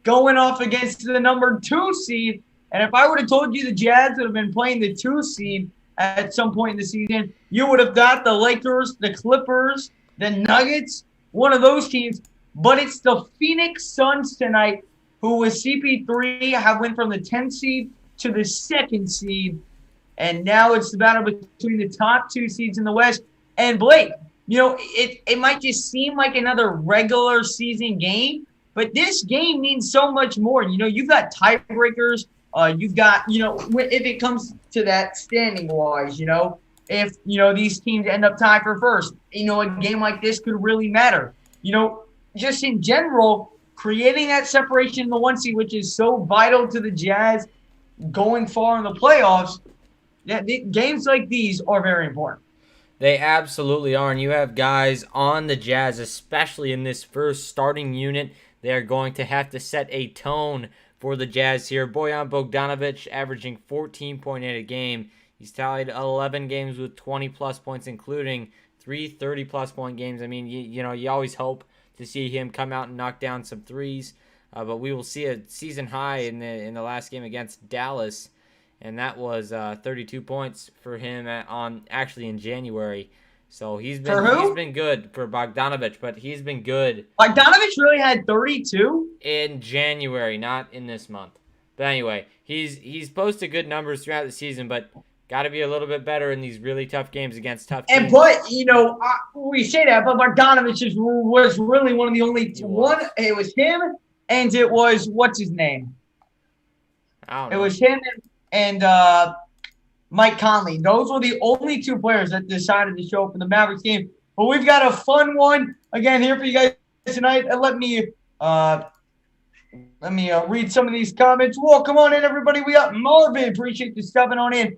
going off against the number 2 seed. And if I would have told you the Jazz would have been playing the 2 seed at some point in the season, you would have thought the Lakers, the Clippers, the Nuggets, one of those teams. But it's the Phoenix Suns tonight, who with CP3 have went from the 10th seed to the 2nd seed. And now it's the battle between the top 2 seeds in the West. And Blake, it might just seem like another regular season game, but this game means so much more. You've got tiebreakers. You've got, if it comes to that standing wise, if, these teams end up tied for first, a game like this could really matter. Just in general, creating that separation in the 1 seed, which is so vital to the Jazz going far in the playoffs, games like these are very important. They absolutely are, and you have guys on the Jazz, especially in this first starting unit. They are going to have to set a tone for the Jazz here. Bojan Bogdanovic averaging 14.8 a game. He's tallied 11 games with 20-plus points, including 3 30-plus point games. I mean, you always hope to see him come out and knock down some threes, but we will see a season high in the last game against Dallas. And that was 32 points for him actually in January. So he's been good for Bogdanovic, but he's been good. Bogdanovic really had 32 in January, not in this month. But anyway, he's posted good numbers throughout the season, but got to be a little bit better in these really tough games against tough teams. We say that, but Bogdanovic was really one of the only one. It was him, and it was what's his name? I don't know. It was him and Mike Conley. Those were the only 2 players that decided to show up in the Mavericks game. But we've got a fun one again here for you guys tonight. And let me read some of these comments. Whoa, come on in, everybody. We got Marvin. Appreciate you stepping on in.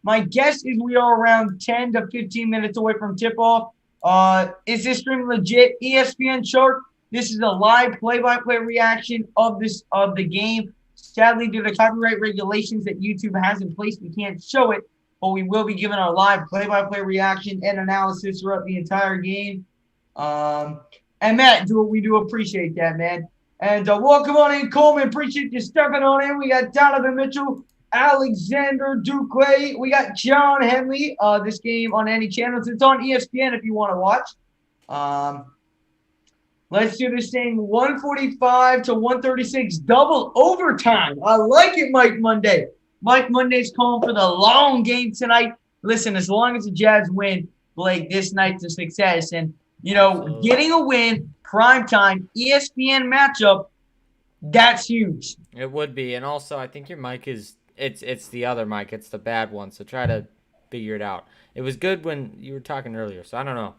My guess is we are around 10 to 15 minutes away from tip-off. Is this stream legit? ESPN Shark. This is a live play-by-play reaction of the game. Sadly, due to copyright regulations that YouTube has in place, we can't show it, but we will be giving our live play-by-play reaction and analysis throughout the entire game. And Matt, we do appreciate that, man. And welcome on in, Coleman. Appreciate you stepping on in. We got Donovan Mitchell, Alexander Duque. We got John Henley. This game on any channels. It's on ESPN if you want to watch. Let's do this thing 145 to 136, double overtime. I like it, Mike Monday. Mike Monday's calling for the long game tonight. Listen, as long as the Jazz win, Blake, this night's a success. And, Absolutely. Getting a win, primetime, ESPN matchup, that's huge. It would be. And also, I think your mic it's the other mic. It's the bad one. So try to figure it out. It was good when you were talking earlier, so I don't know.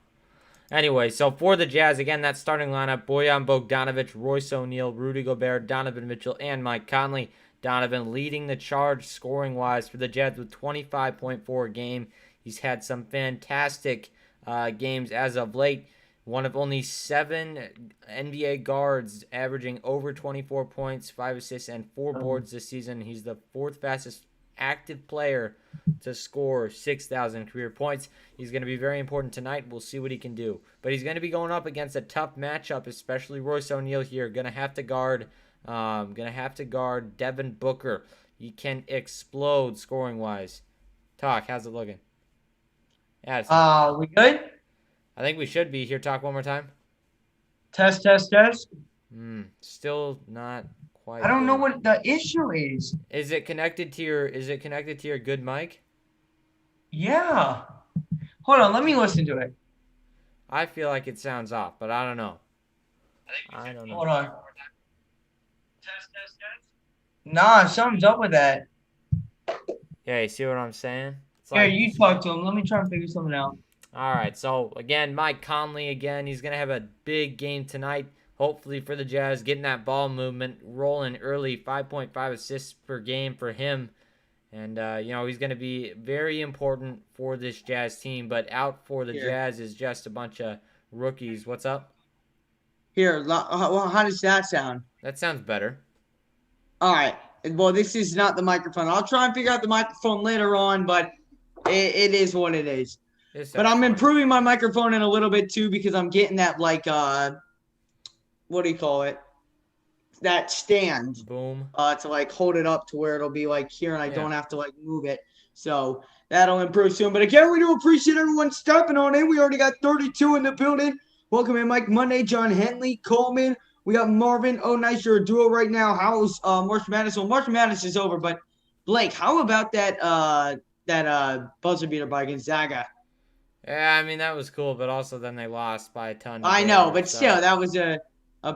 Anyway, so for the Jazz, again, that starting lineup, Bojan Bogdanovic, Royce O'Neal, Rudy Gobert, Donovan Mitchell, and Mike Conley. Donovan leading the charge scoring-wise for the Jazz with 25.4 a game. He's had some fantastic games as of late. One of only 7 NBA guards averaging over 24 points, 5 assists, and 4 boards this season. He's the 4th fastest active player to score 6,000 career points. He's going to be very important tonight. We'll see what he can do. But he's going to be going up against a tough matchup, especially Royce O'Neal here. Going to have to guard Devin Booker. He can explode scoring-wise. Talk, how's it looking? Yeah, we good? I think we should be here. Talk one more time. Test. Still not quite. I don't know what the issue is. Is it connected to your good mic? Yeah. Hold on, let me listen to it. I feel like it sounds off, but I don't know. Hold on. Test. Nah, something's up with that. Yeah, you see what I'm saying? Here, you talk to him. Let me try and figure something out. All right, so again, Mike Conley again. He's going to have a big game tonight, hopefully for the Jazz, getting that ball movement rolling early, 5.5 assists per game for him. And, he's going to be very important for this Jazz team, but out for the Jazz is just a bunch of rookies. What's up? Here, how does that sound? That sounds better. All right. Well, this is not the microphone. I'll try and figure out the microphone later on, but it is what it is. But I'm improving my microphone in a little bit too because I'm getting that what do you call it? stand. Boom. To like hold it up to where it'll be like here, and I don't have to like move it. So that'll improve soon. But again, we do appreciate everyone stepping on in. We already got 32 in the building. Welcome in Mike Monday, John Henley, Coleman. We got Marvin. Oh, nice. You're a duo right now. How's March Madness? Well, March Madness is over, but Blake, how about that buzzer beater by Gonzaga? Yeah, I mean, that was cool, but also then they lost by a ton. I know, but still, that was a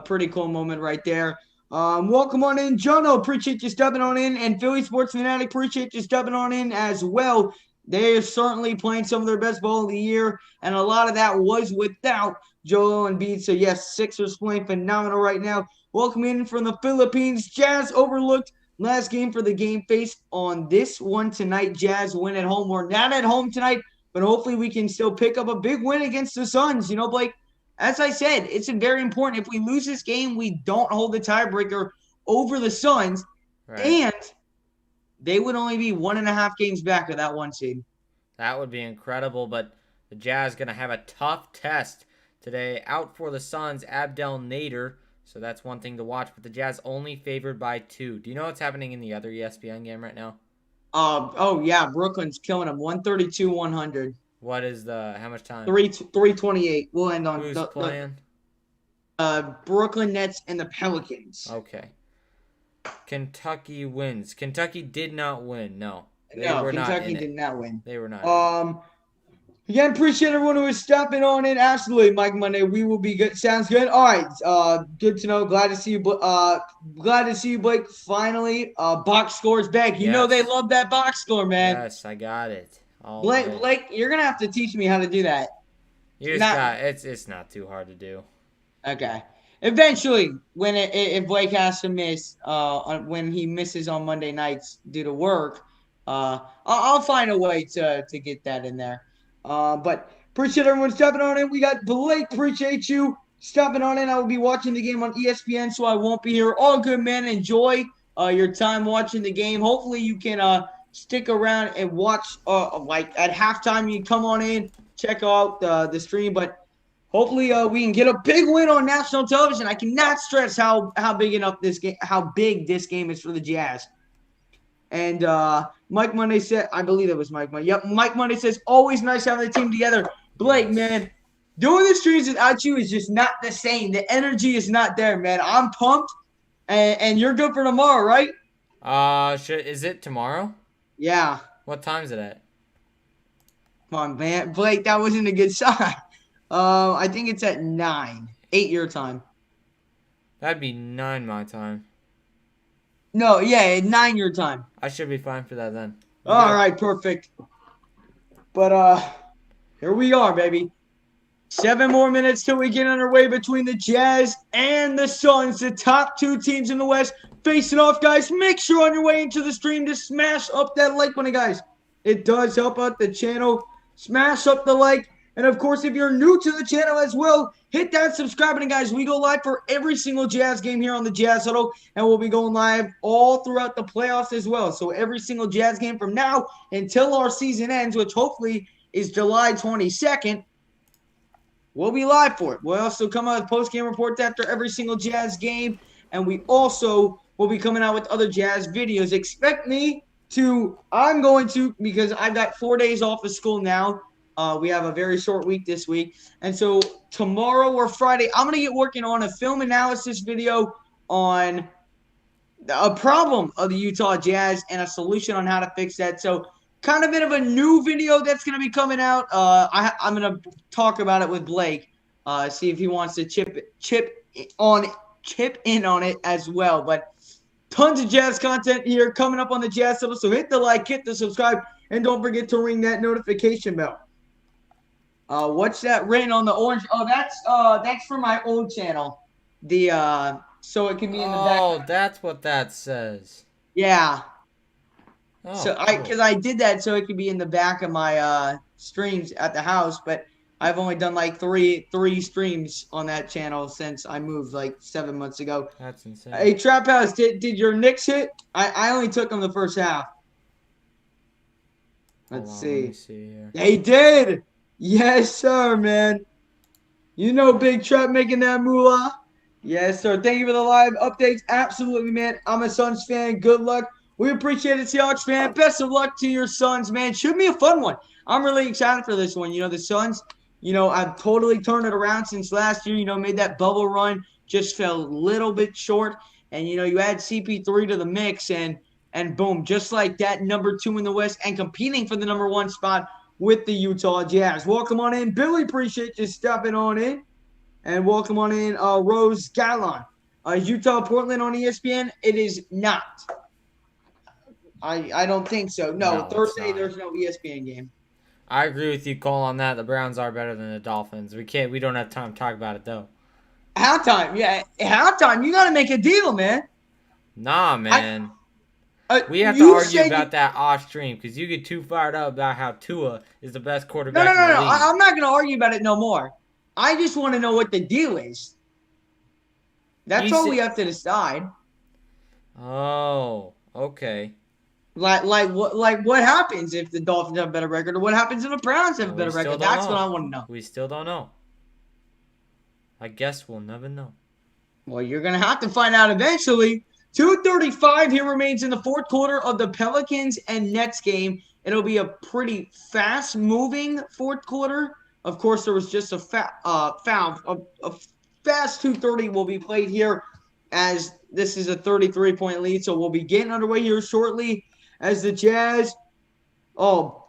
pretty cool moment right there. Welcome on in, Jono. Appreciate you stepping on in. And Philly Sports Fanatic, appreciate you stepping on in as well. They're certainly playing some of their best ball of the year, and a lot of that was without Joel Embiid. So, yes, Sixers playing phenomenal right now. Welcome in from the Philippines. Jazz overlooked last game for the game face on this one tonight. Jazz win at home. We're not at home tonight, but hopefully we can still pick up a big win against the Suns. You know, Blake, as I said, it's very important. If we lose this game, we don't hold the tiebreaker over the Suns, and they would only be 1.5 games back of that 1 seed. That would be incredible, but the Jazz going to have a tough test today. Out for the Suns, Abdel Nader, so that's one thing to watch, but the Jazz only favored by 2. Do you know what's happening in the other ESPN game right now? Oh, yeah, Brooklyn's killing them, 132-100. What is how much time? 328. We'll end on who's playing? Brooklyn Nets and the Pelicans. Okay. Kentucky wins. Kentucky did not win. No. Kentucky did not win. They were not. Again, appreciate everyone who is stepping on in. Absolutely, Mike Monday. We will be good. Sounds good. All right. Good to know. Glad to see you. Glad to see you, Blake. Finally, box scores back. You know they love that box score, man. Yes, I got it. Blake, you're gonna have to teach me how to do that. It's not too hard to do. Okay. Eventually, if Blake has to miss, when he misses on Monday nights due to work, I'll find a way to get that in there. But appreciate everyone stepping on in. We got Blake. Appreciate you stepping on in. I will be watching the game on ESPN, so I won't be here. All good, man. Enjoy your time watching the game. Hopefully, you can stick around and watch. Like at halftime, you come on in, check out the stream, but. Hopefully, we can get a big win on national television. I cannot stress how big this game is for the Jazz. And Mike Monday said, I believe it was Mike Monday. Yep, Mike Monday says, always nice having the team together. Blake, man, doing the streams without you is just not the same. The energy is not there, man. I'm pumped, and you're good for tomorrow, right? Is it tomorrow? Yeah. What time is it at? Come on, man. Blake, that wasn't a good sign. I think it's at 9, 8 your time. That'd be 9 my time. No, yeah, 9 your time. I should be fine for that then. All right, perfect. But here we are, baby. 7 more minutes till we get underway between the Jazz and the Suns, the top 2 teams in the West, facing off, guys. Make sure on your way into the stream to smash up that like button, guys. It does help out the channel. Smash up the like. And, of course, if you're new to the channel as well, hit that subscribe button, guys. We go live for every single Jazz game here on the Jazz Huddle, and we'll be going live all throughout the playoffs as well. So every single Jazz game from now until our season ends, which hopefully is July 22nd, we'll be live for it. We'll also come out with post-game reports after every single Jazz game, and we also will be coming out with other Jazz videos. Expect me to – I'm going to – because I've got 4 days off of school now. We have a very short week this week. And so tomorrow or Friday, I'm going to get working on a film analysis video on a problem of the Utah Jazz and a solution on how to fix that. So kind of bit of a new video that's going to be coming out. I'm going to talk about it with Blake, see if he wants to chip in on it as well. But tons of Jazz content here coming up on the Jazz Huddle. So hit the like, hit the subscribe, and don't forget to ring that notification bell. What's that written on the orange? Oh, that's for my old channel. So it can be in the back. Oh, that's what that says. Yeah. Oh, so cool. Because I did that so it could be in the back of my streams at the house, but I've only done like three streams on that channel since I moved like 7 months ago. That's insane. Hey, Trap House, did your Knicks hit? I only took them the first half. Let's see. Let me see here. They did. Yes, sir, man. You know Big Trap making that moolah. Yes, sir. Thank you for the live updates. Absolutely, man. I'm a Suns fan. Good luck. We appreciate it, Seahawks fan. Best of luck to your Suns, man. Should be a fun one. I'm really excited for this one. The Suns, I've totally turned it around since last year. Made that bubble run. Just fell a little bit short. And, you add CP3 to the mix and boom, just like that, number 2 in the West and competing for the number 1 spot with the Utah Jazz. Welcome on in. Billy, appreciate you stepping on in. And welcome on in, Rose Gallon. Utah Portland on ESPN? It is not. I don't think so. No, Thursday there's no ESPN game. I agree with you, Cole, on that. The Browns are better than the Dolphins. We don't have time to talk about it though. Halftime, yeah, halftime. You got to make a deal, man. Nah, man. We have to argue about that off stream because you get too fired up about how Tua is the best quarterback in the league. I'm not going to argue about it no more. I just want to know what the deal is. That's all we have to decide. Oh, okay. Like what happens if the Dolphins have a better record, or what happens if the Browns have a better record? That's what I want to know. We still don't know. I guess we'll never know. Well, you're gonna have to find out eventually. 2:35 here remains in the fourth quarter of the Pelicans and Nets game. It'll be a pretty fast-moving fourth quarter. Of course, there was just a foul. A fast 2:30 will be played here, as this is a 33-point lead. So we'll be getting underway here shortly as the Jazz. Oh,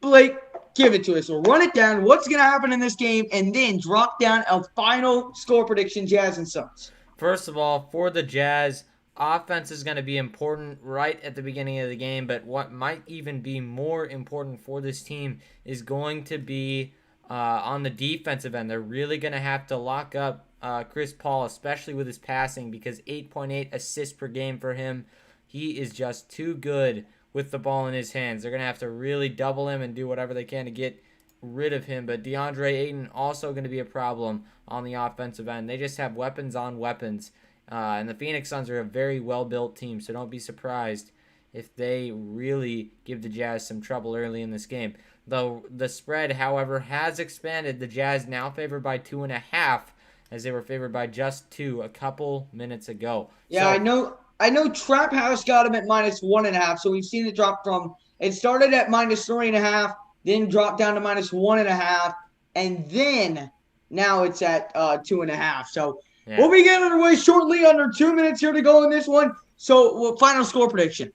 Blake, give it to us. We'll run it down. What's going to happen in this game, and then drop down a final score prediction, Jazz and Suns. First of all, for the Jazz, offense is going to be important right at the beginning of the game, but what might even be more important for this team is going to be on the defensive end. They're really going to have to lock up Chris Paul, especially with his passing, because 8.8 assists per game for him. He is just too good with the ball in his hands. They're going to have to really double him and do whatever they can to get rid of him. But DeAndre Ayton also going to be a problem on the offensive end. They just have weapons on weapons. And the Phoenix Suns are a very well-built team, so don't be surprised if they really give the Jazz some trouble early in this game. Though the spread, however, has expanded. The Jazz now favored by 2.5, as they were favored by just 2 a couple minutes ago. Yeah, so, I know Trap House got him at -1.5, so we've seen it drop from – it started at -3.5, then dropped down to -1.5, and then now it's at 2.5. So we'll be getting underway shortly, under 2 minutes here to go in this one. So final score prediction.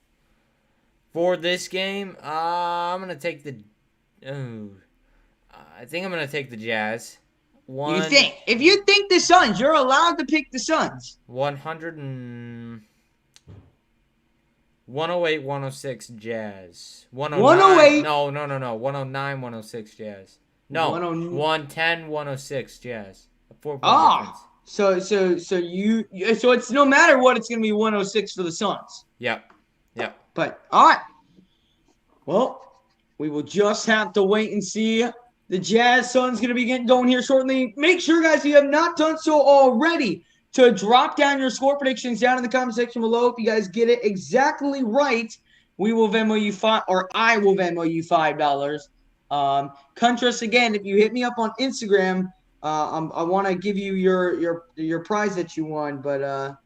For this game, I'm going to take the I think I'm going to take the Jazz. You think? If you think the Suns, you're allowed to pick the Suns. 108, 106 Jazz. 108. No. 109, 106 Jazz. No, 110, 106 Jazz. A 4-point difference. So it's no matter what, it's going to be 106 for the Suns. Yep. But all right. Well, we will just have to wait and see. The Jazz Suns going to be getting going here shortly. Make sure, guys, if you have not done so already, to drop down your score predictions down in the comment section below. If you guys get it exactly right, we will Venmo you I will Venmo you $5. Contrast again, if you hit me up on Instagram, I want to give you your prize that you won, but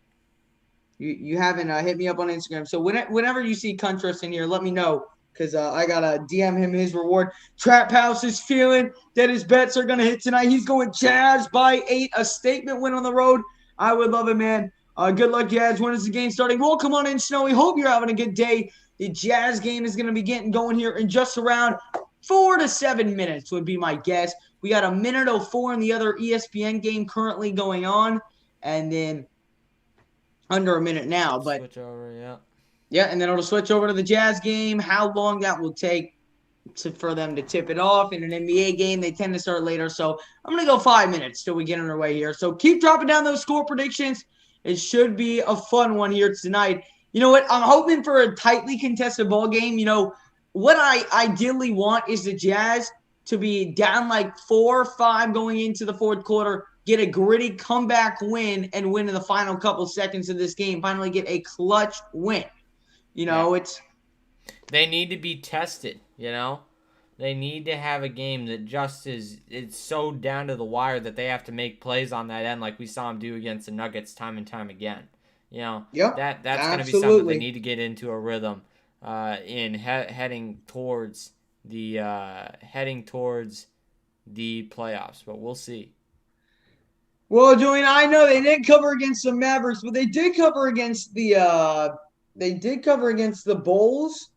you haven't hit me up on Instagram. So whenever you see Contrast in here, let me know, because I got to DM him his reward. Trap House is feeling that his bets are going to hit tonight. He's going Jazz by 8, a statement win on the road. I would love it, man. Good luck, Jazz. When is the game starting? Well, come on in, Snowy. Hope you're having a good day. The Jazz game is going to be getting going here in just around 4 to 7 minutes would be my guess. We got 1:04 in the other ESPN game currently going on, and then under a minute now. But switch over, yeah, and then it'll switch over to the Jazz game. How long that will take for them to tip it off. In an NBA game, they tend to start later. So I'm going to go 5 minutes till we get underway here. So keep dropping down those score predictions. It should be a fun one here tonight. You know what? I'm hoping for a tightly contested ball game. What I ideally want is the Jazz to be down like 4 or 5 going into the fourth quarter, get a gritty comeback win, and win in the final couple seconds of this game. Finally get a clutch win. It's... They need to be tested, They need to have a game that just it's so down to the wire that they have to make plays on that end, like we saw them do against the Nuggets time and time again. You know, Yep, that's going to be something they absolutely. need to get into a rhythm in heading towards the playoffs. But we'll see. Well, Julian, I know they didn't cover against the Mavericks, but they did cover against the Bulls.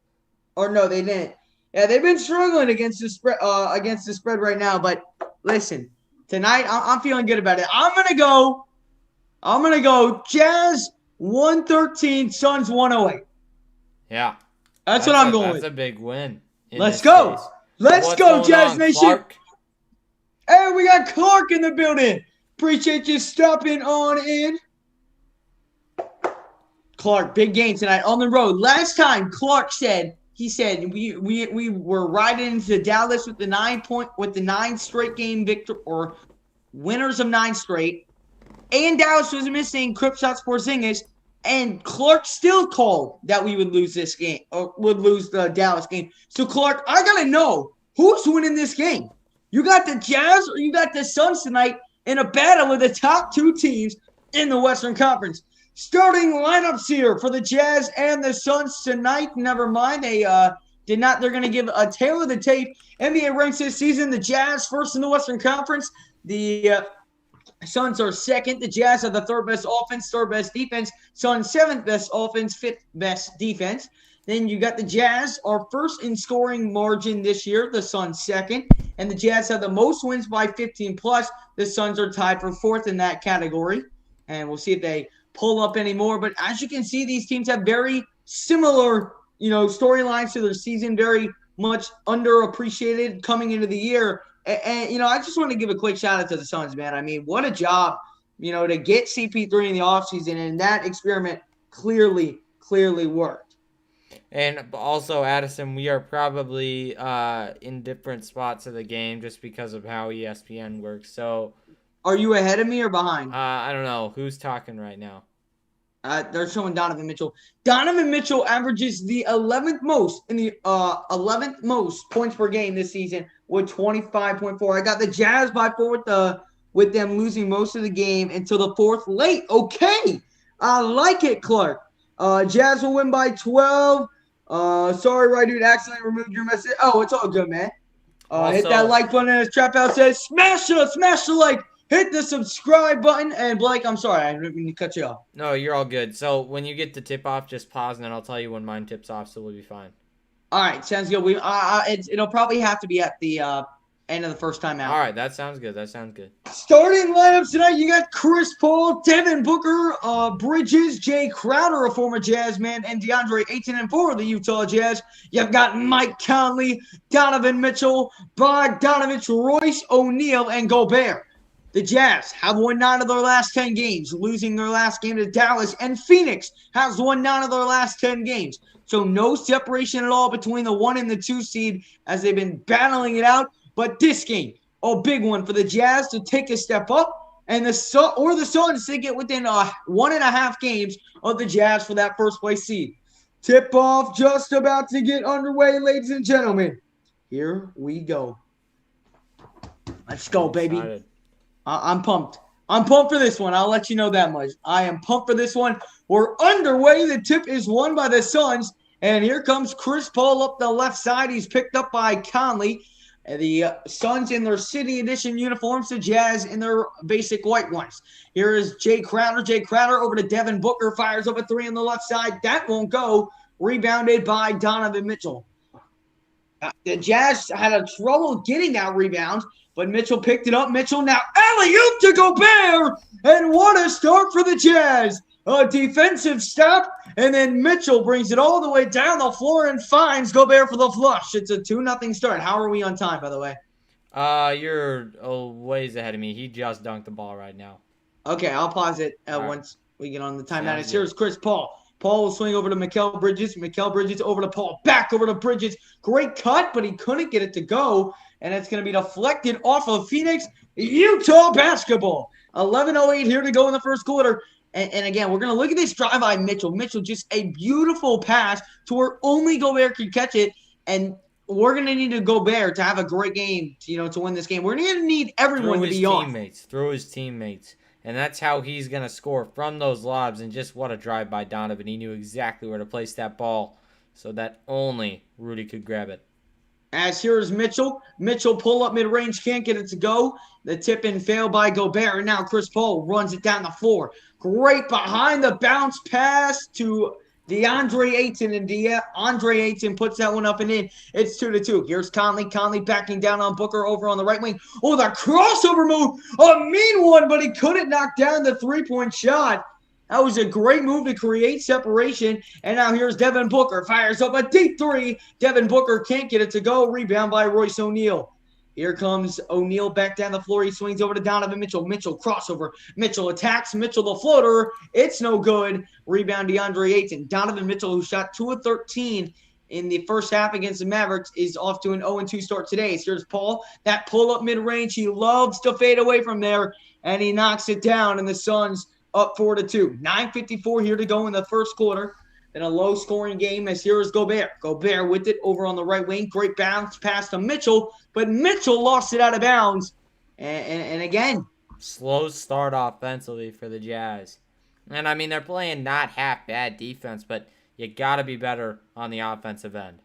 Or no, they didn't. Yeah, they've been struggling against the spread right now. But listen, tonight I'm feeling good about it. I'm gonna go Jazz 113, Suns 108. Yeah, That's what I'm going That's with. a big win. Let's go. Case. Let's What's go, going Jazz on, Nation. Clark? Hey, we got Clark in the building. Appreciate you stopping on in. Clark, big game tonight on the road. Last time Clark said we were riding into Dallas with the 9 straight game victor or winners of 9 straight. And Dallas was missing Kristaps Porzingis, and Clark still called that we would lose this game or would lose the Dallas game. So Clark, I gotta know who's winning this game. You got the Jazz or you got the Suns tonight in a battle with the top 2 teams in the Western Conference. Starting lineups here for the Jazz and the Suns tonight. Never mind, they did not. They're going to give a tail of the tape. NBA ranks this season. The Jazz first in the Western Conference. The Suns are second. The Jazz are the 3rd best offense, 3rd best defense. Suns 7th best offense, 5th best defense. Then you got the Jazz are first in scoring margin this year. The Suns second. And the Jazz have the most wins by 15 plus. The Suns are tied for 4th in that category. And we'll see if they pull up anymore. But as you can see, these teams have very similar, storylines to their season, very much underappreciated coming into the year. And I just want to give a quick shout out to the Suns, man. I mean, what a job, to get CP3 in the offseason. And that experiment clearly worked. And also, Addison, we are probably in different spots of the game just because of how ESPN works. So, are you ahead of me or behind? I don't know. Who's talking right now? They're showing Donovan Mitchell. Donovan Mitchell averages the 11th most points per game this season with 25.4. I got the Jazz by 4 with them losing most of the game until the 4th late. Okay, I like it, Clark. Jazz will win by 12. Sorry, right dude, accidentally removed your message. Oh, it's all good, man. Hit that like button as Trap Out says. Smash the like. Hit the subscribe button. And Blake, I'm sorry, I didn't mean to cut you off. No, you're all good. So when you get the tip off, just pause and then I'll tell you when mine tips off, so we'll be fine. All right, sounds good. It'll probably have to be at the end of the first time out. All right, that sounds good. Starting lineups tonight, you got Chris Paul, Devin Booker, Bridges, Jay Crowder, a former Jazz man, and DeAndre Ayton and 4 of the Utah Jazz. You've got Mike Conley, Donovan Mitchell, Bogdanovich, Royce O'Neal, and Gobert. The Jazz have won 9 of their last 10 games, losing their last game to Dallas, and Phoenix has won 9 of their last 10 games. So no separation at all between the 1 and the 2 seed as they've been battling it out. But this game, a big one for the Jazz to take a step up, and the Suns to get within 1.5 games of the Jazz for that first place seed. Tip off just about to get underway, ladies and gentlemen. Here we go. Let's go, baby. Excited. I'm pumped. I'm pumped for this one. I'll let you know that much. I am pumped for this one. We're underway. The tip is won by the Suns. And here comes Chris Paul up the left side. He's picked up by Conley. The Suns in their City Edition uniforms, the Jazz in their basic white ones. Here is Jay Crowder. Jay Crowder over to Devin Booker. Fires up a 3 on the left side. That won't go. Rebounded by Donovan Mitchell. The Jazz had a trouble getting that rebound, but Mitchell picked it up. Mitchell now alley-oop to Gobert. And what a start for the Jazz. A defensive stop, and then Mitchell brings it all the way down the floor and finds Gobert for the flush. It's a 2-0 start. How are we on time, by the way? You're a ways ahead of me. He just dunked the ball right now. Okay, I'll pause it once we get on the timeout. Here's Chris Paul. Paul will swing over to Mikal Bridges. Mikal Bridges over to Paul. Back over to Bridges. Great cut, but he couldn't get it to go, and it's going to be deflected off of Phoenix. Utah basketball. 11:08 here to go in the first quarter. And again, we're going to look at this drive by Mitchell. Mitchell, just a beautiful pass to where only Gobert could catch it. And we're going to need to Gobert to have a great game, to win this game. We're going to need everyone Through to his be on. teammates. Through his teammates. And that's how he's going to score from those lobs. And just what a drive by Donovan. He knew exactly where to place that ball so that only Rudy could grab it. As here's Mitchell. Mitchell pull up mid-range, can't get it to go. The tip and fail by Gobert. And now Chris Paul runs it down the floor. Great behind the bounce pass to DeAndre Ayton. And DeAndre Ayton puts that one up and in. It's 2-2. Here's Conley. Conley backing down on Booker over on the right wing. Oh, the crossover move. A mean one, but he couldn't knock down the three-point shot. That was a great move to create separation. And now here's Devin Booker. Fires up a deep three. Devin Booker can't get it to go. Rebound by Royce O'Neal. Here comes O'Neal back down the floor. He swings over to Donovan Mitchell. Mitchell crossover. Mitchell attacks. Mitchell the floater. It's no good. Rebound DeAndre Ayton. Donovan Mitchell, who shot 2 of 13 in the first half against the Mavericks, is off to an 0-2 start today. So here's Paul. That pull-up mid-range. He loves to fade away from there. And he knocks it down. And the Suns up 4-2. 9:54 here to go in the first quarter. Then a low-scoring game as here is Gobert. Gobert with it over on the right wing. Great bounce pass to Mitchell, but Mitchell lost it out of bounds. And again, slow start offensively for the Jazz. And, I mean, they're playing not half bad defense, but you got to be better on the offensive end.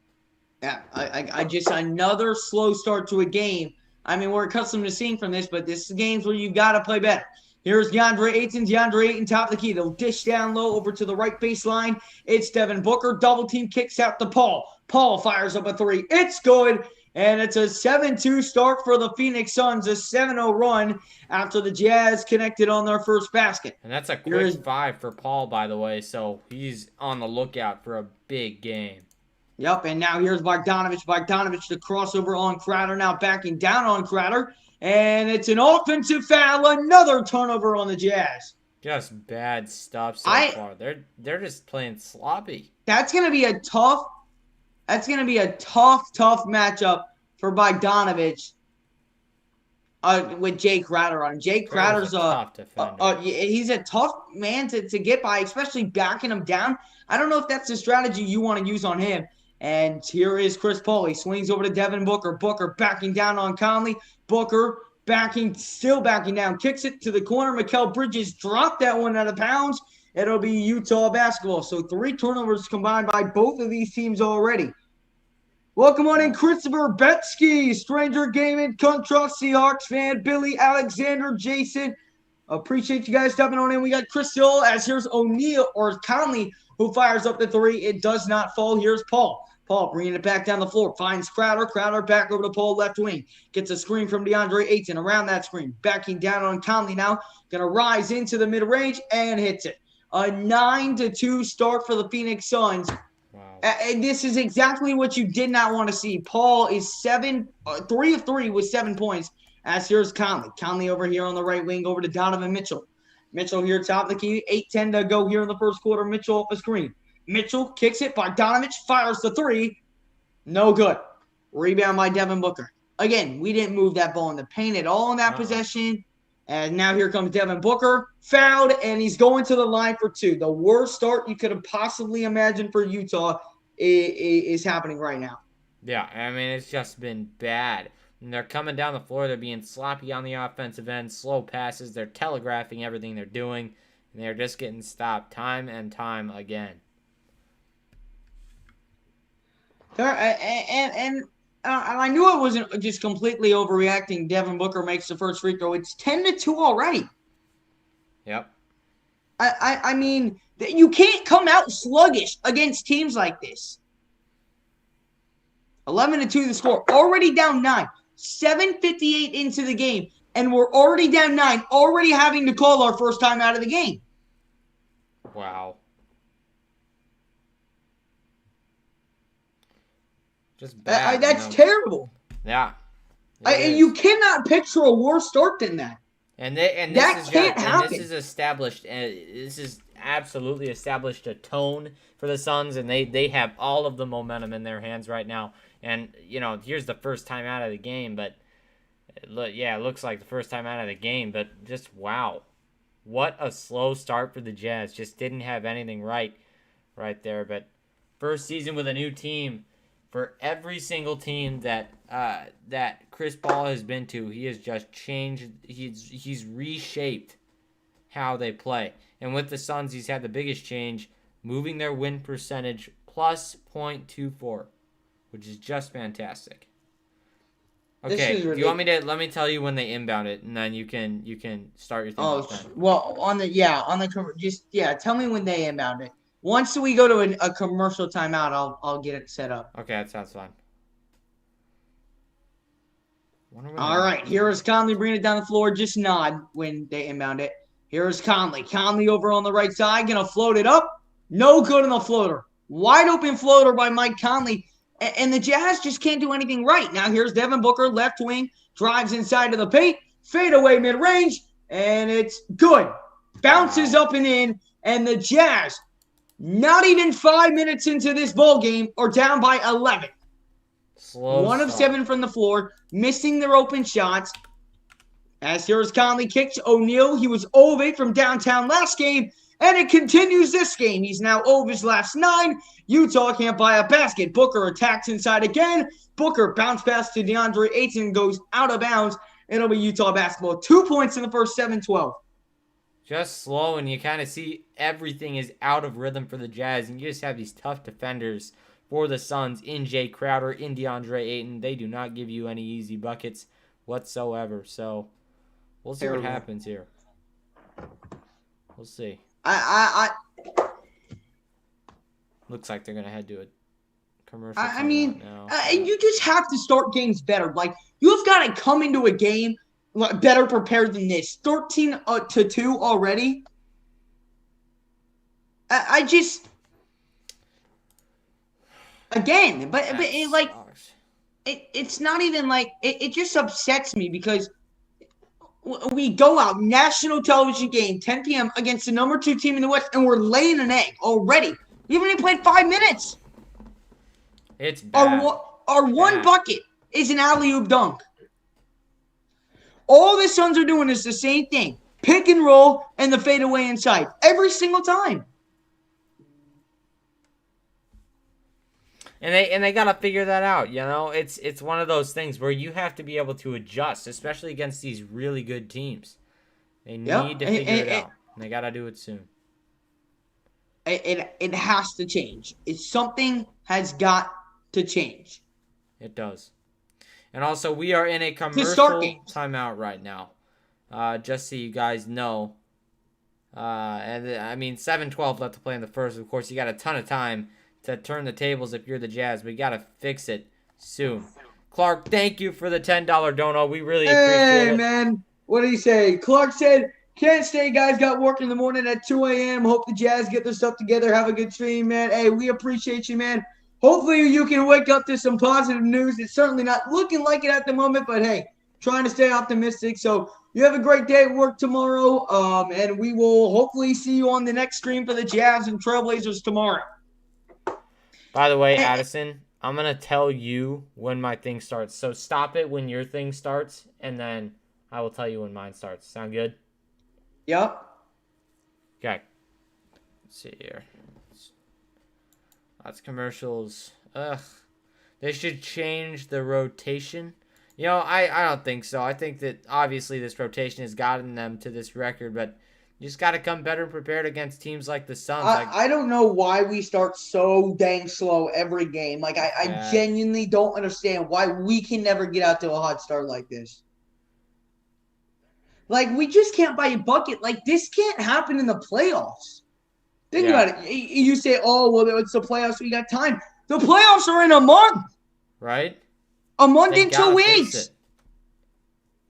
Yeah, I just another slow start to a game. I mean, we're accustomed to seeing from this, but this is games where you got to play better. Here's DeAndre Ayton. DeAndre Ayton, top of the key. They'll dish down low over to the right baseline. It's Devin Booker. Double team kicks out to Paul. Paul fires up a three. It's good. And it's a 7-2 start for the Phoenix Suns. A 7-0 run after the Jazz connected on their first basket. And that's a quick 5 for Paul, by the way. So he's on the lookout for a big game. Yep, and now here's Bogdanovich. Bogdanovich, the crossover on Crowder. Now backing down on Crowder. And it's an offensive foul, another turnover on the Jazz. Just bad stuff so far. They're just playing sloppy. That's gonna be a tough matchup for Bogdanovich with Jay Crowder on. Jay Crowder's a tough defender. He's a tough man to get by, especially backing him down. I don't know if that's the strategy you want to use on him. And here is Chris Paul. He swings over to Devin Booker. Booker backing down on Conley. Booker still backing down. Kicks it to the corner. Mikal Bridges dropped that one out of bounds. It'll be Utah basketball. So 3 turnovers combined by both of these teams already. Welcome on in, Christopher Betsky, Stranger Gaming, Contra Seahawks fan, Billy, Alexander, Jason. Appreciate you guys stepping on in. We got Chris Hill as here's O'Neal or Conley who fires up the 3. It does not fall. Here's Paul. Paul bringing it back down the floor. Finds Crowder. Crowder back over to Paul left wing. Gets a screen from DeAndre Ayton around that screen. Backing down on Conley now. Going to rise into the mid-range and hits it. A 9-2 start for the Phoenix Suns. Wow. And this is exactly what you did not want to see. Paul is 3 of 3 with 7 points. As here's Conley. Conley over here on the right wing over to Donovan Mitchell. Mitchell here top of the key. 8:10 to go here in the first quarter. Mitchell off the screen. Mitchell kicks it. Bogdanovich fires the 3. No good. Rebound by Devin Booker. Again, we didn't move that ball in the paint at all in that possession. And now here comes Devin Booker. Fouled, and he's going to the line for 2. The worst start you could have possibly imagined for Utah is happening right now. Yeah, I mean, it's just been bad. And they're coming down the floor. They're being sloppy on the offensive end. Slow passes. They're telegraphing everything they're doing. And they're just getting stopped time and time again. And I knew I wasn't just completely overreacting. Devin Booker makes the first free throw. It's 10-2 already. Yep. I mean, you can't come out sluggish against teams like this. 11-2 the score. Already down 9. 7:58 into the game. And we're already down 9. Already having to call our first time out of the game. Wow. Just bad. That's terrible. Yeah. You cannot picture a worse start than that. And this is established. This is absolutely established a tone for the Suns, and they have all of the momentum in their hands right now. And here's the first time out of the game, but it looks like the first time out of the game. But just wow, what a slow start for the Jazz. Just didn't have anything right there. But first season with a new team for every single team that that Chris Paul has been to, he has just changed. He's reshaped how they play. And with the Suns, he's had the biggest change, moving their win percentage plus .24, which is just fantastic. Okay, do you want me to let me tell you when they inbound it, and then you can start your thing? Well, tell me when they inbound it. Once we go to a commercial timeout, I'll get it set up. Okay, that sounds fine. All right, here is Conley bringing it down the floor. Just nod when they inbound it. Here is Conley. Conley over on the right side, gonna float it up. No good on the floater. Wide open floater by Mike Conley. And the Jazz just can't do anything right. Now here's Devin Booker, left wing, drives inside of the paint, fade away mid-range, and it's good. Bounces up and in, and the Jazz, not even 5 minutes into this ball game, are down by 11. One of 7 from the floor, missing their open shots. As here's Conley kicks O'Neal. He was 0 of 8 from downtown last game, and it continues this game. He's now 0 of his last 9. Utah can't buy a basket. Booker attacks inside again. Booker bounce pass to DeAndre Ayton, goes out of bounds. It'll be Utah basketball. 2 points in the first 7-12. Just slow, and you kind of see everything is out of rhythm for the Jazz, and you just have these tough defenders for the Suns in Jay Crowder, in DeAndre Ayton. They do not give you any easy buckets whatsoever. So we'll see what happens here. We'll see. Looks like they're going to head to a commercial. You just have to start games better. Like, you've got to come into a game better prepared than this. 13-2 already. It's not even like it just upsets me because we go out national television game 10 p.m. against the number 2 team in the West, and we're laying an egg already. We haven't even played 5 minutes. It's bad. Our one bucket is an alley-oop dunk. All the Suns are doing is the same thing: pick and roll and the fadeaway inside every single time. And they gotta figure that out, you know. It's one of those things where you have to be able to adjust, especially against these really good teams. They need to figure it out, and they gotta do it soon. It has to change. Something has got to change. It does. And also, we are in a commercial timeout right now. Just so you guys know. And I mean, 7-12 left to play in the first. Of course, you got a ton of time to turn the tables if you're the Jazz. We got to fix it soon. Clark, thank you for the $10 dono. We really appreciate it. Hey, man. What did he say? Clark said, can't stay, guys. Got work in the morning at 2 a.m. Hope the Jazz get their stuff together. Have a good stream, man. Hey, we appreciate you, man. Hopefully you can wake up to some positive news. It's certainly not looking like it at the moment, but hey, trying to stay optimistic. So you have a great day at work tomorrow, and we will hopefully see you on the next stream for the Jazz and Trailblazers tomorrow. By the way, Addison, I'm going to tell you when my thing starts. So stop it when your thing starts, and then I will tell you when mine starts. Sound good? Yep. Okay. Let's see here. Lots of commercials. Ugh. They should change the rotation. You know, I don't think so. I think that obviously this rotation has gotten them to this record, but you just got to come better prepared against teams like the Suns. I don't know why we start so dang slow every game. Like, I genuinely don't understand why we can never get out to a hot start like this. Like, we just can't buy a bucket. Like, this can't happen in the playoffs. Think about it. You say, oh, well, it's the playoffs. We got time. The playoffs are in a month. Right? A month and 2 weeks.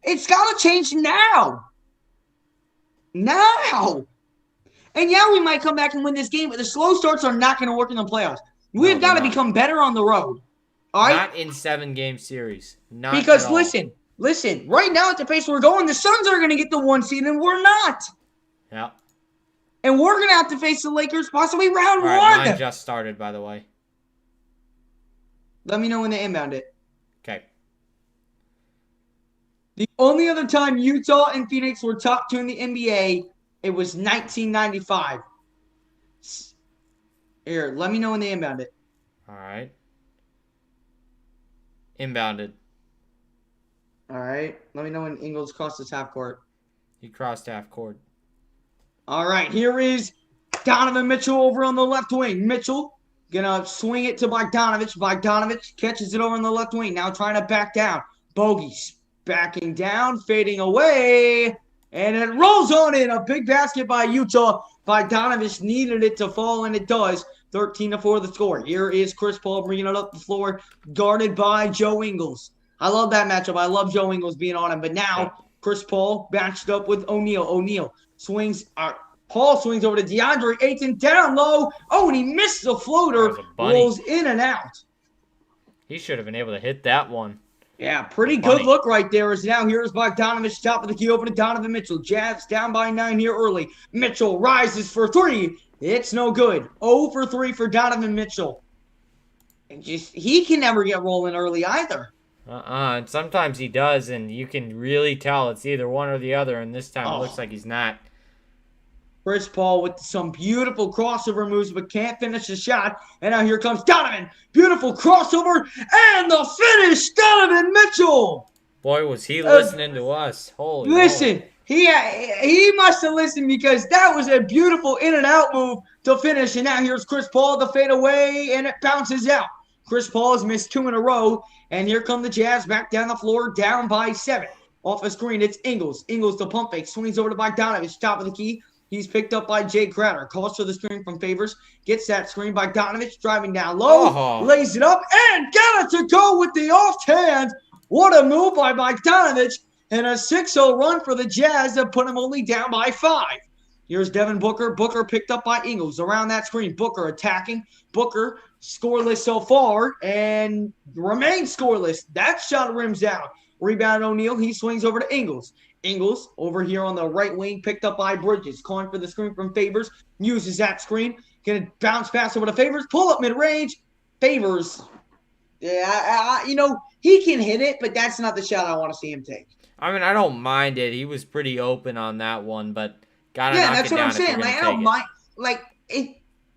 It's got to change now. Now. And yeah, we might come back and win this game, but the slow starts are not going to work in the playoffs. We've got to become better on the road. All right? Not in 7-game series. Not because listen, right now at the pace we're going, the Suns are going to get the 1 seed and we're not. Yeah. And we're going to have to face the Lakers possibly round All right, 1. Mine just started, by the way. Let me know when they inbound it. Okay. The only other time Utah and Phoenix were top 2 in the NBA, it was 1995. Here, let me know when they inbound it. All right. Inbounded. All right. Let me know when Ingles crosses half court. He crossed half court. All right. Here is Donovan Mitchell over on the left wing. Mitchell gonna swing it to Bogdanovich. Bogdanovich catches it over on the left wing. Now trying to back down. Bogey's backing down, fading away, and it rolls on in. A big basket by Utah. Bogdanovich needed it to fall, and it does. 13-4 the score. Here is Chris Paul bringing it up the floor, guarded by Joe Ingles. I love that matchup. I love Joe Ingles being on him. But now Chris Paul matched up with O'Neal. O'Neal swings. Paul swings over to DeAndre Ayton down low. Oh, and he missed the floater. Rolls in and out. He should have been able to hit that one. Yeah, pretty good look right there. As now here's Bogdanovich, top of the key over to Donovan Mitchell. Jazz down by 9 here early. Mitchell rises for 3. It's no good. 0 for 3 for Donovan Mitchell. And he can never get rolling early either. And sometimes he does, and you can really tell it's either one or the other, and this time it looks like he's not. Chris Paul with some beautiful crossover moves, but can't finish the shot. And now here comes Donovan. Beautiful crossover, and the finish, Donovan Mitchell. Boy, was he listening to us. Holy Listen, he must have listened, because that was a beautiful in and out move to finish. And now here's Chris Paul, the fade away, and it bounces out. Chris Paul has missed 2 in a row, and here come the Jazz back down the floor, down by 7. Off a screen, it's Ingles. Ingles the pump fake, swings over to Bogdanovich, top of the key. He's picked up by Jay Crowder. Calls for the screen from Favors. Gets that screen by Bogdanovich, driving down low. Lays it up, and got it to go with the off hand. What a move by Bogdanovich. And a 6-0 run for the Jazz that put him only down by 5. Here's Devin Booker. Booker picked up by Ingles. Around that screen, Booker attacking. Booker scoreless so far and remains scoreless. That shot rims out. Rebound O'Neal. He swings over to Ingles. Ingles over here on the right wing, picked up by Bridges. Calling for the screen from Favors. Uses that screen. Gonna bounce pass over to Favors. Pull up mid-range. Favors. Yeah, he can hit it, but that's not the shot I want to see him take. I mean, I don't mind it. He was pretty open on that one, but gotta knock that's it what down I'm saying. if I don't mind.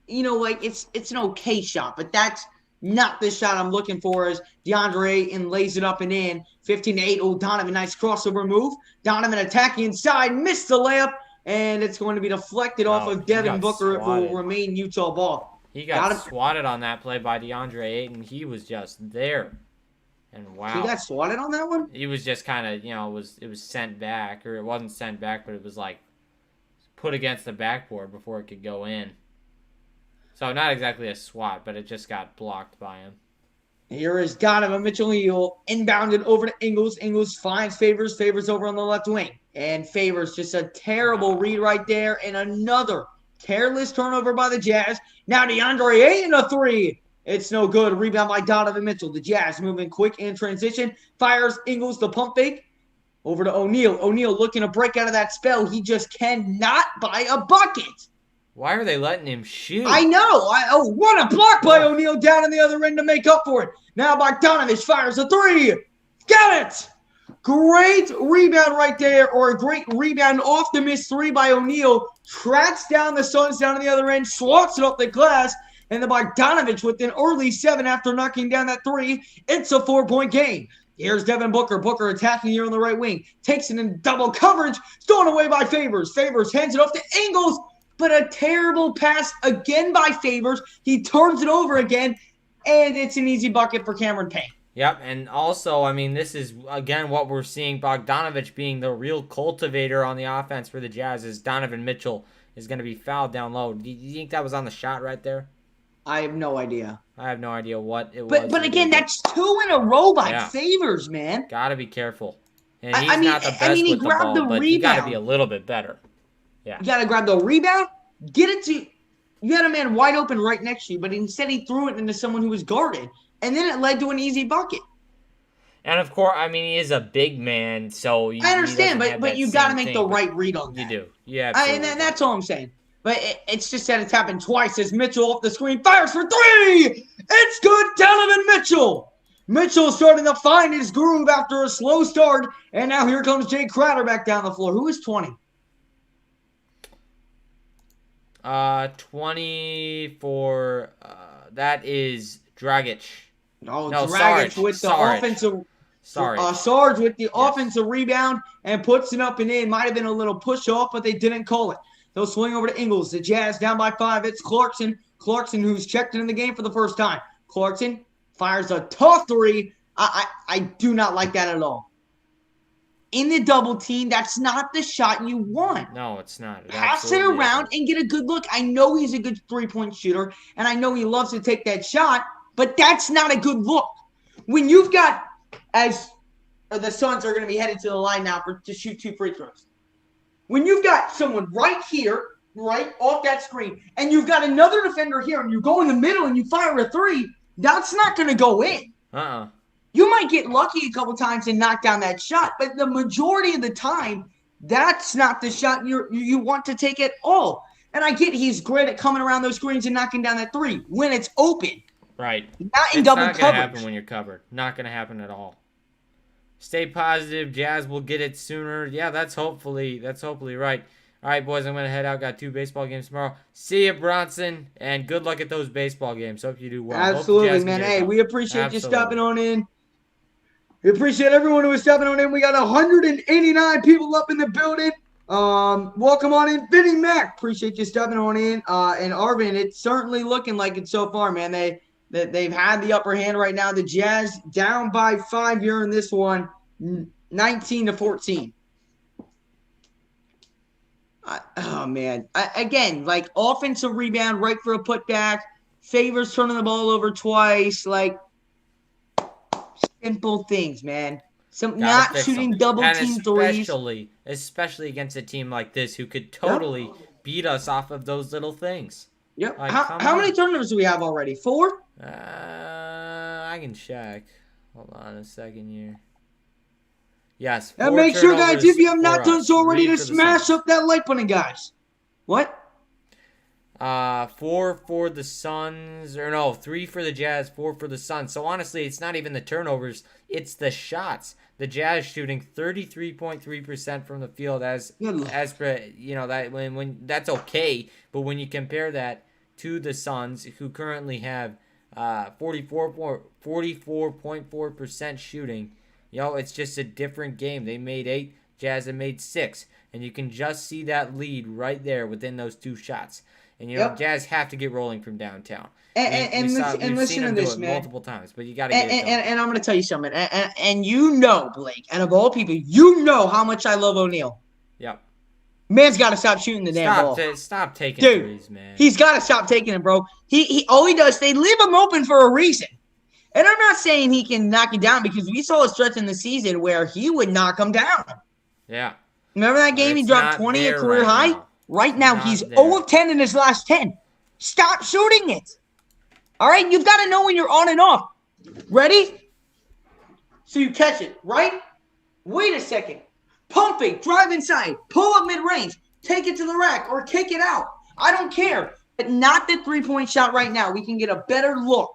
It's an okay shot, but that's not the shot I'm looking for. As DeAndre Ayton lays it up and in. 15-8. Oh, Donovan, nice crossover move. Donovan attacking inside, missed the layup, and it's going to be deflected off of Devin Booker. It will remain Utah ball. He got swatted on that play by DeAndre Ayton. He was just there. And wow. He got swatted on that one? He was just kind of, it was sent back, or it wasn't sent back, but it was like put against the backboard before it could go in. So not exactly a swat, but it just got blocked by him. Here is Donovan Mitchell. He'll inbounded over to Ingles. Ingles finds Favors. Favors over on the left wing. And Favors, just a terrible read right there. And another careless turnover by the Jazz. Now DeAndre Ayton a 3. It's no good. Rebound by Donovan Mitchell. The Jazz moving quick in transition. Fires Ingles the pump fake. Over to O'Neal. O'Neal looking to break out of that spell. He just cannot buy a bucket. Why are they letting him shoot? I know. What a block by O'Neal down in the other end to make up for it. Now Bogdanovich fires a 3. Got it. Great rebound right there, or a great rebound off the missed 3 by O'Neal. Tracks down the Suns down on the other end, swats it off the glass, and the Bogdanovich with an early 7 after knocking down that 3. It's a 4-point game. Here's Devin Booker. Booker attacking here on the right wing. Takes it in double coverage. Stolen away by Favors. Favors hands it off to Ingles. But a terrible pass again by Favors. He turns it over again, and it's an easy bucket for Cameron Payne. Yep, and also, I mean, this is, again, what we're seeing. Bogdanovich being the real cultivator on the offense for the Jazz, as Donovan Mitchell is going to be fouled down low. Do you think that was on the shot right there? I have no idea. I have no idea what it was. But again, that's 2 in a row by Favors, man. Got to be careful. And he's not the best with the ball, but you got to be a little bit better. Yeah. You got to grab the rebound, get it to – you had a man wide open right next to you, but instead he threw it into someone who was guarded, and then it led to an easy bucket. And, of course, I mean, he is a big man, so – I understand, but you got to make the right read on that. You do. Yeah, absolutely. And that's all I'm saying. But it's just that it's happened twice as Mitchell off the screen fires for 3. It's good, Donovan Mitchell. Mitchell starting to find his groove after a slow start, and now here comes Jay Crowder back down the floor. Who is 20? 20 for that is Dragic. No, No, Dragic Sarge. with the Sarge. offensive. Sorry. Sarge with the Yes. offensive rebound and puts it up and in. Might have been a little push off, but they didn't call it. They'll swing over to Ingles. The Jazz down by 5. It's Clarkson. Clarkson, who's checked in the game for the first time. Clarkson fires a tough three. I do not like that at all. In the double team, that's not the shot you want. No, it's not. Pass it around and get a good look. I know he's a good three-point shooter, and I know he loves to take that shot, but that's not a good look. When you've got, as the Suns are going to be headed to the line now to shoot 2 free throws. When you've got someone right here, right off that screen, and you've got another defender here, and you go in the middle and you fire a 3, that's not going to go in. You might get lucky a couple times and knock down that shot, but the majority of the time, that's not the shot you want to take at all. And I get he's great at coming around those screens and knocking down that 3 when it's open. Right. Not in double coverage. It's not going to happen when you're covered. Not going to happen at all. Stay positive. Jazz will get it sooner. Yeah, that's hopefully right. All right, boys, I'm going to head out. Got 2 baseball games tomorrow. See you, Bronson, and good luck at those baseball games. Hope you do well. Absolutely, man. Hey, we appreciate you stopping on in. We appreciate everyone who is stopping on in. We got 189 people up in the building. Welcome on in. Vinny Mac, appreciate you stopping on in. And Arvin, it's certainly looking like it so far, man. They've had the upper hand right now. The Jazz down by 5 here in this one, 19-14. Oh, man. Again, like offensive rebound, right for a putback. Favors turning the ball over twice. Like, simple things, man. Not shooting double team threes. Especially against a team like this who could totally beat us off of those little things. Yep. Like, how many turnovers do we have already? 4? I can check. Hold on a second here. Yes. And make sure, guys, if you have not done so already, to smash up that like button, guys. What? 4 for the Suns, or no, 3 for the Jazz, 4 for the Suns. So honestly, it's not even the turnovers; it's the shots. The Jazz shooting 33.3% from the field, as per, you know, that when that's okay, but when you compare that to the Suns, who currently have 44.4% shooting, it's just a different game. They made 8, Jazz have made 6, and you can just see that lead right there within those 2 shots. And, Jazz have to get rolling from downtown. And listen to this, man. Multiple times, but you got to get it done. And I'm going to tell you something. And you know, Blake, and of all people, you know how much I love O'Neal. Yep. Man's got to stop shooting the damn ball. Stop taking threes, man. He's got to stop taking it, bro. All he does, they leave him open for a reason. And I'm not saying he can knock you down, because we saw a stretch in the season where he would knock him down. Yeah. Remember that game? He dropped 20 at career high? Right now, he's 0 of 10 in his last 10. Stop shooting it. All right? You've got to know when you're on and off. Ready? So you catch it, right? Wait a second. Pump it. Drive inside. Pull up mid-range. Take it to the rack or kick it out. I don't care. But not the three-point shot right now. We can get a better look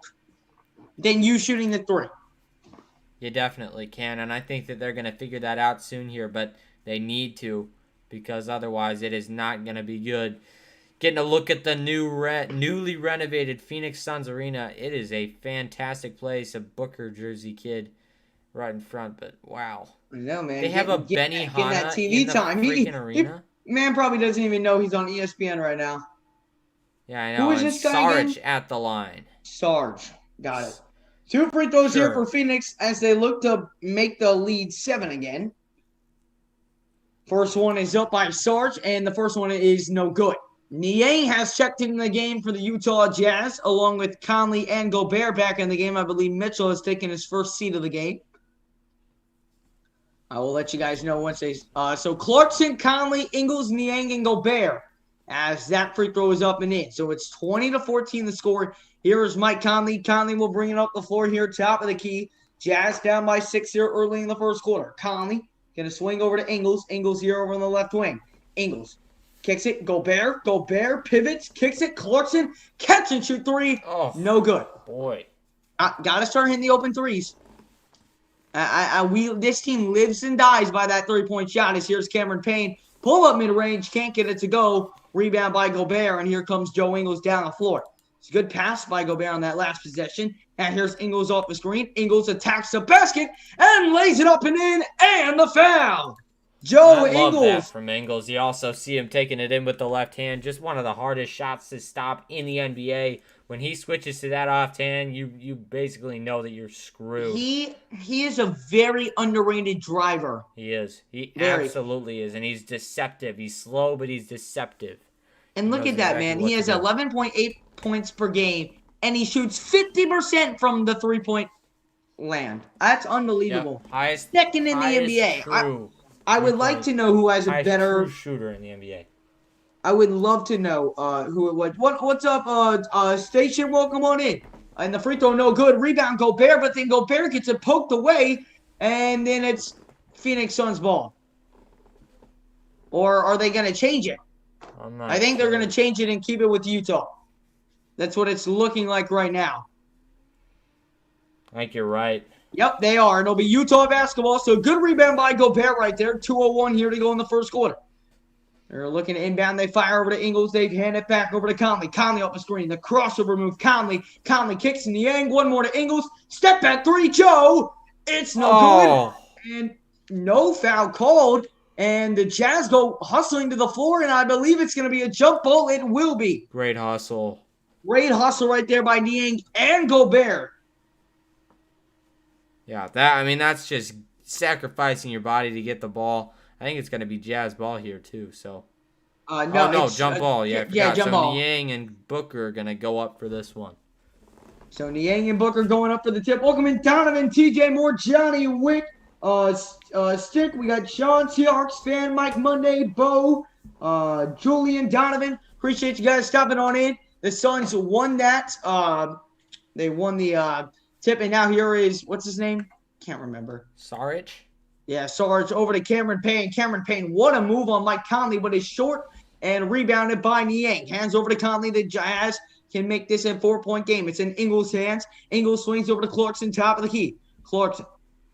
than you shooting the 3. You definitely can, and I think that they're going to figure that out soon here, but they need to, because otherwise it is not going to be good. Getting a look at the newly renovated Phoenix Suns Arena. It is a fantastic place. A Booker jersey kid right in front, but wow. I know, man. They have a Benny Hanna in the freaking arena. Man probably doesn't even know he's on ESPN right now. Yeah, I know. Who is this guy Sarge again? at the line. Sarge. Got it. 2 free throws here for Phoenix as they look to make the lead 7 again. First one is up by Sarge, and the first one is no good. Niang has checked in the game for the Utah Jazz, along with Conley and Gobert back in the game. I believe Mitchell has taken his first seat of the game. I will let you guys know once they... So Clarkson, Conley, Ingles, Niang, and Gobert as that free throw is up and in. So it's 20-14 the score. Here is Mike Conley. Conley will bring it up the floor here, top of the key. Jazz down by 6 here early in the first quarter. Conley going to swing over to Ingles. Ingles here over on the left wing. Ingles kicks it. Gobert pivots, kicks it. Clarkson, catch and shoot 3. Oh, no good. Boy. Got to start hitting the open threes. This team lives and dies by that 3-point shot. As here's Cameron Payne. Pull up mid-range, can't get it to go. Rebound by Gobert, and here comes Joe Ingles down the floor. It's a good pass by Gobert on that last possession. And here's Ingles off the screen. Ingles attacks the basket and lays it up and in, and the foul. Joe I love that Ingles. from Ingles. You also see him taking it in with the left hand. Just one of the hardest shots to stop in the NBA. When he switches to that off hand, you basically know that you're screwed. He is a very underrated driver. He is. He Very. absolutely is. And he's deceptive. He's slow, but he's deceptive. And look at that, man. what He to has do. 11.8 points per game, and he shoots 50% from the three-point land. That's unbelievable. Yep. Highest, Second in the highest NBA. True, I would like to know who has a highest better. true shooter in the NBA. I would love to know who it was. What's up, Station? Welcome on in. And the free throw, no good. Rebound, Gobert, but then Gobert gets it poked away, and then it's Phoenix Suns ball. Or are they going to change it? I think they're going to change it and keep it with Utah. That's what it's looking like right now. I think you're right. Yep, they are. And it'll be Utah basketball. So good rebound by Gobert right there. 2:01 here to go in the first quarter. They're looking to inbound. They fire over to Ingles. They hand it back over to Conley. Conley off the screen. The crossover move. Conley kicks in the end. One more to Ingles. Step back three. Joe. It's no good. And no foul called. And the Jazz go hustling to the floor. And I believe it's going to be a jump ball. It will be. Great hustle. Great hustle right there by Niang and Gobert. Yeah, that's just sacrificing your body to get the ball. I think it's going to be Jazz ball here too. So, jump ball. Yeah, jump so ball. Niang and Booker are going to go up for this one. So Niang and Booker going up for the tip. Welcome in Donovan, TJ Moore, Johnny Wick, Stick. We got Sean Seahawks fan, Mike Monday, Bo, Julian, Donovan. Appreciate you guys stopping on in. The Suns won that. They won the tip, and now here is, what's his name? Can't remember. Saric? Yeah, Sarge over to Cameron Payne. Cameron Payne, what a move on Mike Conley, but is short and rebounded by Niang. Hands over to Conley. The Jazz can make this a 4-point game. It's in Ingles' hands. Ingles swings over to Clarkson, top of the key. Clarkson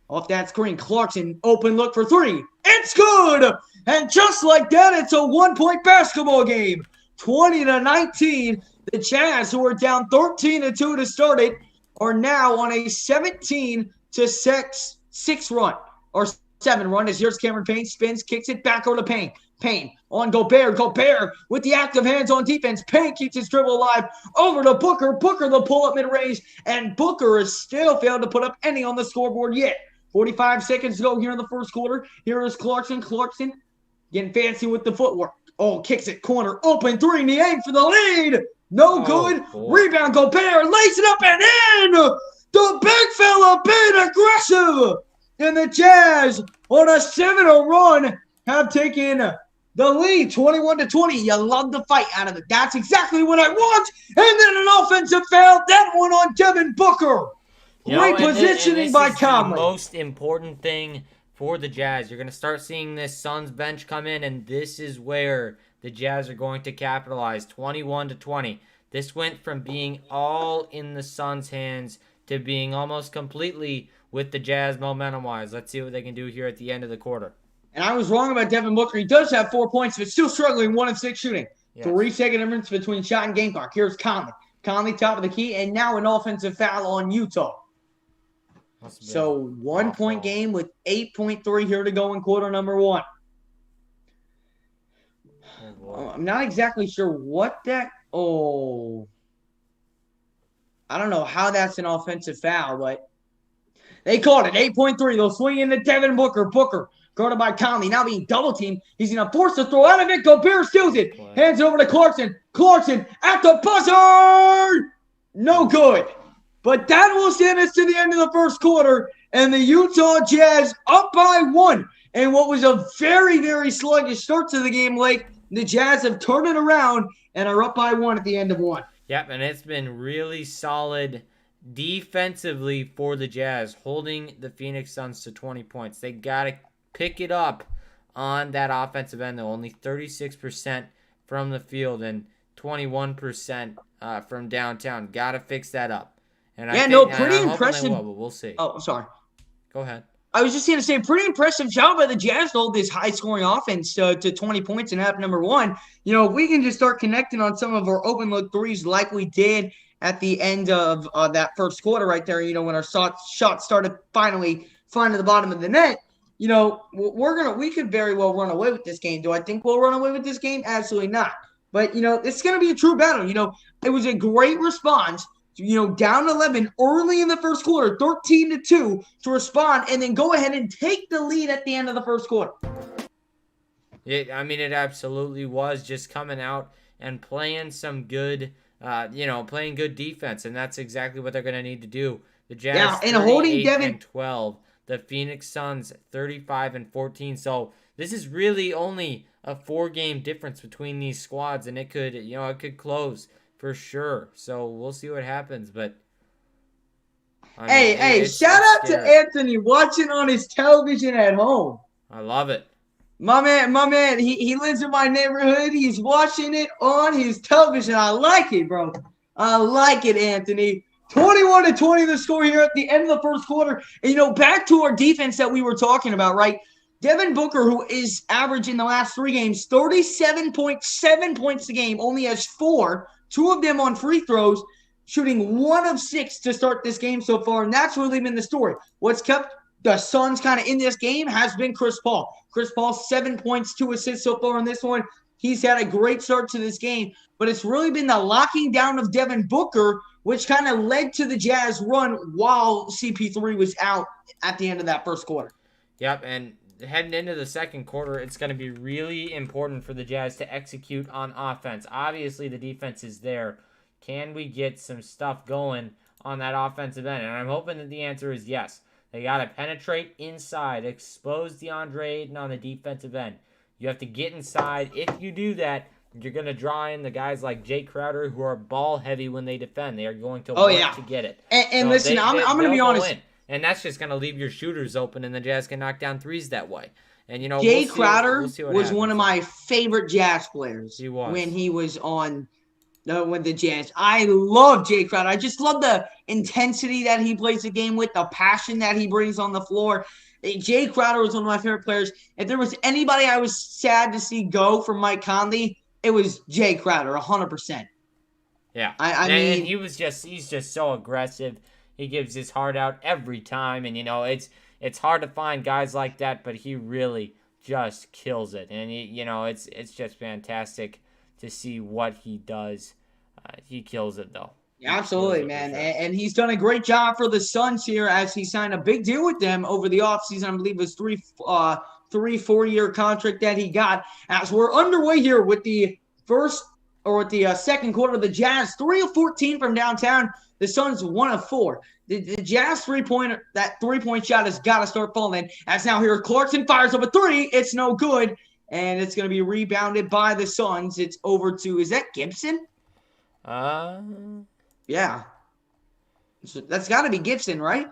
off that screen. Clarkson, open look for three. It's good! And just like that, it's a 1-point basketball game. 20-19. The Jazz, who are down 13-2 to start it, are now on a 17-6 run. Or 7 run, as here's Cameron Payne, spins, kicks it back over to Payne. Payne on Gobert. Gobert with the active hands on defense. Payne keeps his dribble alive. Over to Booker. Booker the pull-up mid-range. And Booker has still failed to put up any on the scoreboard yet. 45 seconds to go here in the first quarter. Here is Clarkson. Clarkson getting fancy with the footwork. Oh, kicks it. Corner. Open three. Niang for the lead. No good. Boy. Rebound. Gobert lays it up and in. The big fella being aggressive. And the Jazz, on a 7-0 run, have taken the lead 21-20. You love the fight out of it. That's exactly what I want. And then an offensive foul. That one on Devin Booker. Great positioning by Conley. The most important thing for the Jazz. You're going to start seeing this Suns bench come in, and this is where the Jazz are going to capitalize. 21-20. This went from being all in the Suns' hands to being almost completely with the Jazz momentum-wise. Let's see what they can do here at the end of the quarter. And I was wrong about Devin Booker. He does have 4 points, but still struggling 1 of 6 shooting. Yes. 3-second difference between shot and game clock. Here's Conley. Conley, top of the key, and now an offensive foul on Utah. So 1-point game with 8.3 here to go in quarter number 1. I'm not exactly sure what that. I don't know how that's an offensive foul, but they called it. 8.3. They'll swing into Devin Booker. Booker guarded by Conley. Now being double teamed. He's going to force the throw out of it. Gobert steals it. Hands over to Clarkson. Clarkson at the buzzer. No good. But that will send us to the end of the first quarter. And the Utah Jazz up by 1. And what was a very, very sluggish start to the game late, the Jazz have turned it around and are up by 1 at the end of 1. Yep, and it's been really solid defensively for the Jazz, holding the Phoenix Suns to 20 points. They got to pick it up on that offensive end, though. Only 36% from the field and 21% from downtown. Got to fix that up. And pretty impressive. But we'll see. Oh, I'm sorry. Go ahead. I was just going to say, pretty impressive job by the Jazz to hold this high-scoring offense to 20 points in half number one. If we can just start connecting on some of our open look threes like we did at the end of that first quarter right there, when our shots started finally finding the bottom of the net, we could very well run away with this game. Do I think we'll run away with this game? Absolutely not. But, it's going to be a true battle. It was a great response. Down 11 early in the first quarter, 13-2 to respond, and then go ahead and take the lead at the end of the first quarter. It absolutely was just coming out and playing some good, playing good defense, and that's exactly what they're going to need to do. The Jazz, and holding Devin 12, the Phoenix Suns 35-14. So this is really only a 4-game difference between these squads, and it could close. For sure. So we'll see what happens. But shout out to Anthony watching on his television at home. I love it. My man, he lives in my neighborhood. He's watching it on his television. I like it, bro. I like it, Anthony. 21-20 the score here at the end of the first quarter. And, back to our defense that we were talking about, right? Devin Booker, who is averaging the last 3 games, 37.7 points a game, only has 4. 2 of them on free throws, shooting 1 of 6 to start this game so far, and that's really been the story. What's kept the Suns kind of in this game has been Chris Paul. Chris Paul, 7 points, 2 assists so far in this one. He's had a great start to this game, but it's really been the locking down of Devin Booker, which kind of led to the Jazz run while CP3 was out at the end of that first quarter. Yep, and heading into the second quarter, it's going to be really important for the Jazz to execute on offense. Obviously, the defense is there. Can we get some stuff going on that offensive end? And I'm hoping that the answer is yes. They got to penetrate inside, expose DeAndre Ayton on the defensive end. You have to get inside. If you do that, you're going to draw in the guys like Jay Crowder, who are ball heavy when they defend. They are going to work to get it. And so listen, I'm going to be honest. And that's just going to leave your shooters open, and the Jazz can knock down threes that way. And, Jay Crowder was one of my favorite Jazz players. He was. When he was on with the Jazz. I love Jay Crowder. I just love the intensity that he plays the game with, the passion that he brings on the floor. Jay Crowder was one of my favorite players. If there was anybody I was sad to see go from Mike Conley, it was Jay Crowder, 100%. Yeah. I mean, he's just so aggressive. He gives his heart out every time, and it's hard to find guys like that, but he really just kills it, and it's just fantastic to see what he does. He kills it though. Yeah, absolutely, man, and he's done a great job for the Suns here as he signed a big deal with them over the offseason. I believe it was 4-year contract that he got. As we're underway here with the second quarter, the Jazz 3 of 14 from downtown. The Suns 1 of 4. The Jazz three-point shot has got to start falling. As now here, Clarkson fires up a 3. It's no good, and it's going to be rebounded by the Suns. It's over to, is that Gibson? Yeah. So that's got to be Gibson, right?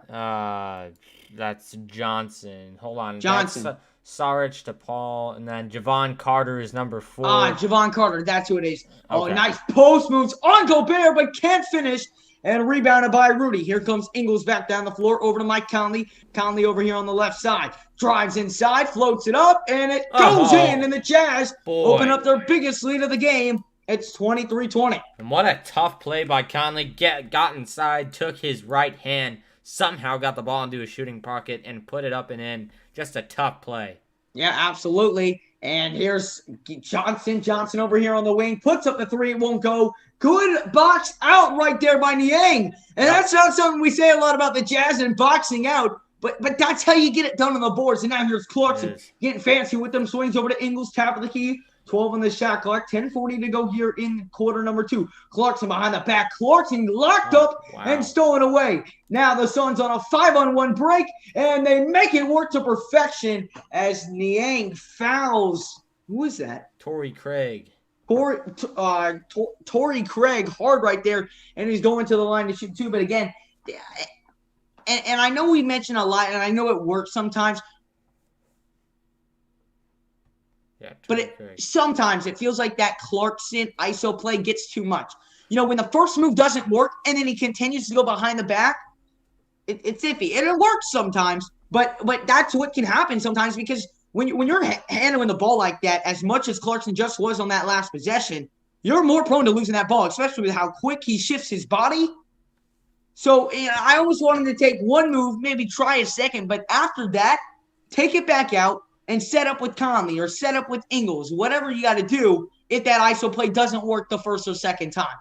That's Johnson. Hold on. Johnson. That's Saric to Paul, and then Javon Carter is number 4. Javon Carter. That's who it is. Okay. Oh, nice post moves on Gobert, but can't finish. And rebounded by Rudy. Here comes Ingles back down the floor over to Mike Conley. Conley over here on the left side. Drives inside, floats it up, and it goes in. And the Jazz open up their biggest lead of the game. It's 23-20. And what a tough play by Conley. Got inside, took his right hand, somehow got the ball into his shooting pocket, and put it up and in. Just a tough play. Yeah, absolutely. And here's Johnson. Johnson over here on the wing. Puts up the 3. It won't go. Good box out right there by Niang. And that's not something we say a lot about the Jazz and boxing out. But that's how you get it done on the boards. And now here's Clarkson getting fancy with them. Swings over to Ingles. Top of the key. 12 on the shot clock. 10:40 to go here in quarter number 2. Clarkson behind the back. Clarkson locked up and stolen away. Now the Suns on a 5-on-1 break, and they make it work to perfection as Niang fouls. Who is that? Torrey Craig. Torrey Craig hard right there, and he's going to the line to shoot 2. But again, and I know we mention a lot, and I know it works sometimes. Yeah, but sometimes it feels like that Clarkson ISO play gets too much. When the first move doesn't work and then he continues to go behind the back, it's iffy. And it works sometimes, But that's what can happen sometimes, because when you're handling the ball like that, as much as Clarkson just was on that last possession, you're more prone to losing that ball, especially with how quick he shifts his body. So I always want him to take one move, maybe try a second, but after that, take it back out and set up with Conley or set up with Ingles, whatever you got to do if that ISO play doesn't work the first or second time.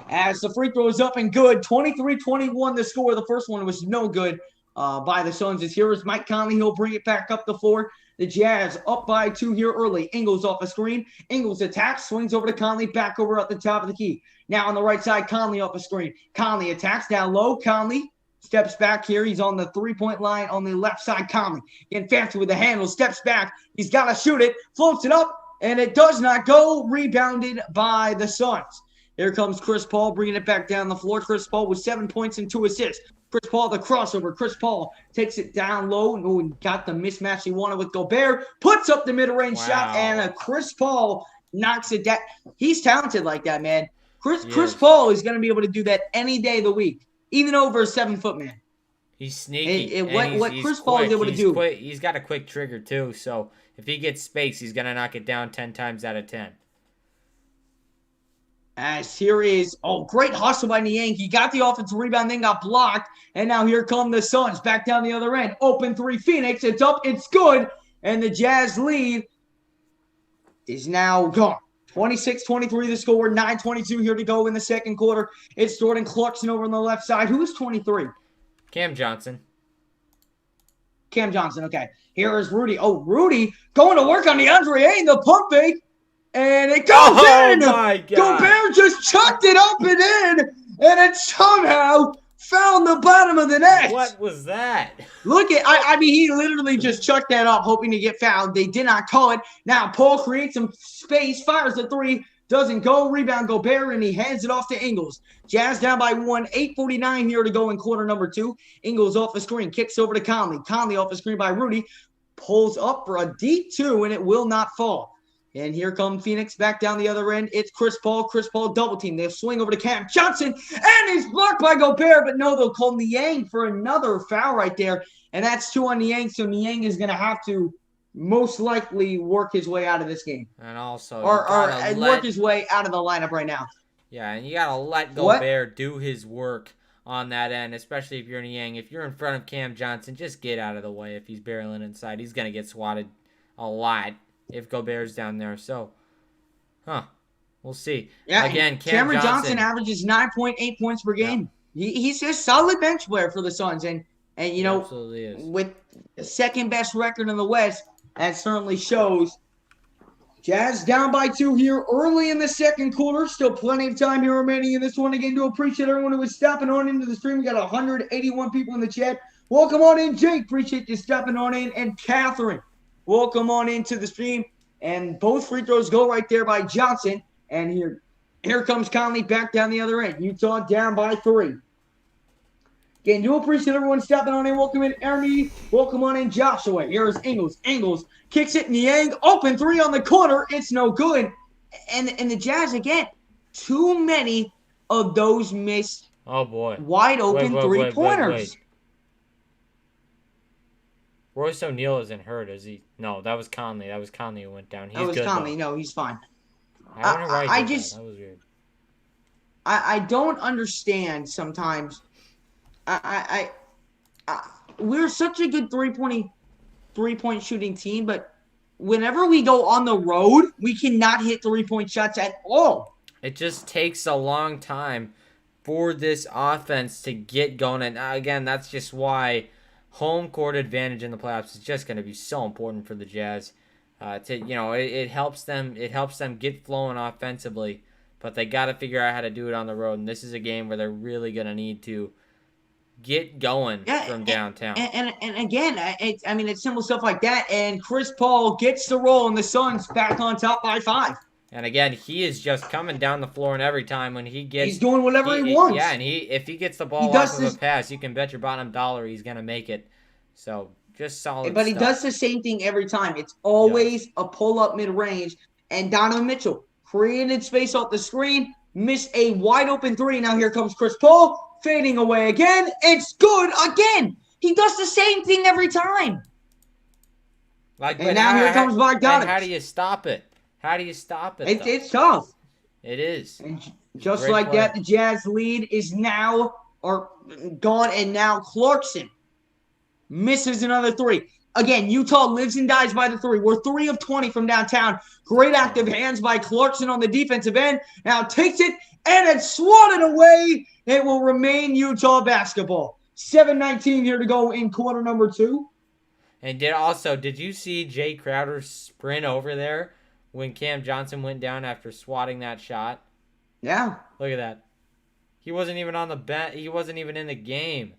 As the free throw is up and good, 23-21 the score. The first one was no good by the Suns. As here is Mike Conley. He'll bring it back up the floor. The Jazz up by 2 here early. Ingles off a screen. Ingles attacks, swings over to Conley, back over at the top of the key. Now on the right side, Conley off a screen. Conley attacks down low. Conley steps back here. He's on the three-point line on the left side. Conley getting fancy with the handle. Steps back. He's got to shoot it. Floats it up, and it does not go. Rebounded by the Suns. Here comes Chris Paul bringing it back down the floor. Chris Paul with 7 points and 2 assists. Chris Paul, the crossover. Chris Paul takes it down low and got the mismatch he wanted with Gobert. Puts up the mid-range shot, and Chris Paul knocks it down. He's talented like that, man. Chris Paul is going to be able to do that any day of the week, even over a 7-foot man. He's sneaky. And what Chris Paul is able to do. He's got a quick trigger, too, so if he gets space, he's going to knock it down 10 times out of 10. As here is, great hustle by Niang. He got the offensive rebound, then got blocked. And now here come the Suns back down the other end. Open three, Phoenix. It's up. It's good. And the Jazz lead is now gone. 26-23 the score. 9:22 here to go in the second quarter. It's Jordan Clarkson over on the left side. Who is 23? Cam Johnson. Okay. Here is Rudy. Rudy going to work on the Andre Ayton, the pump fake. And it goes in. My God. Gobert just chucked it up and in, and it somehow found the bottom of the net. What was that? Look at, I mean, he literally just chucked that up, hoping to get fouled. They did not call it. Now Paul creates some space, fires the three, doesn't go. Rebound Gobert, and he hands it off to Ingles. Jazz down by 1. 8:49 here to go in quarter number 2. Ingles off the screen, kicks over to Conley. Conley off the screen by Rudy, pulls up for a deep 2, and it will not fall. And here comes Phoenix back down the other end. It's Chris Paul. Chris Paul double team. They'll swing over to Cam Johnson, and he's blocked by Gobert. But no, they'll call Niang for another foul right there. And that's 2 on Niang. So Niang is going to have to most likely work his way out of this game. And also, work his way out of the lineup right now. Yeah, and you got to let Gobert do his work on that end, especially if you're Niang. If you're in front of Cam Johnson, just get out of the way. If he's barreling inside, he's going to get swatted a lot if Gobert's down there. So, we'll see. Yeah, again, Cameron Johnson averages 9.8 points per game. Yeah. He's a solid bench player for the Suns, and you know, absolutely is. With the second best record in the West, that certainly shows. Jazz down by 2 here early in the second quarter. Still plenty of time here remaining in this one. Again, to appreciate everyone who was stopping on into the stream. We got 181 people in the chat. Welcome on in, Jake. Appreciate you stopping on in, and Catherine. Welcome on into the stream. And both free throws go right there by Johnson. And here comes Conley back down the other end. Utah down by 3. Again, do appreciate everyone stopping on in. Welcome in, Ernie. Welcome on in, Joshua. Here is Ingles. Ingles kicks it. Niang, open 3 on the corner. It's no good. And the Jazz, again, too many of those missed wide open three-pointers. Royce O'Neal isn't hurt, is he? No, that was Conley. That was Conley who went down. He's good, Conley. though. No, he's fine. That was weird. I don't understand sometimes. We're such a good three-point shooting team, but whenever we go on the road, we cannot hit three-point shots at all. It just takes a long time for this offense to get going. And again, that's just why home court advantage in the playoffs is just going to be so important for the Jazz. It helps them. It helps them get flowing offensively, but they got to figure out how to do it on the road. And this is a game where they're really going to need to get going from downtown. And again, it's simple stuff like that. And Chris Paul gets the roll, and the Suns back on top by 5. And again, he is just coming down the floor, and every time when he gets, he's doing whatever he wants. Yeah, and if he gets the ball off of a pass, you can bet your bottom dollar he's gonna make it. So just solid. But he does the same thing every time. It's always a pull up mid range. And Donovan Mitchell created space off the screen, missed a wide open 3. Now here comes Chris Paul fading away again. It's good again. He does the same thing every time. Like, And now here comes Bogdanovich. How do you stop it? How do you stop it? It's tough. It is. And just like that, the Jazz lead is now gone, and now Clarkson misses another three. Again, Utah lives and dies by the three. We're 3 of 20 from downtown. Great active hands by Clarkson on the defensive end. Now takes it, and it's swatted away. It will remain Utah basketball. 7:19 here to go in quarter number 2. And did you see Jay Crowder sprint over there when Cam Johnson went down after swatting that shot? Yeah. Look at that. He wasn't even on the bench. He wasn't even in the game.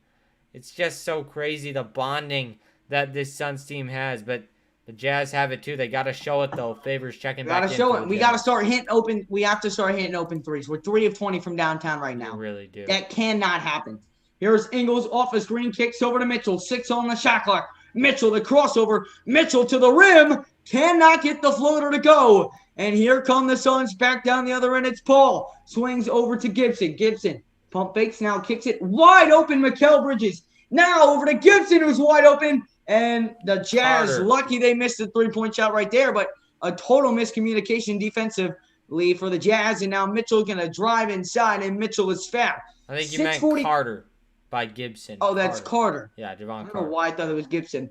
It's just so crazy, the bonding that this Suns team has. But the Jazz have it too. They got to show it though. Favors checking back in. Got to show it. We got to start hitting open. We have to start hitting open threes. We're 3 of 20 from downtown right now. We really do. That cannot happen. Here's Ingles off a screen, kicks over to Mitchell. 6 on the shot clock. Mitchell, the crossover. Mitchell to the rim. Cannot get the floater to go. And here come the Suns back down the other end. It's Paul. Swings over to Gibson. Gibson pump fakes, now kicks it wide open. Mikal Bridges. Now over to Gibson, who's wide open. And the Jazz, lucky they missed the three-point shot right there, but a total miscommunication defensively for the Jazz. And now Mitchell going to drive inside, and Mitchell is fouled. I think you meant Carter by Gibson. Oh, that's Carter. Yeah, Javon Carter. I don't know why I thought it was Gibson.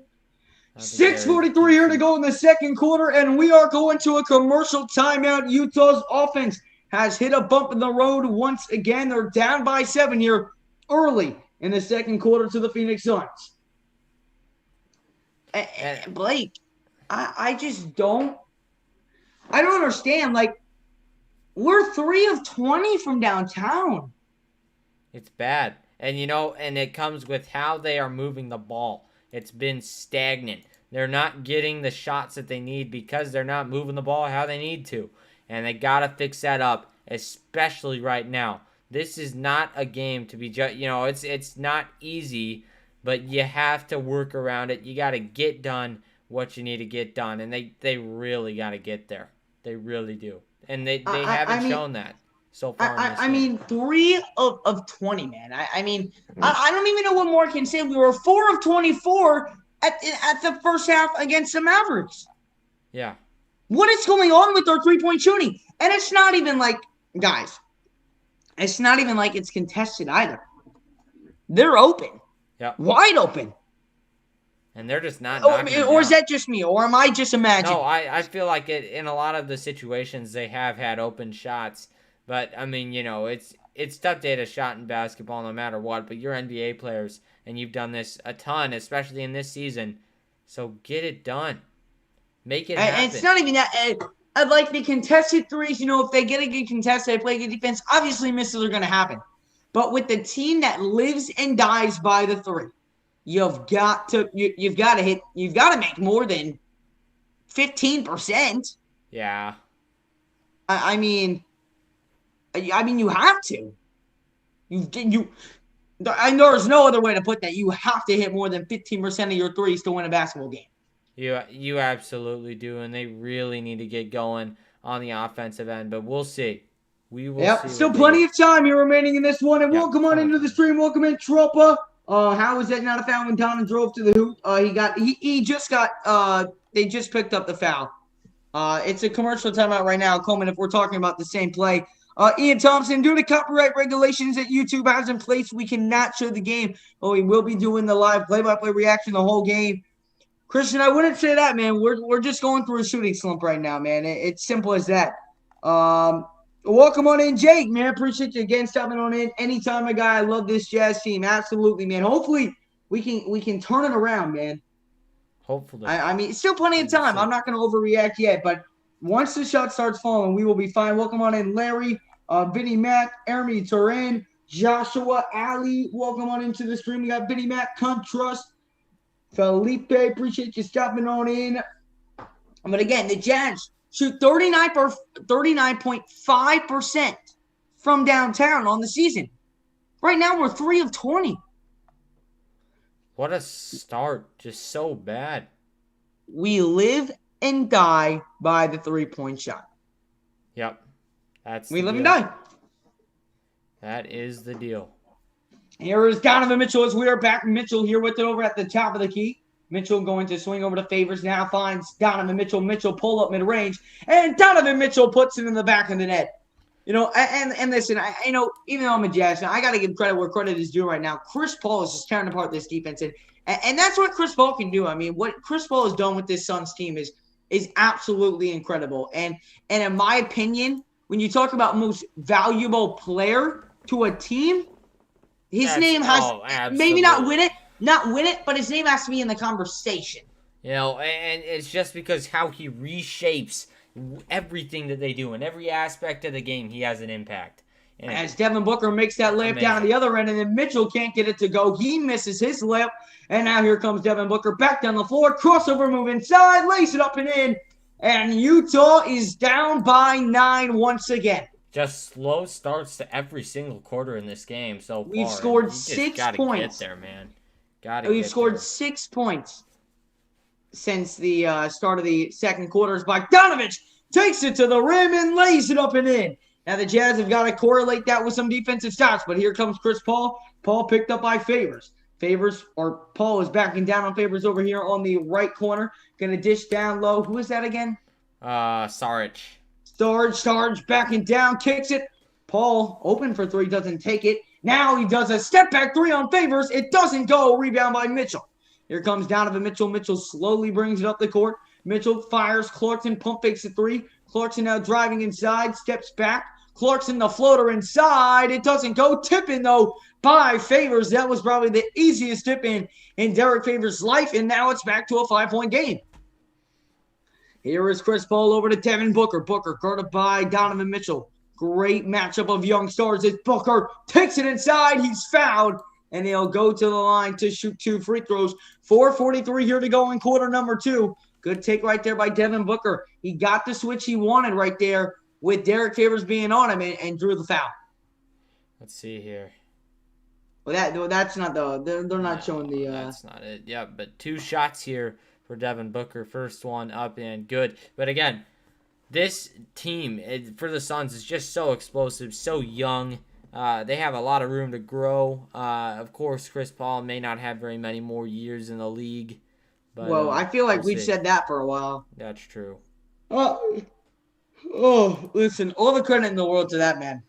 6:43 here to go in the second quarter, and we are going to a commercial timeout. Utah's offense has hit a bump in the road once again. They're down by 7 here early in the second quarter to the Phoenix Suns. Blake, I just don't understand. Like, we're 3 of 20 from downtown. It's bad. And, and it comes with how they are moving the ball. It's been stagnant. They're not getting the shots that they need because they're not moving the ball how they need to. And they got to fix that up, especially right now. This is not a game to be it's not easy, but you have to work around it. You got to get done what you need to get done. And they really got to get there. They really do. And they haven't shown that so far. I mean, 3 of 20, man. I don't even know what more I can say. We were 4 of 24 at the first half against the Mavericks. Yeah. What is going on with our three-point shooting? And it's not even like, guys, it's not even like it's contested either. They're open. Yeah. Wide open. And they're just not or is that just me? Or am I just imagining? No, I feel like in a lot of the situations they have had open shots. But, I mean, it's tough to hit a shot in basketball no matter what. But you're NBA players, and you've done this a ton, especially in this season. So get it done. Make it happen. And it's not even that. I'd like the contested threes. If they get a good contest, they play good defense. Obviously, misses are going to happen. But with the team that lives and dies by the three, you've got to hit. You've got to make more than 15%. Yeah. I mean, you have to. There's no other way to put that. You have to hit more than 15% of your threes to win a basketball game. You absolutely do, and they really need to get going on the offensive end. But we'll see. We will see. Still plenty of time here remaining in this one. And welcome on into the stream. Welcome in, Tropa. How is that not a foul when Donovan drove to the hoop? They just picked up the foul. It's a commercial timeout right now, Coleman, if we're talking about the same play. Ian Thompson, due to copyright regulations that YouTube has in place, we cannot show the game, but we will be doing the live play-by-play reaction the whole game. Christian, I wouldn't say that, man. We're just going through a shooting slump right now, man. It's simple as that. Welcome on in, Jake, man. Appreciate you again stopping on in. Anytime, my guy. I love this Jazz team. Absolutely, man. Hopefully, we can turn it around, man. Hopefully. I mean, still plenty of time. I'm not going to overreact yet, but once the shot starts falling, we will be fine. Welcome on in, Larry, Vinny Mac, Ermi Turin, Joshua, Ali. Welcome on into the stream. We got Vinny Mac, Come Trust, Felipe. Appreciate you stopping on in. But again, the Jazz shoot 39.5% from downtown on the season. Right now, we're 3 of 20. What a start. Just so bad. We live and die by the three-point shot. Yep. We live and die. That is the deal. Here is Donovan Mitchell as we are back. Mitchell here with it over at the top of the key. Mitchell going to swing over to Favors. Now finds Donovan Mitchell. Mitchell pull up mid-range. And Donovan Mitchell puts it in the back of the net. And listen, even though I'm a Jazz fan, I got to give credit where credit is due right now. Chris Paul is just tearing apart this defense. And that's what Chris Paul can do. I mean, what Chris Paul has done with this Suns team is absolutely incredible. And in my opinion, when you talk about most valuable player to a team, his name has maybe not win it, but his name has to be in the conversation. And it's just because how he reshapes everything that they do in every aspect of the game, he has an impact. And as Devin Booker makes that layup down the other end, and then Mitchell can't get it to go. He misses his layup, and now here comes Devin Booker back down the floor, crossover move inside, lays it up and in, and Utah is down by 9 once again. Just slow starts to every single quarter in this game so far. We've scored 6 points. Get there, man. We've scored 6 points since the start of the second quarter. Bogdanovich takes it to the rim and lays it up and in. Now the Jazz have got to correlate that with some defensive stops, but here comes Chris Paul. Paul picked up by Favors. Paul is backing down on Favors over here on the right corner. Gonna dish down low. Who is that again? Saric. Sarge backing down, kicks it. Paul open for three, doesn't take it. Now he does a step back three on Favors. It doesn't go. Rebound by Mitchell. Here comes Donovan Mitchell. Mitchell slowly brings it up the court. Mitchell fires. Clarkson pump fakes a three. Clarkson now driving inside, steps back. Clarkson the floater inside. It doesn't go. Tip in though by Favors. That was probably the easiest tip in Derek Favors' life, and now it's back to a 5-point game. Here is Chris Paul over to Devin Booker. Booker guarded by Donovan Mitchell. Great matchup of young stars as Booker takes it inside. He's fouled, and he'll go to the line to shoot 2 free throws. 4:43 here to go in quarter number 2. Good take right there by Devin Booker. He got the switch he wanted right there with Derek Favors being on him and drew the foul. Let's see here. Well, that's not they're not showing the. That's not it. Yeah, but 2 shots here for Devin Booker. First one up and good. But again, this team for the Suns is just so explosive, so young. They have a lot of room to grow. Of course, Chris Paul may not have very many more years in the league. But, well, I feel like we've said that for a while. That's true. Listen, all the credit in the world to that man.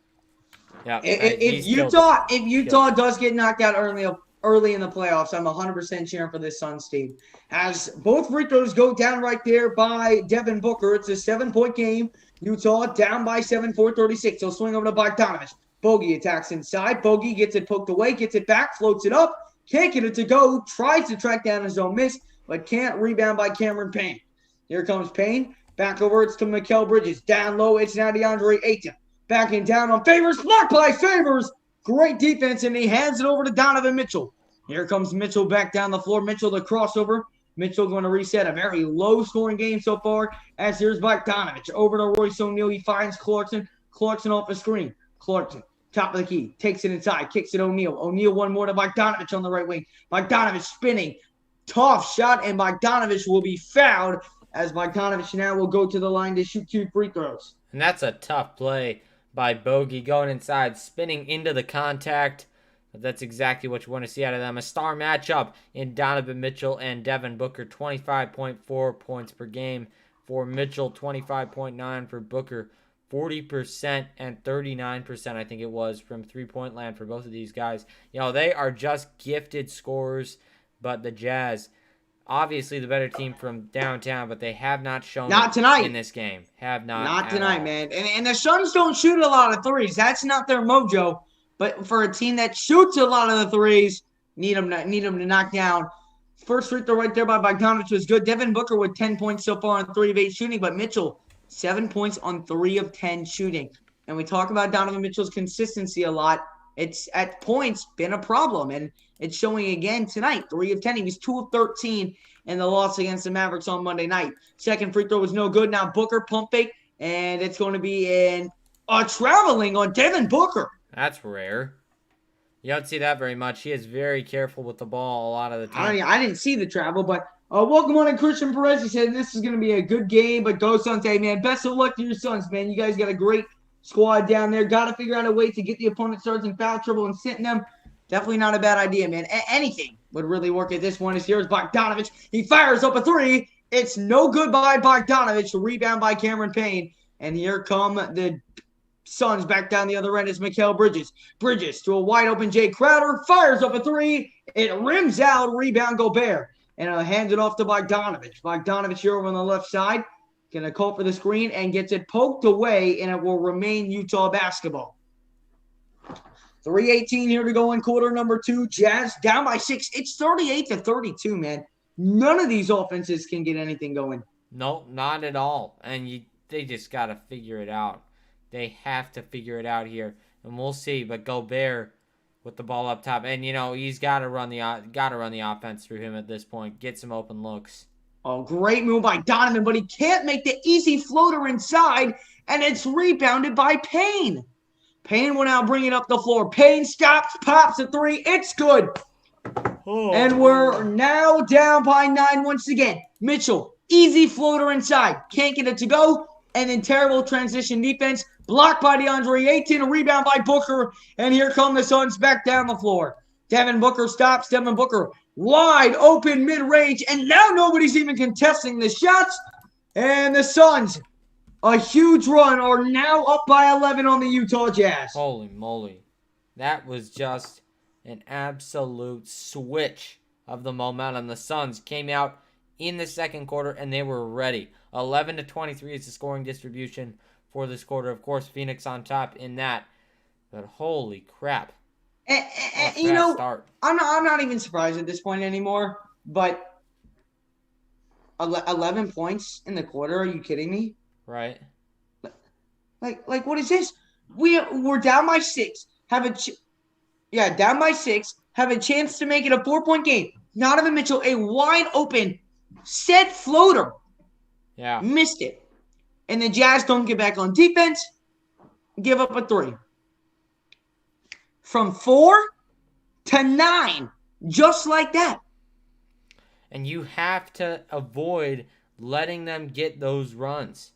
Yeah. If Utah does get knocked out early in the playoffs, I'm 100% cheering for this Suns team. As both free throws go down right there by Devin Booker, it's a 7-point game. Utah down by 7, 4:36. He'll swing over to Bogdanovich. Bogey attacks inside. Bogey gets it poked away, gets it back, floats it up, can't get it to go, tries to track down his own miss, but can't. Rebound by Cameron Payne. Here comes Payne. Back over, it's to Mikal Bridges. Down low, it's now DeAndre Ayton. Backing down on Favors. Blocked by Favors. Great defense, and he hands it over to Donovan Mitchell. Here comes Mitchell back down the floor. Mitchell the crossover. Mitchell going to reset a very low-scoring game so far. As here's Bogdanovich. Over to Royce O'Neal. He finds Clarkson. Clarkson off the screen. Clarkson, top of the key. Takes it inside. Kicks it O'Neal. O'Neal one more to Bogdanovich on the right wing. Bogdanovich spinning. Tough shot, and Bogdanovich will be fouled as Bogdanovich now will go to the line to shoot 2 free throws. And that's a tough play by Bogey, going inside, spinning into the contact. But that's exactly what you want to see out of them. A star matchup in Donovan Mitchell and Devin Booker. 25.4 points per game for Mitchell, 25.9 for Booker. 40% and 39%, I think it was, from three-point land for both of these guys. They are just gifted scorers, but the Jazz, obviously the better team from downtown, but they have not shown tonight in this game. Have not. Not tonight, man. And the Suns don't shoot a lot of threes. That's not their mojo. But for a team that shoots a lot of the threes, need them to knock down. First free throw right there by Bogdanovich was good. Devin Booker with 10 points so far on 3 of 8 shooting, but Mitchell 7 points on 3 of 10 shooting. And we talk about Donovan Mitchell's consistency a lot. It's at points been a problem, and it's showing again tonight. 3 of 10. He was 2 of 13 in the loss against the Mavericks on Monday night. Second free throw was no good. Now Booker pump fake, and it's going to be traveling on Devin Booker. That's rare. You don't see that very much. He is very careful with the ball a lot of the time. I didn't see the travel, but welcome on in Christian Perez. He said this is going to be a good game, but go Suns. Hey, man, best of luck to your Suns, man. You guys got a great squad down there. Got to figure out a way to get the opponent starts in foul trouble and sitting them. Definitely not a bad idea, man. Anything would really work at this point. As here's Bogdanovich. He fires up a three. It's no good by Bogdanovich. Rebound by Cameron Payne. And here come the Suns back down the other end is Mikal Bridges. Bridges to a wide open Jay Crowder. Fires up a three. It rims out. Rebound Gobert. And hands it off to Bogdanovich. Bogdanovich here over on the left side. Going to call for the screen and gets it poked away. And it will remain Utah basketball. 3:18 here to go in quarter number 2. Jazz down by 6. It's 38-32, man. None of these offenses can get anything going. No, not at all. And they just got to figure it out. They have to figure it out here, and we'll see. But Gobert with the ball up top, and he's got to run the offense through him at this point. Get some open looks. Oh, great move by Donovan, but he can't make the easy floater inside, and it's rebounded by Payne. Payne will now bring it up the floor. Payne stops, pops a three. It's good. And we're now down by 9 once again. Mitchell, easy floater inside. Can't get it to go. And then terrible transition defense. Blocked by DeAndre Ayton. A rebound by Booker. And here come the Suns back down the floor. Devin Booker stops. Devin Booker wide open mid-range. And now nobody's even contesting the shots. And the Suns, a huge run, are now up by 11 on the Utah Jazz. Holy moly. That was just an absolute switch of the momentum. The Suns came out in the second quarter, and they were ready. 11-23 is the scoring distribution for this quarter. Of course, Phoenix on top in that. But holy crap. And start. I'm not even surprised at this point anymore. But 11 points in the quarter? Are you kidding me? Right. Like what is this? We're down by 6. Down by 6. Have a chance to make it a 4-point game. Donovan Mitchell, a wide open set floater. Yeah. Missed it. And the Jazz don't get back on defense. Give up a 3. From 4 to 9. Just like that. And you have to avoid letting them get those runs.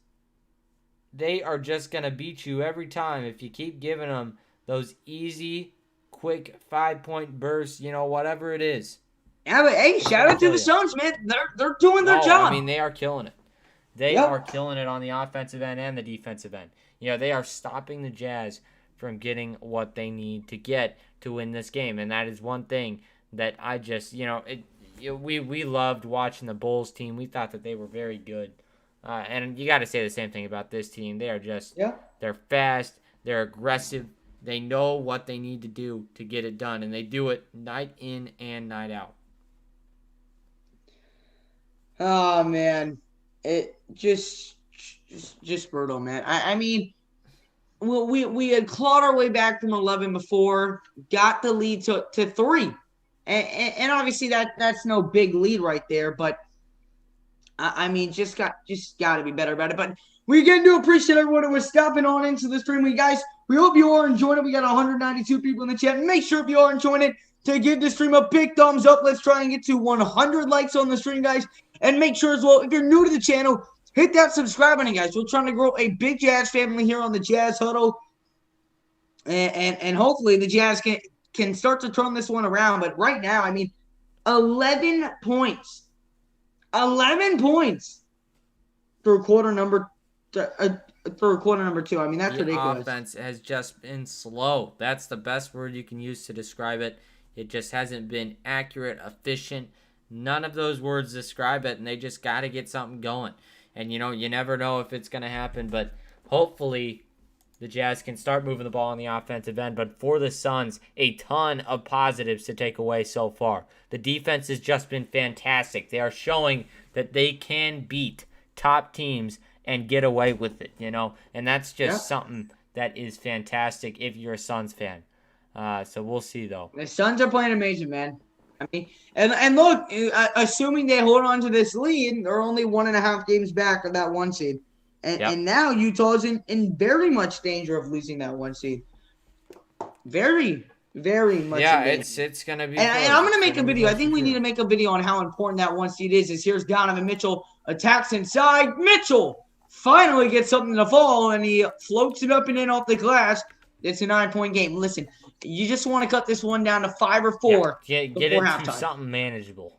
They are just going to beat you every time if you keep giving them those easy, quick 5-point bursts, whatever it is. Yeah, but hey, shout out to the Suns, man. They're doing their job. I mean, they are killing it. They are killing it on the offensive end and the defensive end. They are stopping the Jazz from getting what they need to get to win this game. And that is one thing that I just, we loved watching the Bulls team. We thought that they were very good. And you got to say the same thing about this team. They are just, they're fast, they're aggressive. They know what they need to do to get it done. And they do it night in and night out. Oh, man. It just brutal, man. I mean, we had clawed our way back from 11 before, got the lead to 3. And obviously that's no big lead right there, but I mean, just got to be better about it. But we again do appreciate everyone who was stopping on into the stream. We hope you are enjoying it. We got 192 people in the chat. Make sure if you are enjoying it to give the stream a big thumbs up. Let's try and get to 100 likes on the stream, guys. And make sure as well, if you're new to the channel, hit that subscribe button, guys. We're trying to grow a big Jazz family here on the Jazz Huddle. And hopefully the Jazz can start to turn this one around. But right now, I mean, 11 points. 11 points through quarter number 2. I mean, that's ridiculous. The offense has just been slow. That's the best word you can use to describe it. It just hasn't been accurate, efficient. None of those words describe it, and they just got to get something going. And, you never know if it's going to happen, but hopefully the Jazz can start moving the ball on the offensive end. But for the Suns, a ton of positives to take away so far. The defense has just been fantastic. They are showing that they can beat top teams and get away with it, And that's just something that is fantastic if you're a Suns fan. So we'll see, though. The Suns are playing amazing, man. I mean, and look, assuming they hold on to this lead, they're only 1.5 games back of that 1 seed. And now Utah's in very much danger of losing that 1 seed. Very, very much. Yeah, it's going to be. And I'm going to make a video. I think we need to make a video on how important that 1 seed is. Here's Donovan Mitchell, attacks inside. Mitchell finally gets something to fall, and he floats it up and in off the glass. It's a 9-point game. Listen, You just want to cut this one down to 5 or 4 Get before it to halftime. something manageable.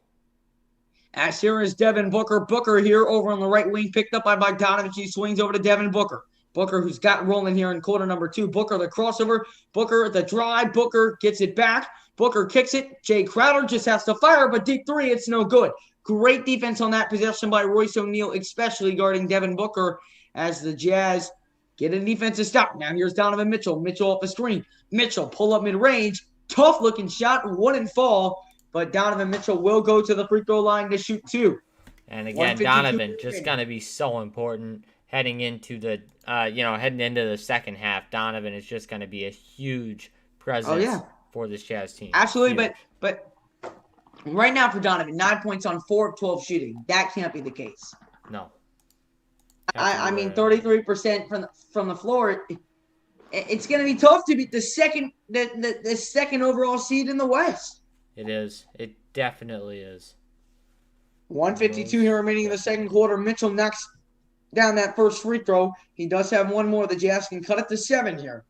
As here is Devin Booker. Booker here over on the right wing, picked up by Bogdanovich. He swings over to Devin Booker. Booker, who's got rolling here in quarter number 2. Booker, the crossover. Booker, the drive. Booker gets it back. Booker kicks it. Jay Crowder just has to fire, but deep 3, it's no good. Great defense on that possession by Royce O'Neal, especially guarding Devin Booker as the Jazz get a defensive stop. Now here's Donovan Mitchell. Mitchell off the screen. Mitchell pull up mid-range. Tough looking shot. Wouldn't fall. But Donovan Mitchell will go to the free throw line to shoot 2. And again, Donovan just going to be so important heading into the heading into the second half. Donovan is just going to be a huge presence for this Jazz team. Absolutely, huge. but right now for Donovan, 9 points on 4 of 12 shooting. That can't be the case. No. I mean, 33% from the floor. It's going to be tough to beat the second overall seed in the West. It is. It definitely is. 1:52 here remaining in the second quarter. Mitchell knocks down that first free throw. He does have one more. The Jazz can cut it to 7 here.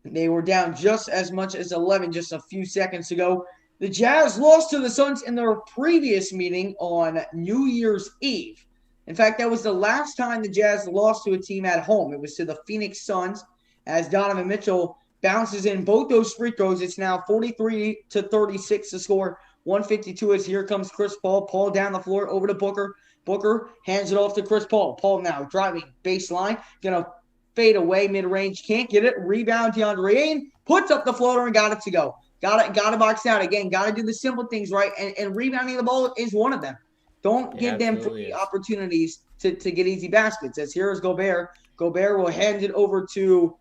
They were down just as much as 11 just a few seconds ago. The Jazz lost to the Suns in their previous meeting on New Year's Eve. In fact, that was the last time the Jazz lost to a team at home. It was to the Phoenix Suns as Donovan Mitchell bounces in both those free throws. It's now 43-36 to score. 1:52 as here comes Chris Paul. Paul down the floor over to Booker. Booker hands it off to Chris Paul. Paul now driving baseline. Going to fade away mid-range. Can't get it. Rebound DeAndre Ayton. Puts up the floater and got it to go. Got to box out. Again, got to do the simple things right. And rebounding the ball is one of them. Don't give them free opportunities to get easy baskets. As here is Gobert. Gobert will hand it over to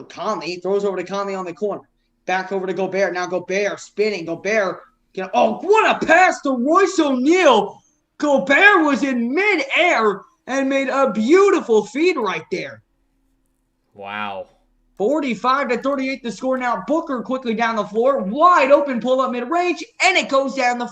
Conley. Throws over to Conley on the corner. Back over to Gobert. Now Gobert spinning. Gobert. What a pass to Royce O'Neal. Gobert was in midair and made a beautiful feed right there. Wow. 45-38 the score now. Booker quickly down the floor. Wide open pull-up mid-range. And it goes down the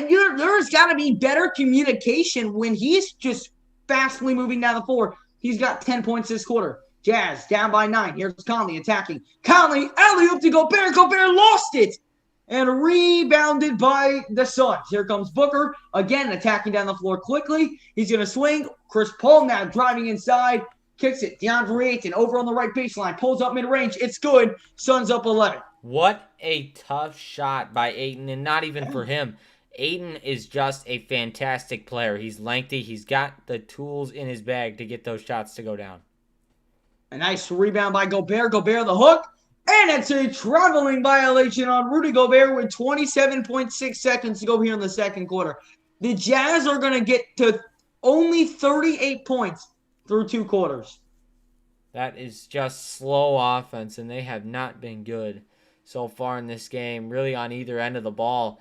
there's got to be better communication when he's just fastly moving down the floor. He's got 10 points this quarter. Jazz down by 9. Here's Conley attacking. Conley, alley-oop to Gobert. Gobert lost it and rebounded by the Suns. Here comes Booker, again attacking down the floor quickly. He's going to swing. Chris Paul now driving inside. Kicks it. DeAndre Ayton over on the right baseline. Pulls up mid-range. It's good. Suns up 11. What a tough shot by Ayton, and not even for him. Ayton is just a fantastic player. He's lengthy. He's got the tools in his bag to get those shots to go down. A nice rebound by Gobert. Gobert the hook. And it's a traveling violation on Rudy Gobert with 27.6 seconds to go here in the second quarter. The Jazz are going to get to only 38 points through 2 quarters. That is just slow offense, and they have not been good so far in this game, really on either end of the ball.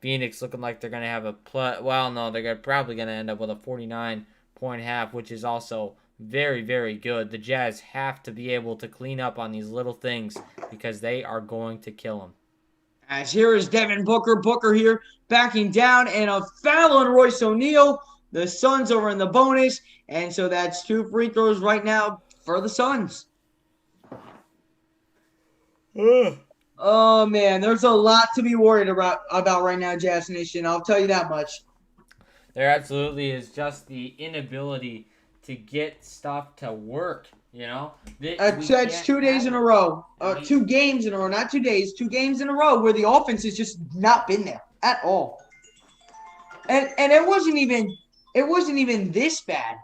Phoenix looking like they're going to have they're probably going to end up with a 49-point half, which is also very, very good. The Jazz have to be able to clean up on these little things because they are going to kill them. As here is Devin Booker. Booker here backing down and a foul on Royce O'Neal. The Suns over in the bonus. And so that's 2 free throws right now for the Suns. Oh, man, there's a lot to be worried about right now, Jazz Nation. I'll tell you that much. There absolutely is just the inability to get stuff to work, you know? It's 2 days in a row. 2 games in a row, not 2 days. 2 games in a row where the offense has just not been there at all. And it wasn't even this bad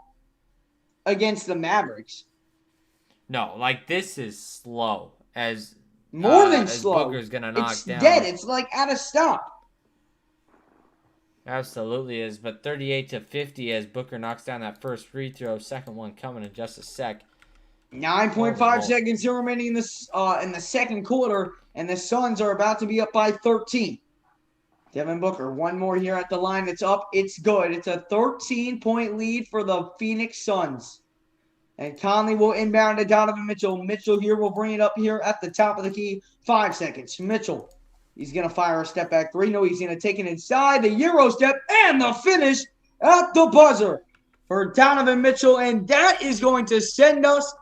against the Mavericks. No, like this is slow as more than slow. Booker's gonna knock it's down. Dead. It's like at a stop. Absolutely is, but 38-50 as Booker knocks down that first free throw. Second one coming in just a sec. 9.5 seconds here remaining in the second quarter, and the Suns are about to be up by 13. Devin Booker, one more here at the line. It's up. It's good. It's a 13-point lead for the Phoenix Suns. And Conley will inbound to Donovan Mitchell. Mitchell here will bring it up here at the top of the key. 5 seconds. Mitchell. He's going to fire a step back 3. No, he's going to take it inside. The Euro step and the finish at the buzzer for Donovan Mitchell. And that is going to send us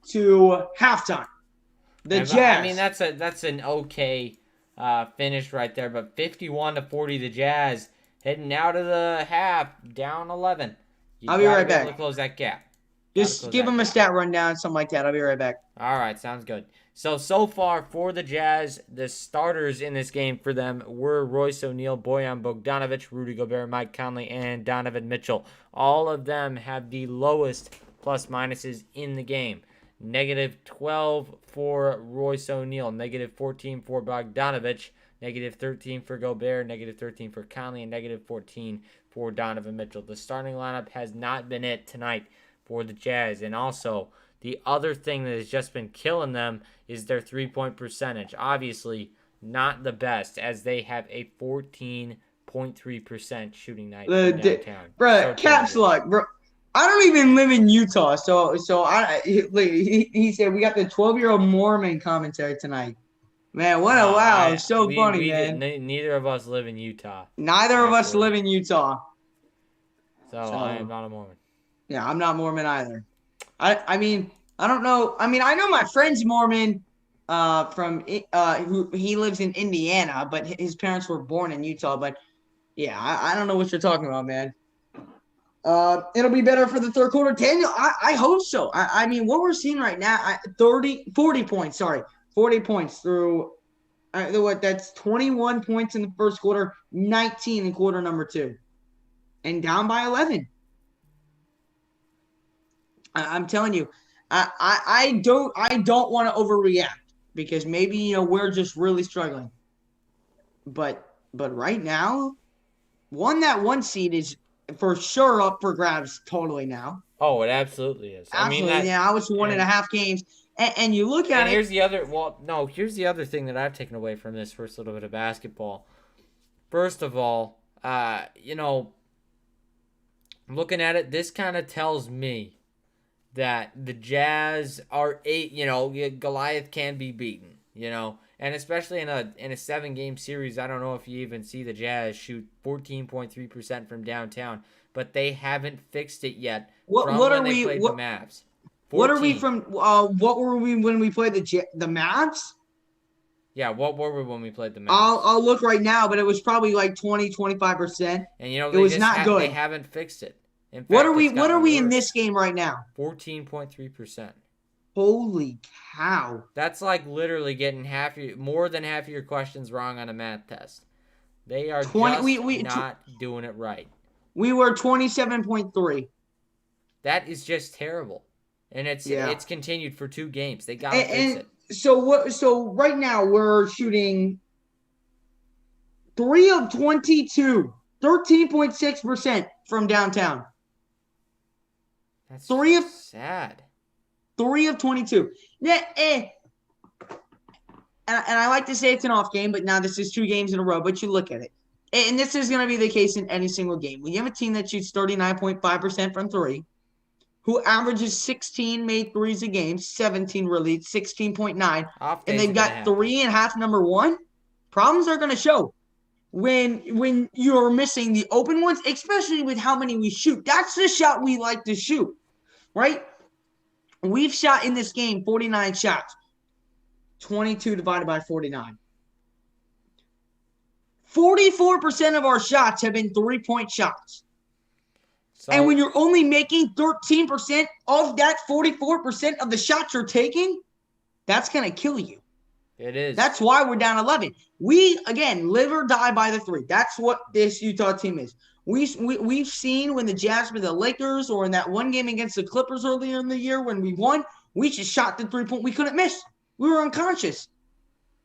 to halftime. The Jazz. I mean, that's an okay finish right there, but 51-40, the Jazz heading out of the half down 11. I'll be right back. To close that gap. Just give them a stat rundown, something like that. I'll be right back. All right, sounds good. So far for the Jazz, the starters in this game for them were Royce O'Neal, Bojan Bogdanovic, Rudy Gobert, Mike Conley, and Donovan Mitchell. All of them have the lowest plus minuses in the game. -12 for Royce O'Neal, -14 for Bogdanovic, -13 for Gobert, -13 for Conley, and -14 for Donovan Mitchell. The starting lineup has not been it tonight for the Jazz. And also, the other thing that has just been killing them is their three-point percentage. Obviously, not the best, as they have a 14.3% shooting night from downtown. Bro, caps lock, bro. I don't even live in Utah, so he said we got the 12-year-old Mormon commentary tonight. Man, what a wow! So funny, man. Neither of us live in Utah. Neither of us live in Utah. So I am not a Mormon. Yeah, I'm not Mormon either. I mean, I don't know. I mean, I know my friend's Mormon who he lives in Indiana, but his parents were born in Utah. But yeah, I don't know what you're talking about, man. It'll be better for the third quarter. Daniel, I hope so. I mean, what we're seeing right now, 40 points, sorry. 40 points through, that's 21 points in the first quarter, 19 in quarter number 2. And down by 11. I'm telling you, I don't want to overreact because maybe, we're just really struggling. But right now, that one seed is for sure up for grabs totally now. Oh, it absolutely is. Absolutely, I was 1.5 games. And you look at it. Here's the other thing that I've taken away from this first little bit of basketball. First of all, looking at it, this kind of tells me that the Jazz are Goliath can be beaten, and especially in a 7-game series. I don't know if you even see the Jazz shoot 14.3% from downtown, but they haven't fixed it yet. What are we? The Mavs. 14. What are we from? What were we when we played the Mavs? Yeah, what were we when we played the Mavs? I'll look right now, but it was probably like 20-25%. And it was not good. They haven't fixed it. In fact, what are we in this game right now? 14.3%. Holy cow! That's like literally getting more than half of your questions wrong on a math test. They are not doing it right. We were 27.3. That is just terrible. And it's continued for 2 games. They got to fix it. So right now we're shooting 3 of 22, 13.6% from downtown. That's sad. 3 of 22. Yeah, And I like to say it's an off game, but now this is 2 games in a row. But you look at it, and this is going to be the case in any single game. When you have a team that shoots 39.5% from 3, who averages 16 made threes a game, 17 really, 16.9, and they've got 3.5 number 1, problems are going to show when you're missing the open ones, especially with how many we shoot. That's the shot we like to shoot, right? We've shot in this game 49 shots, 22 divided by 49. 44% of our shots have been 3-point shots. So, and when you're only making 13% of that 44% of the shots you're taking, that's going to kill you. It is. That's why we're down 11. We, again, live or die by the 3. That's what this Utah team is. We've seen when the Jazz with the Lakers or in that one game against the Clippers earlier in the year when we won, we just shot the 3-point. We couldn't miss. We were unconscious.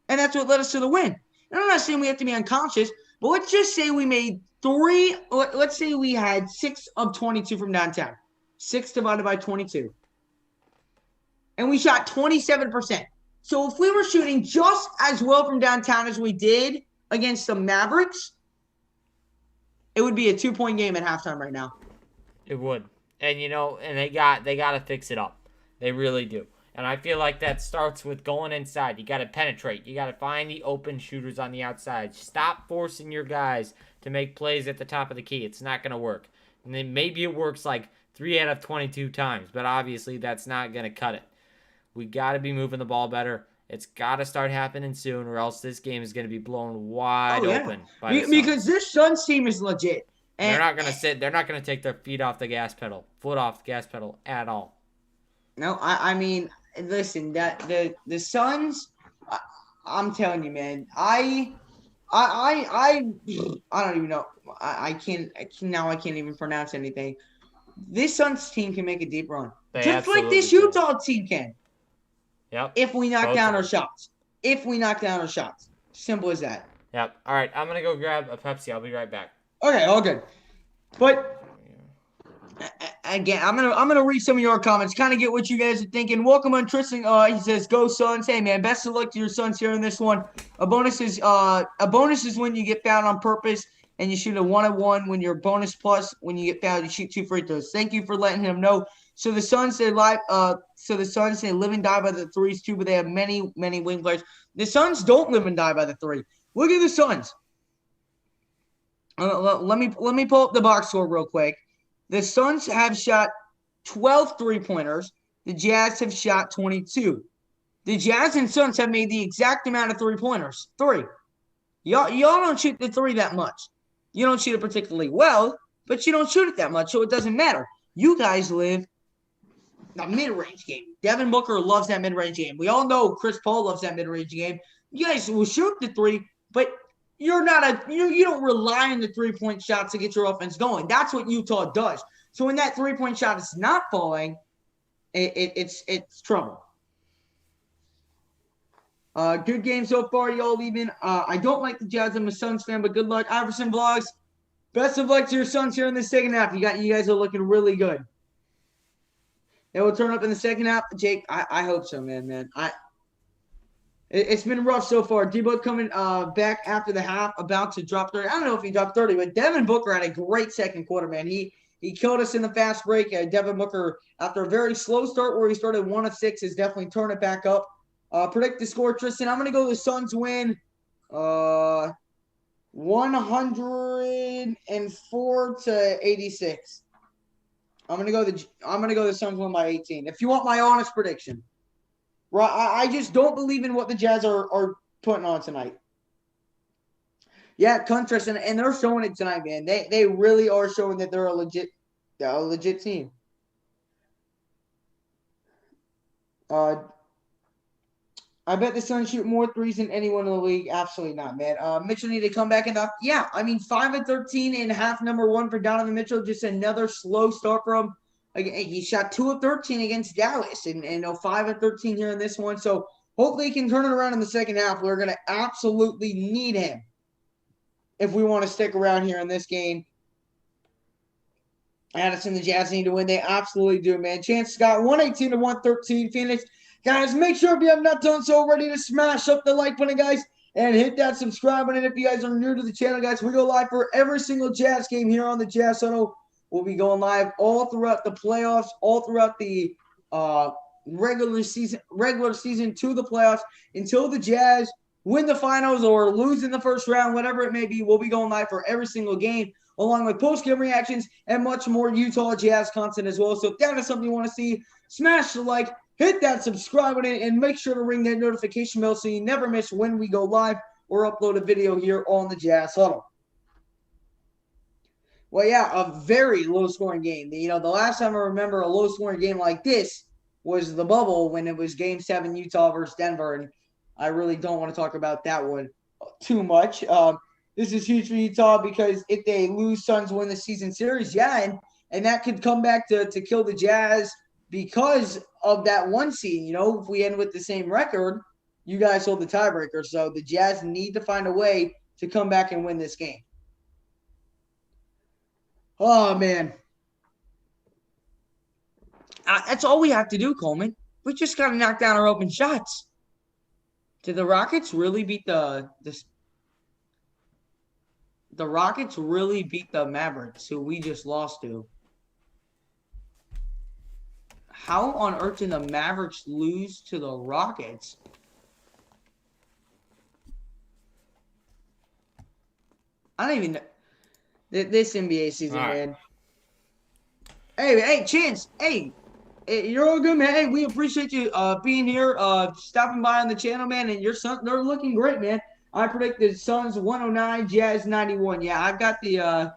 And that's what led us to the win. And I'm not saying we have to be unconscious, but let's just say we made 3. Let's say we had 6 of 22 from downtown. 6 divided by 22. And we shot 27%. So if we were shooting just as well from downtown as we did against the Mavericks, it would be a 2-point game at halftime right now. It would. And and they got to fix it up. They really do. And I feel like that starts with going inside. You got to penetrate. You got to find the open shooters on the outside. Stop forcing your guys to make plays at the top of the key. It's not going to work. And then maybe it works like 3 out of 22 times, but obviously that's not going to cut it. We got to be moving the ball better. It's got to start happening soon, or else this game is going to be blown wide open by the Suns. Because this Suns team is legit. And they're not going to sit. They're not going to take their foot off the gas pedal at all. No, I mean, listen, that the Suns, I'm telling you, man, I don't even know. I can't even pronounce anything. This Suns team can make a deep run. Just like this Utah team can. Yep. If we knock down our shots. Simple as that. Yep. All right, I'm going to go grab a Pepsi. I'll be right back. Okay, all good. But again, I'm gonna read some of your comments, kind of get what you guys are thinking. Welcome on Tristan. He says, "Go Suns." Hey man, best of luck to your Suns here in this one. A bonus is when you get fouled on purpose and you shoot a 1-on-1. When you're bonus plus, when you get fouled, you shoot 2 free throws. Thank you for letting him know. So the Suns they live and die by the threes too, but they have many wing players. The Suns don't live and die by the three. Look at the Suns. Let me pull up the box score real quick. The Suns have shot 12 3-pointers. The Jazz have shot 22. The Jazz and Suns have made the exact amount of 3-pointers. 3. Y'all don't shoot the 3 that much. You don't shoot it particularly well, but you don't shoot it that much, so it doesn't matter. You guys live a mid-range game. Devin Booker loves that mid-range game. We all know Chris Paul loves that mid-range game. You guys will shoot the 3, but you don't rely on the 3-point shots to get your offense going. That's what Utah does. So when that 3-point shot is not falling, it's trouble. Good game so far, y'all leaving. I don't like the Jazz. I'm a Suns fan, but good luck. Iverson Vlogs, best of luck to your Suns here in the second half. You guys are looking really good. It will turn up in the second half. Jake, I hope so, man. It's been rough so far. D-Book coming back after the half, about to drop 30. I don't know if he dropped 30, but Devin Booker had a great second quarter, man. He killed us in the fast break. Devin Booker, after a very slow start where he started 1 of 6, is definitely turned it back up. Predict the score, Tristan. I'm going to go the Suns win 104 to 86. I'm gonna go the Suns win by 18. If you want my honest prediction. Right, I just don't believe in what the Jazz are putting on tonight. Yeah, contrast, and they're showing it tonight, man. They really are showing that they're a legit team. I bet the Suns shoot more threes than anyone in the league. Absolutely not, man. Mitchell need to come back and yeah, I mean 5 of 13 and half number 1 for Donovan Mitchell. Just another slow start from. He shot 2 of 13 against Dallas and 5 of 13 here in this one. So hopefully he can turn it around in the second half. We're going to absolutely need him if we want to stick around here in this game. Addison, the Jazz need to win. They absolutely do, man. Chance Scott, 118 to 113. Phoenix. Guys, make sure if you have not done so already to smash up the like button, guys, and hit that subscribe button. If you guys are new to the channel, guys, we go live for every single Jazz game here on the Jazz Huddle. We'll be going live all throughout the playoffs, all throughout the regular season to the playoffs until the Jazz win the finals or lose in the first round, whatever it may be. We'll be going live for every single game, along with post-game reactions and much more Utah Jazz content as well. So if that is something you want to see, smash the like, hit that subscribe button, and make sure to ring that notification bell so you never miss when we go live or upload a video here on the Jazz Huddle. Well, yeah, a very low-scoring game. The last time I remember a low-scoring game like this was the bubble when it was Game 7 Utah versus Denver, and I really don't want to talk about that one too much. This is huge for Utah because if they lose, Suns win the season series, yeah, and that could come back to kill the Jazz because of that 1 seed. If we end with the same record, you guys hold the tiebreaker. So the Jazz need to find a way to come back and win this game. Oh, man. That's all we have to do, Coleman. We just got to knock down our open shots. Did the Rockets really beat the Rockets really beat the Mavericks, who we just lost to? How on earth did the Mavericks lose to the Rockets? I don't even know. This NBA season, right, man. Hey, Chance. Hey, Hey, you're all good, man. Hey, we appreciate you being here, stopping by on the channel, man. And your Suns, they're looking great, man. I predicted Suns 109, Jazz 91. Yeah, I got the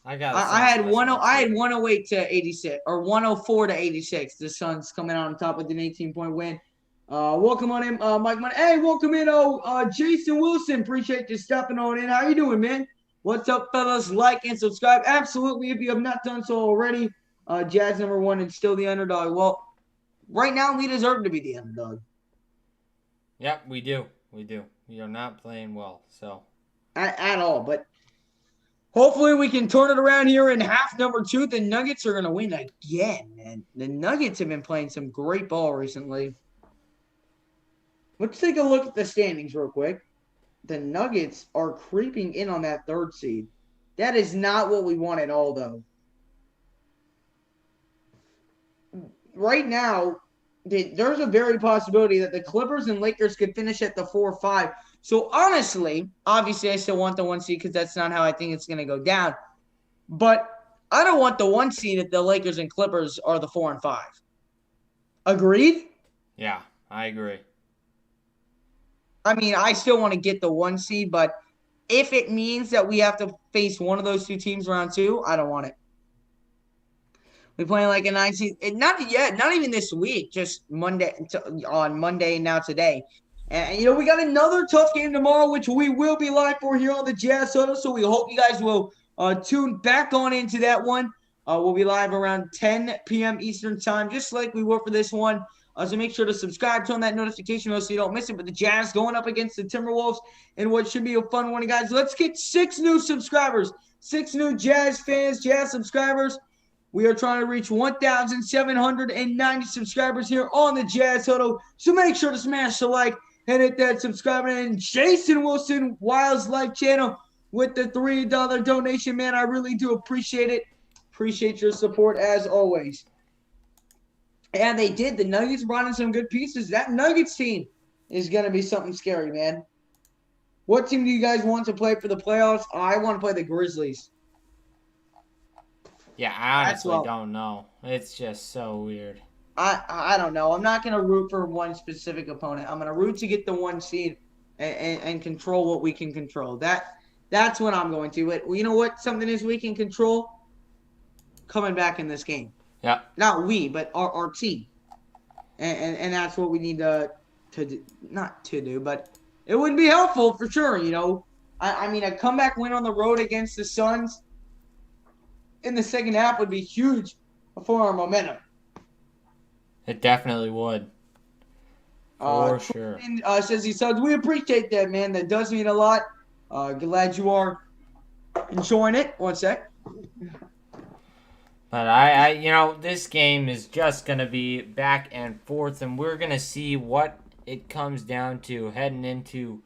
I got I had I had too. 108 to 86 or 104 to 86. The Suns coming out on top with an 18-point win. Welcome on in, Mike Money. Hey, welcome in, Jason Wilson. Appreciate you stopping on in. How you doing, man? What's up, fellas? Like and subscribe. Absolutely, if you have not done so already. Jazz #1 and still the underdog. Well, right now we deserve to be the underdog. Yep, we do. We do. We are not playing well, so At all, but hopefully we can turn it around here in half #2. The Nuggets are going to win again, man. The Nuggets have been playing some great ball recently. Let's take a look at the standings real quick. The Nuggets are creeping in on that 3rd seed. That is not what we want at all, though. Right now, there's a very possibility that the Clippers and Lakers could finish at the 4-5. So honestly, obviously I still want the 1 seed because that's not how I think it's going to go down. But I don't want the 1 seed if the Lakers and Clippers are the 4 and 5. Agreed? yeah, I agree. I mean, I still want to get the 1 seed, but if it means that we have to face one of those 2 teams round 2, I don't want it. We're playing like a 9 seed. Not yet, not even this week, just on Monday and now today. And, we got another tough game tomorrow, which we will be live for here on the Jazz Huddle. So we hope you guys will tune back on into that one. We'll be live around 10 p.m. Eastern time, just like we were for this one. So make sure to subscribe, turn that notification bell so you don't miss it. But the Jazz going up against the Timberwolves in what should be a fun one, guys. Let's get 6 new subscribers, 6 new Jazz fans, Jazz subscribers. We are trying to reach 1,790 subscribers here on the Jazz Huddle. So make sure to smash the like and hit that subscribe. And Jason Wilson, Wild's Life channel, with the $3 donation, man. I really do appreciate it. Appreciate your support as always. And they did. The Nuggets brought in some good pieces. That Nuggets team is going to be something scary, man. What team do you guys want to play for the playoffs? I want to play the Grizzlies. Yeah, I honestly don't know. It's just so weird. I don't know. I'm not going to root for one specific opponent. I'm going to root to get the 1 seed and control what we can control. That's what I'm going to. But you know what? Something is we can control coming back in this game. Yeah. Not we, but our team. And that's what we need to do. Not to do, but it would be helpful for sure, I mean, a comeback win on the road against the Suns in the second half would be huge for our momentum. It definitely would. For sure. Says he says, we appreciate that, man. That does mean a lot. Glad you are enjoying it. 1 sec. But this game is just going to be back and forth, and we're going to see what it comes down to heading into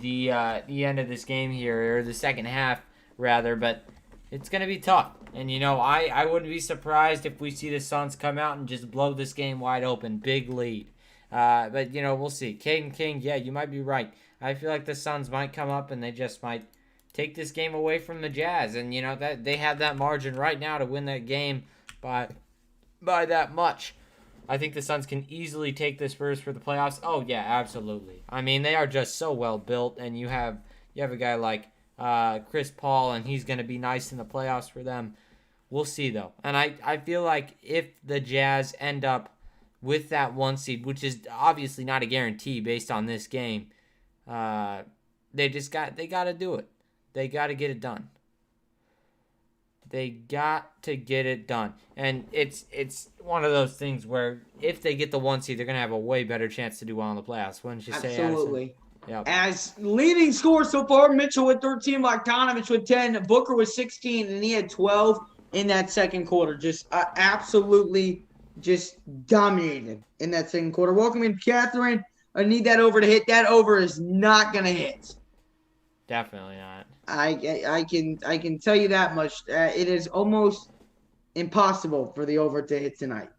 the end of this game here, or the second half, rather. But it's going to be tough. And, I wouldn't be surprised if we see the Suns come out and just blow this game wide open. Big lead. But, we'll see. Caden King, yeah, you might be right. I feel like the Suns might come up and they just might take this game away from the Jazz. And, that they have that margin right now to win that game by that much. I think the Suns can easily take the Spurs for the playoffs. Oh, yeah, absolutely. I mean, they are just so well built. And you have a guy like Chris Paul, and he's going to be nice in the playoffs for them. We'll see, though. And I feel like if the Jazz end up with that 1 seed, which is obviously not a guarantee based on this game, they got to do it. They got to get it done. They got to get it done. And it's one of those things where if they get the 1 seed, they're going to have a way better chance to do well in the playoffs. Wouldn't you say, Absolutely. Yep. As leading scorer so far, Mitchell with 13, Bogdanovich with 10, Booker with 16, and he had 12 in that second quarter. Just absolutely just dominated in that second quarter. Welcome in, Catherine. I need that over to hit. That over is not going to hit. Definitely not. I can tell you that much. It is almost impossible for the over to hit tonight.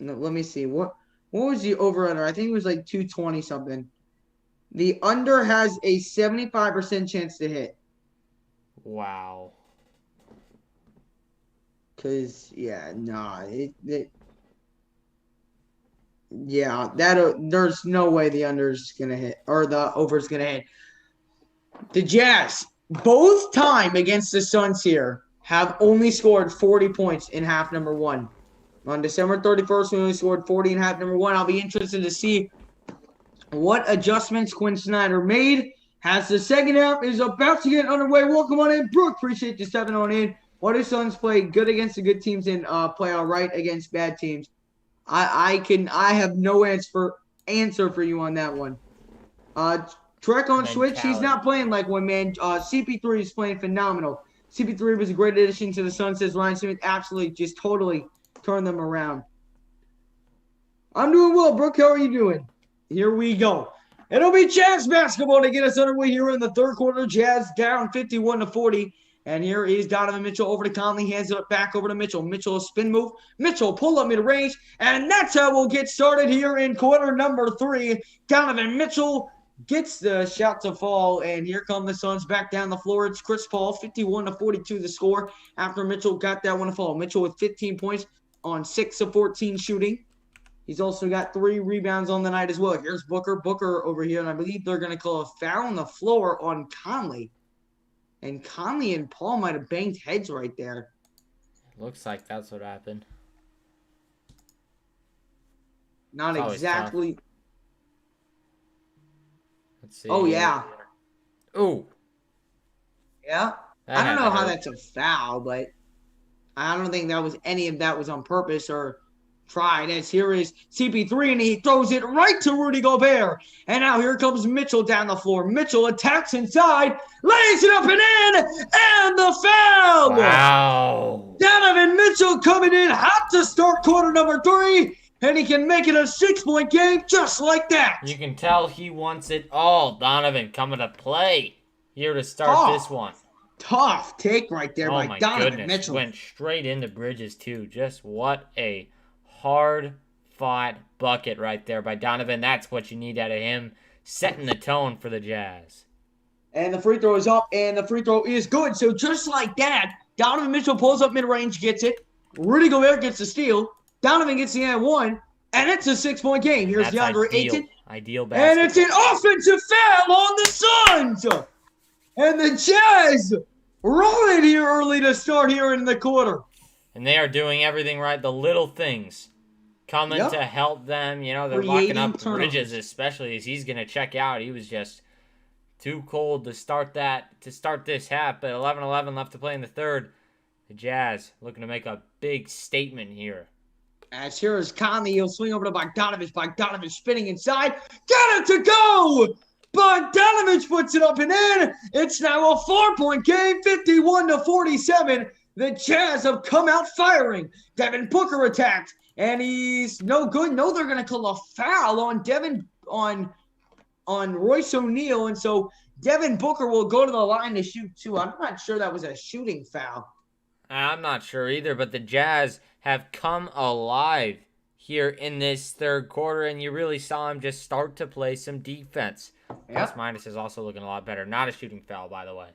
No, let me see. What was the over-under? I think it was like 220 something. The under has a 75% chance to hit. Wow. Because, yeah, nah. There's no way the under's going to hit, or the over's going to hit. The Jazz, both time against the Suns here, have only scored 40 points in half number one. On December 31st, we only scored 40 in half number one. I'll be interested to see what adjustments Quinn Snyder made as the second half is about to get underway. Welcome on in, Brooke. Appreciate you stepping on in. What do Suns play good against the good teams and play all right against bad teams? I have no answer for you on that one. Trek on Switch, he's not playing like one man. CP3 is playing phenomenal. CP3 was a great addition to the Suns, says Ryan Smith. Absolutely, just totally turned them around. I'm doing well, Brooke. How are you doing? Here we go. It'll be Jazz basketball to get us underway here in the third quarter. Jazz down 51-40. And here is Donovan Mitchell over to Conley. Hands it back over to Mitchell. Mitchell, a spin move. Mitchell, pull up mid-range. And that's how we'll get started here in quarter number 3. Donovan Mitchell gets the shot to fall. And here come the Suns back down the floor. It's Chris Paul, 51-42 the score after Mitchell got that one to fall. Mitchell with 15 points on 6 of 14 shooting. He's also got 3 rebounds on the night as well. Here's Booker. Booker over here. And I believe they're going to call a foul on the floor on Conley. And Conley and Paul might have banged heads right there. Looks like that's what happened. Not exactly. Tough. Let's see. Oh, yeah. Ooh. Yeah. I don't know how that's a foul, but I don't think that was any of that was on purpose or tried. As here is CP3, and he throws it right to Rudy Gobert. And now here comes Mitchell down the floor. Mitchell attacks inside, lays it up and in, and the foul! Wow. Donovan Mitchell coming in hot to start quarter number 3, and he can make it a 6-point game just like that. You can tell he wants it all. Donovan coming to play here to start this one. Tough take right there by Donovan Mitchell. Went straight into Bridges, too. Just what a hard-fought bucket right there by Donovan. That's what you need out of him, setting the tone for the Jazz. And the free throw is up, and the free throw is good. So just like that, Donovan Mitchell pulls up mid-range, gets it. Rudy Gobert gets the steal. Donovan gets the and one, and it's a 6-point game. Here's DeAndre Ayton. Ideal basketball. And it's an offensive foul on the Suns. And the Jazz rolling here early to start here in the quarter. And they are doing everything right. The little things coming to help them. You know, they're locking up Bridges, especially as he's going to check out. He was just too cold to start this half. But 11-11 left to play in the third. The Jazz looking to make a big statement here. As here is Conley. He'll swing over to Bogdanovich. Bogdanovich spinning inside. Got it to go! Bogdanovich puts it up and in. It's now a 4-point game, 51-47. The Jazz have come out firing. Devin Booker attacked, and he's no good. No, they're going to call a foul on Royce O'Neal, and so Devin Booker will go to the line to shoot 2. I'm not sure that was a shooting foul. I'm not sure either, but the Jazz have come alive here in this third quarter, and you really saw him just start to play some defense. Plus minus is also looking a lot better. Not a shooting foul, by the way.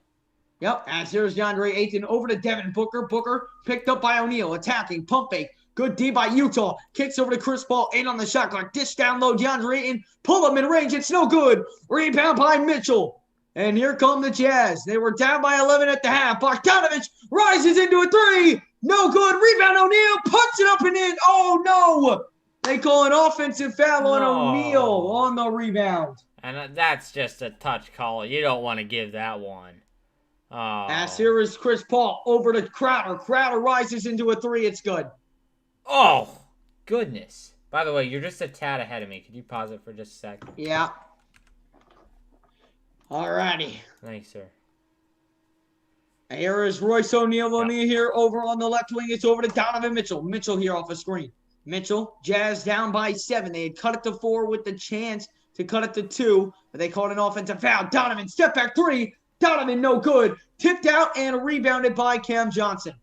Yep, as here's DeAndre Ayton over to Devin Booker. Booker picked up by O'Neal, attacking, pump fake. Good D by Utah. Kicks over to Chris Paul, 8 on the shot clock. Dish down low, DeAndre Ayton. Pull up mid-range, it's no good. Rebound by Mitchell. And here come the Jazz. They were down by 11 at the half. Bogdanovich rises into a 3. No good. Rebound O'Neal. Puts it up and in. Oh, no. They call an offensive foul on O'Neal on the rebound. And that's just a touch call. You don't want to give that one. Oh. As here is Chris Paul over to Crowder. Crowder rises into a 3. It's good. Oh, goodness. By the way, you're just a tad ahead of me. Could you pause it for just a sec? Yeah. Alrighty. Thanks, sir. Here is Royce O'Neal here over on the left wing. It's over to Donovan Mitchell. Mitchell here off a screen. Mitchell, Jazz down by 7. They had cut it to 4 with the chance to cut it to 2, but they called an offensive foul. Donovan, step back 3. Donovan, no good. Tipped out and rebounded by Cam Johnson.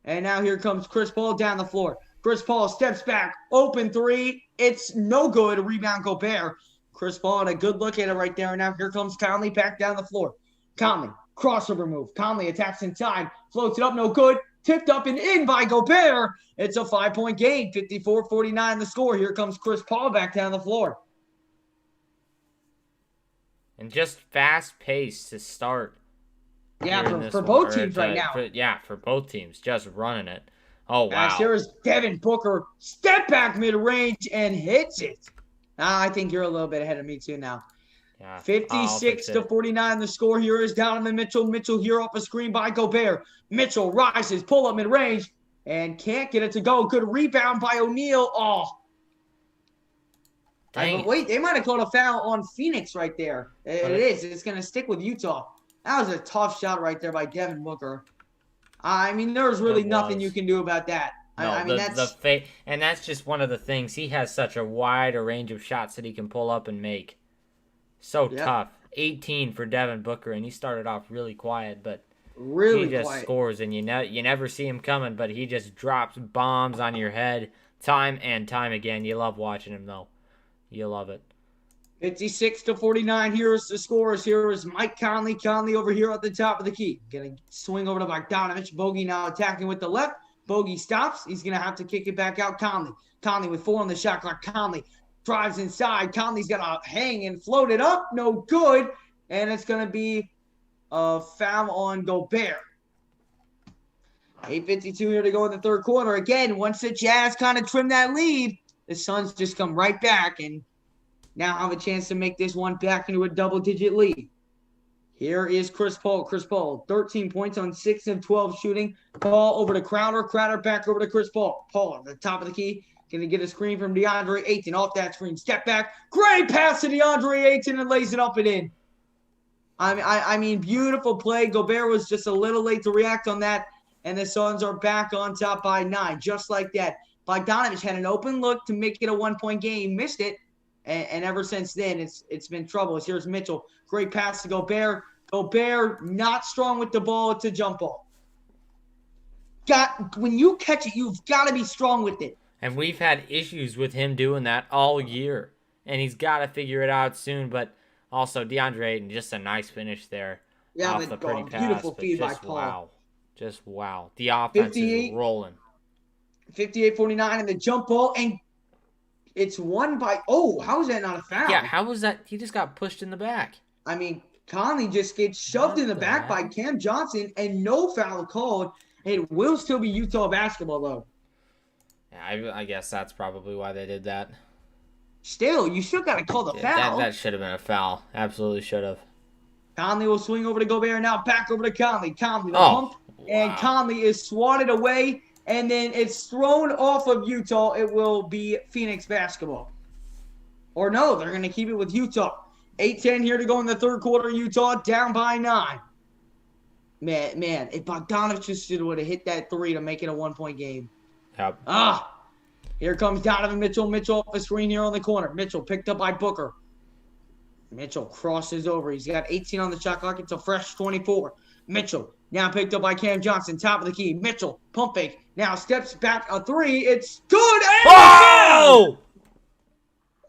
And now here comes Chris Paul down the floor. Chris Paul steps back. Open 3. It's no good. Rebound Gobert. Chris Paul had a good look at it right there. And now here comes Conley back down the floor. Conley, crossover move. Conley attacks inside. Floats it up, no good. Tipped up and in by Gobert. It's a 5-point game. 54-49 the score. Here comes Chris Paul back down the floor. And just fast pace to start. Yeah, for both teams right now. For both teams. Just running it. Oh, wow. Here's Devin Booker. Step back mid-range and hits it. I think you're a little bit ahead of me too now. Yeah, 56-49 the score. Here is Donovan Mitchell. Mitchell here off a screen by Gobert. Mitchell rises, pull up mid-range, and can't get it to go. Good rebound by O'Neal. Oh. But wait, they might have called a foul on Phoenix right there. It is. It's going to stick with Utah. That was a tough shot right there by Devin Booker. I mean, there's really nothing you can do about that. No, I mean, and that's just one of the things. He has such a wide range of shots that he can pull up and make. So tough. 18 for Devin Booker, and he started off really quiet, but he just scores, and you never see him coming, but he just drops bombs on your head time and time again. You love watching him, though. You love it. 56-49. Here's the scores. Here is Mike Conley. Conley over here at the top of the key. Going to swing over to Bogdanovich. Bogey now attacking with the left. Bogey stops. He's going to have to kick it back out. Conley with 4 on the shot clock. Conley drives inside. Conley's got to hang and float it up. No good. And it's going to be a foul on Gobert. 8:52 here to go in the third quarter. Again, once the Jazz kind of trim that lead, the Suns just come right back and now have a chance to make this one back into a double-digit lead. Here is Chris Paul. Chris Paul, 13 points on 6 of 12 shooting. Paul over to Crowder. Crowder back over to Chris Paul. Paul at the top of the key. Going to get a screen from DeAndre Ayton. Off that screen. Step back. Great pass to DeAndre Ayton and lays it up and in. I mean, beautiful play. Gobert was just a little late to react on that. And the Suns are back on top by 9. Just like that. Bogdanovich had an open look to make it a 1-point game. Missed it. And ever since then, it's been trouble. Here's Mitchell. Great pass to Gobert. Gobert not strong with the ball. It's a jump ball. When you catch it, you've got to be strong with it. And we've had issues with him doing that all year. And he's got to figure it out soon. But also, DeAndre Ayton, just a nice finish there. Yeah, off the pretty pass. Beautiful feed by Paul. Wow. Just wow. The offense is rolling. 58-49 and the jump ball. And it's won by – how is that not a foul? Yeah, how was that? He just got pushed in the back. I mean, Conley just gets shoved in the back by Cam Johnson and no foul called. It will still be Utah basketball, though. Yeah, I guess that's probably why they did that. Still, you still got to call the foul. That should have been a foul. Absolutely should have. Conley will swing over to Gobert. Now back over to Conley. Conley the pump. Wow. And Conley is swatted away. And then it's thrown off of Utah. It will be Phoenix basketball. Or no, they're going to keep it with Utah. 8:10 here to go in the third quarter. Utah down by 9. Man, if Bogdanovich just would have hit that 3 to make it a 1-point game. Yep. Here comes Donovan Mitchell. Mitchell off the screen here on the corner. Mitchell picked up by Booker. Mitchell crosses over. He's got 18 on the shot clock. It's a fresh 24. Mitchell now picked up by Cam Johnson. Top of the key. Mitchell, pump fake. Now steps back a 3. It's good. Oh!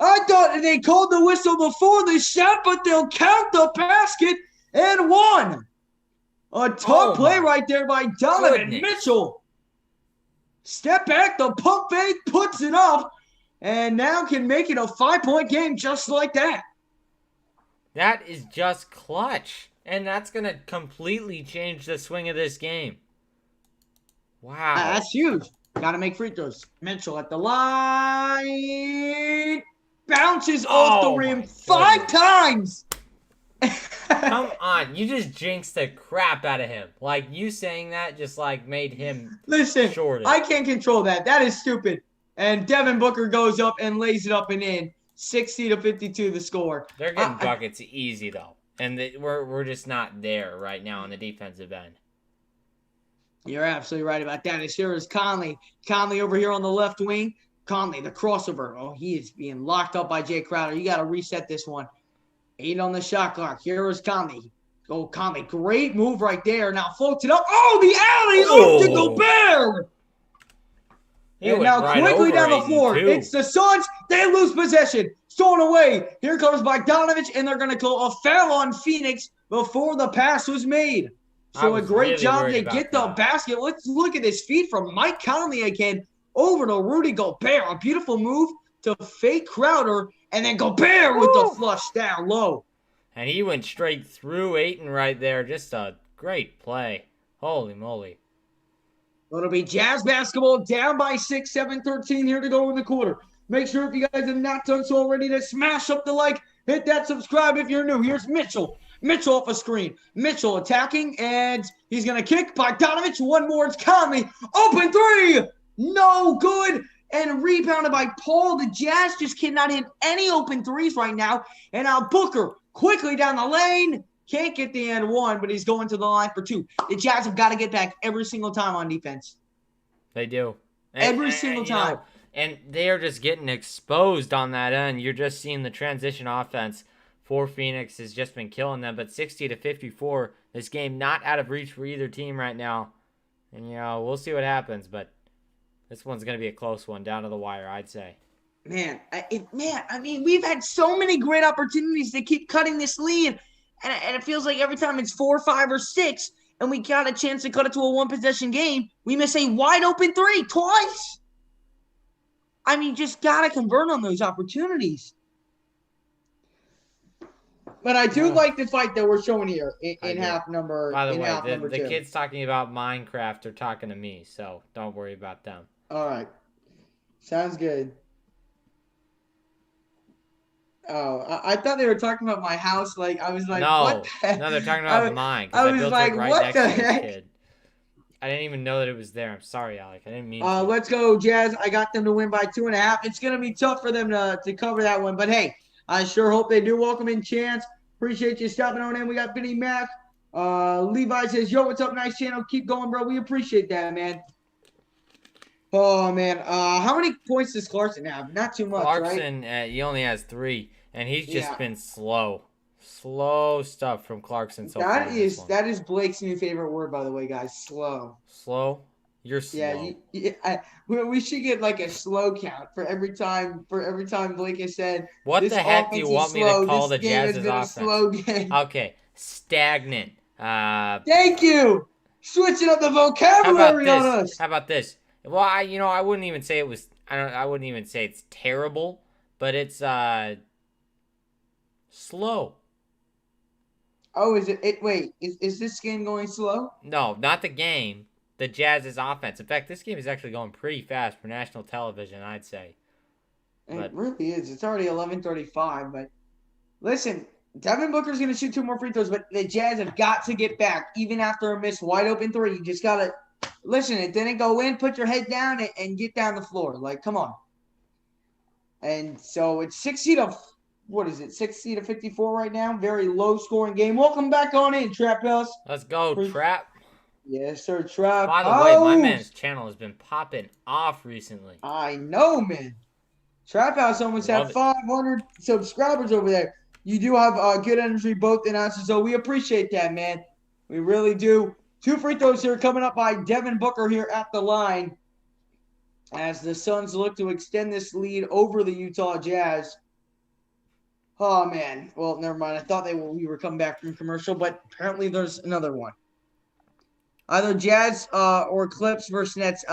I thought they called the whistle before the shot, but they'll count the basket and 1. A tough play right there by Donovan Mitchell. Step back, the pump fake, puts it up, and now can make it a 5-point game just like that. That is just clutch. And that's going to completely change the swing of this game. Wow. That's huge. Got to make free throws. Mitchell at the line. Bounces off the rim 5 times. Come on. You just jinxed the crap out of him. Like, you saying that just, like, made him shorter. I can't control that. That is stupid. And Devin Booker goes up and lays it up and in. 60-52 the score. They're getting buckets easy, though. And we're just not there right now on the defensive end. You're absolutely right about that. As here is Conley. Conley over here on the left wing. Conley, the crossover. Oh, he is being locked up by Jay Crowder. You got to reset this one. 8 on the shot clock. Here is Conley. Oh, Conley. Great move right there. Now floats it up. Oh, the alley-oop to Gobert. And now quickly down the floor. It's the Suns. They lose possession. Stolen away. Here comes Bogdanovich, and they're going to call a foul on Phoenix before the pass was made. So a great really job worried to about get the that. basket. Let's look at this feed from Mike Conley again over to Rudy Gobert. A beautiful move to fake Crowder, and then Gobert with the Woo! flush down low. And he went straight through Ayton right there. Just a great play. Holy moly. It'll be Jazz basketball down by 6, 7-13 here to go in the quarter. Make sure if you guys have not done so already to smash up the like, hit that subscribe if you're new. Here's Mitchell. Mitchell off a screen. Mitchell attacking, and he's going to kick. Bogdanovich, one more. It's Conley. Open three. No good. And rebounded by Paul. The Jazz just cannot hit any open threes right now. And now Booker quickly down the lane. Can't get the and one, but he's going to the line for two. The Jazz have got to get back every single time on defense. They do. Every single time. And they are just getting exposed on that end. You're just seeing the transition offense for Phoenix has just been killing them. But 60-54, this game not out of reach for either team right now. And, we'll see what happens. But this one's going to be a close one down to the wire, I'd say. Man, we've had so many great opportunities to keep cutting this lead. And it feels like every time it's 4, 5, or 6, and we got a chance to cut it to a one-possession game, we miss a wide-open three twice. Just got to convert on those opportunities. But I do like the fight that we're showing here in half number 2. By the way, the kids talking about Minecraft are talking to me, so don't worry about them. All right. Sounds good. Oh, I thought they were talking about my house. Like, I was like, what the heck? No, they're talking about mine. I was built like, it right what next the to this heck? kid. I didn't even know that it was there. I'm sorry, Alec. I didn't mean to. Let's go, Jazz. I got them to win by 2.5. It's going to be tough for them to cover that one. But, hey, I sure hope they do. Welcome in, Chance. Appreciate you stopping on in. We got Vinny Mac. Levi says, yo, what's up? Nice channel. Keep going, bro. We appreciate that, man. Oh, man. How many points does Clarkson have? Not too much, Clarkson, right? he only has 3, and he's just been slow. Slow stuff from Clarkson so far. That is Blake's new favorite word, by the way, guys. Slow. Slow? You're slow. Yeah, we should get like a slow count for every time Blake has said. What the heck do you want me to call the Jazz's offense? Slow game. Okay, stagnant. Thank you. Switching up the vocabulary on us. How about this? Well, I wouldn't even say it was. I wouldn't even say it's terrible, but it's slow. Oh, is it? Wait, is this game going slow? No, not the game. The Jazz's offense. In fact, this game is actually going pretty fast for national television, I'd say. It really is. It's already 11:35. But listen, Devin Booker's going to shoot 2 more free throws, but the Jazz have got to get back, even after a missed wide open 3. You just got to listen. It didn't go in. Put your head down and get down the floor. Like, come on. And so it's 60-54 right now. Very low scoring game. Welcome back on in, Trap House. Let's go, Trap. Yes, sir, Trap. By the way, my man's channel has been popping off recently. I know, man. Trap House almost had 500 subscribers over there. You do have good energy, both announcers, so we appreciate that, man. We really do. 2 free throws here coming up by Devin Booker here at the line as the Suns look to extend this lead over the Utah Jazz. Oh, man. Well, never mind. I thought we were coming back from commercial, but apparently there's another one. Either Jazz or Clips versus Nets.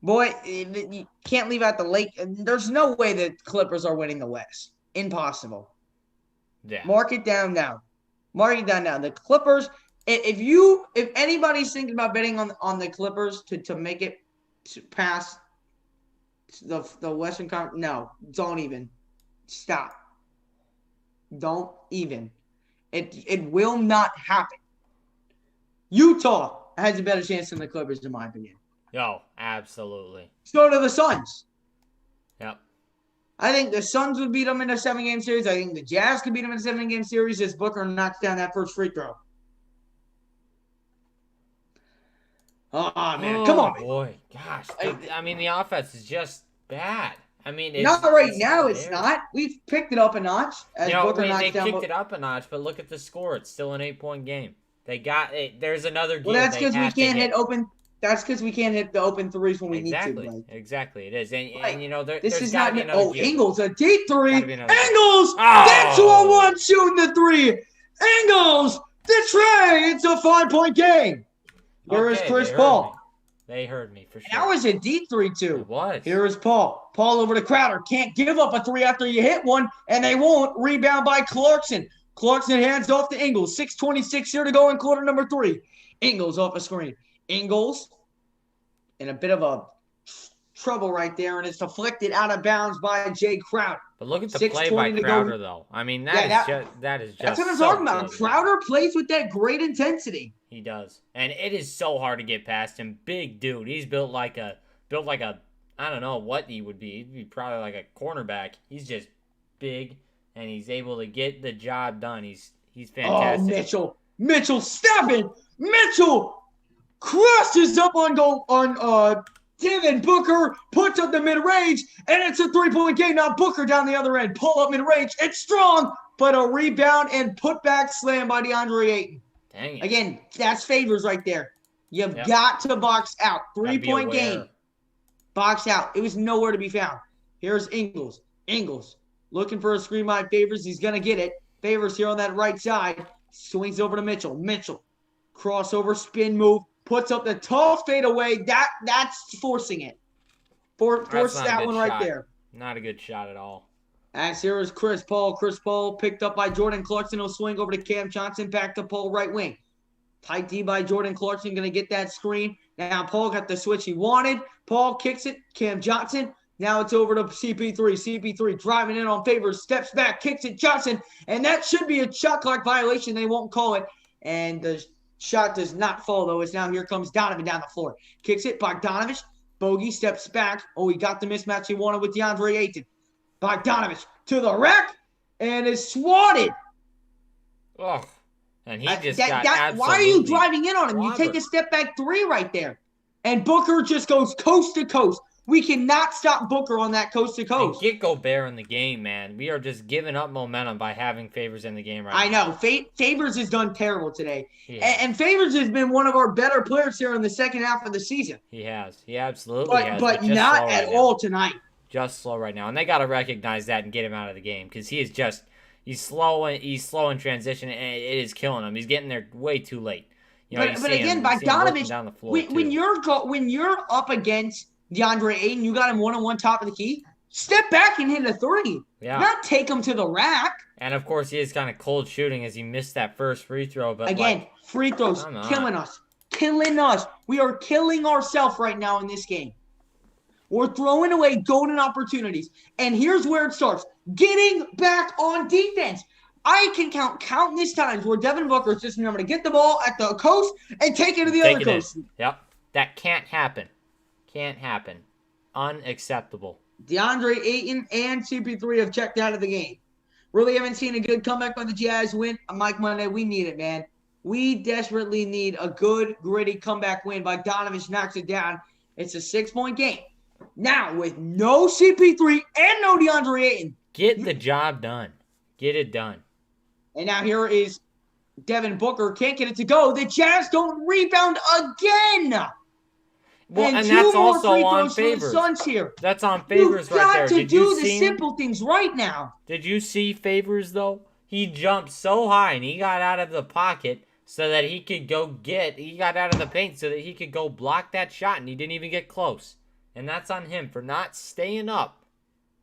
Boy, you can't leave out the Lake. There's no way the Clippers are winning the West. Impossible. Yeah. Mark it down now. The Clippers. If anybody's thinking about betting on the Clippers to make it past the Western Conference, no, don't even. Stop. Don't even. It will not happen. Utah has a better chance than the Clippers, in my opinion. Yo, absolutely. So do the Suns. Yep. I think the Suns would beat them in a 7-game series. I think the Jazz could beat them in a 7-game series as Booker knocks down that first free throw. Oh, man. Come on. Boy. Gosh. The offense is just bad. Not right now. It's not. We've picked it up a notch. As Booker knocks down. They picked it up a notch, but look at the score. It's still an 8-point game. They got it. There's another game. Well, that's because we can't hit open. That's because we can't hit the open threes when we need to. Like. Exactly. It is. And this there's is got to not. be another game. Ingles, a deep 3. Ingles! Oh! That's who I want shooting the 3. Ingles the tray. It's a 5-point game. Here is Okay, Chris they heard Paul. me. They heard me for sure. That was a deep 3-2. It was. Here is Paul. Paul over to Crowder. Can't give up a 3 after you hit one, and they won't. Rebound by Clarkson. Clarkson hands off to Ingles. 6:26 here to go in quarter number 3. Ingles off a screen. Ingles in a bit of a trouble right there, and it's deflected out of bounds by Jay Crowder. But look at the play by Crowder, though. I mean, that is just that's what I'm so talking about. close. Crowder plays with that great intensity. He does, and it is so hard to get past him. Big dude. He's built like a I don't know what he would be. He'd be probably like a cornerback. He's just big, and he's able to get the job done. He's fantastic. Oh, Mitchell stepping. Mitchell crosses up on Devin Booker, puts up the mid-range, and it's a 3-point game. Now Booker down the other end. Pull up mid-range. It's strong, but a rebound and putback slam by DeAndre Ayton. Dang it. Again, that's favors right there. You've got to box out. 3-point game. Box out. It was nowhere to be found. Here's Ingles. Ingles looking for a screen by Favors. He's going to get it. Favors here on that right side. Swings over to Mitchell. Mitchell. Crossover, spin move. Puts up the tough fadeaway. That's forcing it. Force that one right there. Not a good shot at all. As here is Chris Paul. Chris Paul picked up by Jordan Clarkson. He'll swing over to Cam Johnson. Back to Paul, right wing. Tight D by Jordan Clarkson. Going to get that screen. Now Paul got the switch he wanted. Paul kicks it. Cam Johnson. Now it's over to CP3. CP3 driving in on Favors. Steps back. Kicks it. Johnson. And that should be a shot clock violation. They won't call it. And the shot does not fall, though. It's now here comes Donovan down the floor. Kicks it. Bogdanovich. Bogey steps back. Oh, he got the mismatch he wanted with DeAndre Ayton. Bogdanovich to the rack. And is swatted. Oh. And he just got absolutely. Why are you driving in on him? Robert. You take a step back 3 right there. And Booker just goes coast to coast. We cannot stop Booker on that coast to coast. And get Gobert in the game, man. We are just giving up momentum by having Favors in the game right now. I know. Favors has done terrible today. And Favors has been one of our better players here in the second half of the season. He has. He absolutely has. But not at all tonight. Just slow right now. And they got to recognize that and get him out of the game because he is just – he's slow in transition, and it is killing him. He's getting there way too late. You know, but again, Bogdanovich, when you're up against DeAndre Ayton, you got him one-on-one top of the key, step back and hit a 3. Yeah. Not take him to the rack. And, of course, he is kind of cold shooting as he missed that first free throw. But again, free throws killing us. Killing us. We are killing ourselves right now in this game. We're throwing away golden opportunities. And here's where it starts. Getting back on defense. I can count countless times where Devin Booker is just remembering to get the ball at the coast and take it to the other coast. Yep. That can't happen. Can't happen. Unacceptable. DeAndre Ayton and CP3 have checked out of the game. Really haven't seen a good comeback by the Jazz win. Mike Monday, we need it, man. We desperately need a good, gritty comeback win. Bogdanovich knocks it down. It's a 6-point game. Now, with no CP3 and no DeAndre Ayton. Get the job done. Get it done. And now here is Devin Booker. Can't get it to go. The Jazz don't rebound again. Well, and that's also on Favors. Suns here. That's on Favors right there. You've got to do the simple things right now. Did you see Favors, though? He jumped so high, and he got out of the pocket so that he could he got out of the paint so that he could go block that shot, and he didn't even get close. And that's on him for not staying up.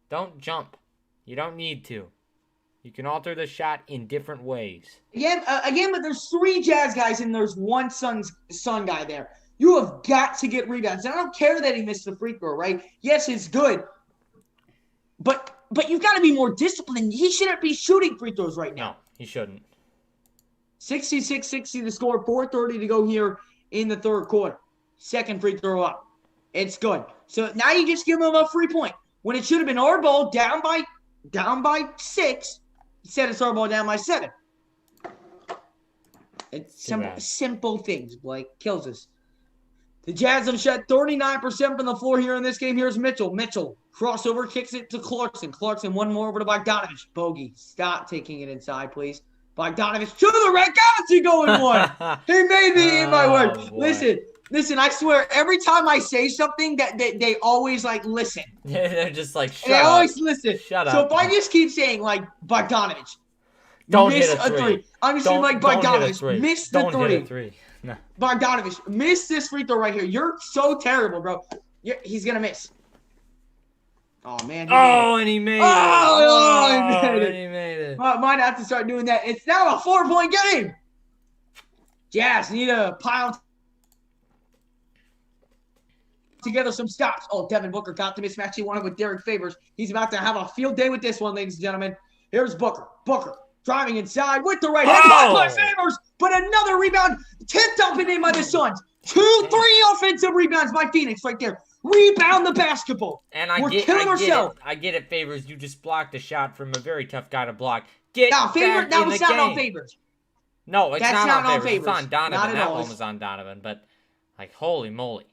Don't jump. You don't need to. You can alter the shot in different ways. Again, but there's 3 Jazz guys and there's 1 Sun guy there. You have got to get rebounds. And I don't care that he missed the free throw, right? Yes, it's good. But you've got to be more disciplined. He shouldn't be shooting free throws right now. No, he shouldn't. 66-60 to score, 4:30 to go here in the third quarter. Second free throw up. It's good. So now you just give him a free point. When it should have been our ball down by 6, instead it's our ball down by 7. It's simple things, Blake. Kills us. The Jazz have shot 39% from the floor here in this game. Here's Mitchell. Mitchell, crossover, kicks it to Clarkson. Clarkson, one more over to Bogdanovich. Bogey, stop taking it inside, please. Bogdanovich to the rack. Got it going one. He made me eat my word. Boy. Listen, I swear, every time I say something, that they always, listen. They're just like, shut up. They always listen. Shut up. So if I just keep saying, Bogdanovich, Don't Miss hit a three. I'm just saying, like, Bogdanovich, miss the Don't hit a three. No. Bogdanovich, miss this free throw right here. You're so terrible, bro. He's going to miss. Oh, man. And he made it. He made it. Might have to start doing that. It's now a 4-point game. Jazz need to pile together some stops. Oh, Devin Booker got the mismatch he wanted with Derek Favors. He's about to have a field day with this one, ladies and gentlemen. Here's Booker. Booker driving inside with the right hand. Blocked by Favors, but another rebound tipped up and in by the Suns. 2-3 offensive rebounds by Phoenix right there. Rebound the basketball. And We're killing ourselves. I get it, Favors. You just blocked a shot from a very tough guy to block. Now, Favors, that was not on Favors. No, it's That's not on Favors. It's Favors. on Donovan. Not at That all. one was on Donovan, but like, holy moly.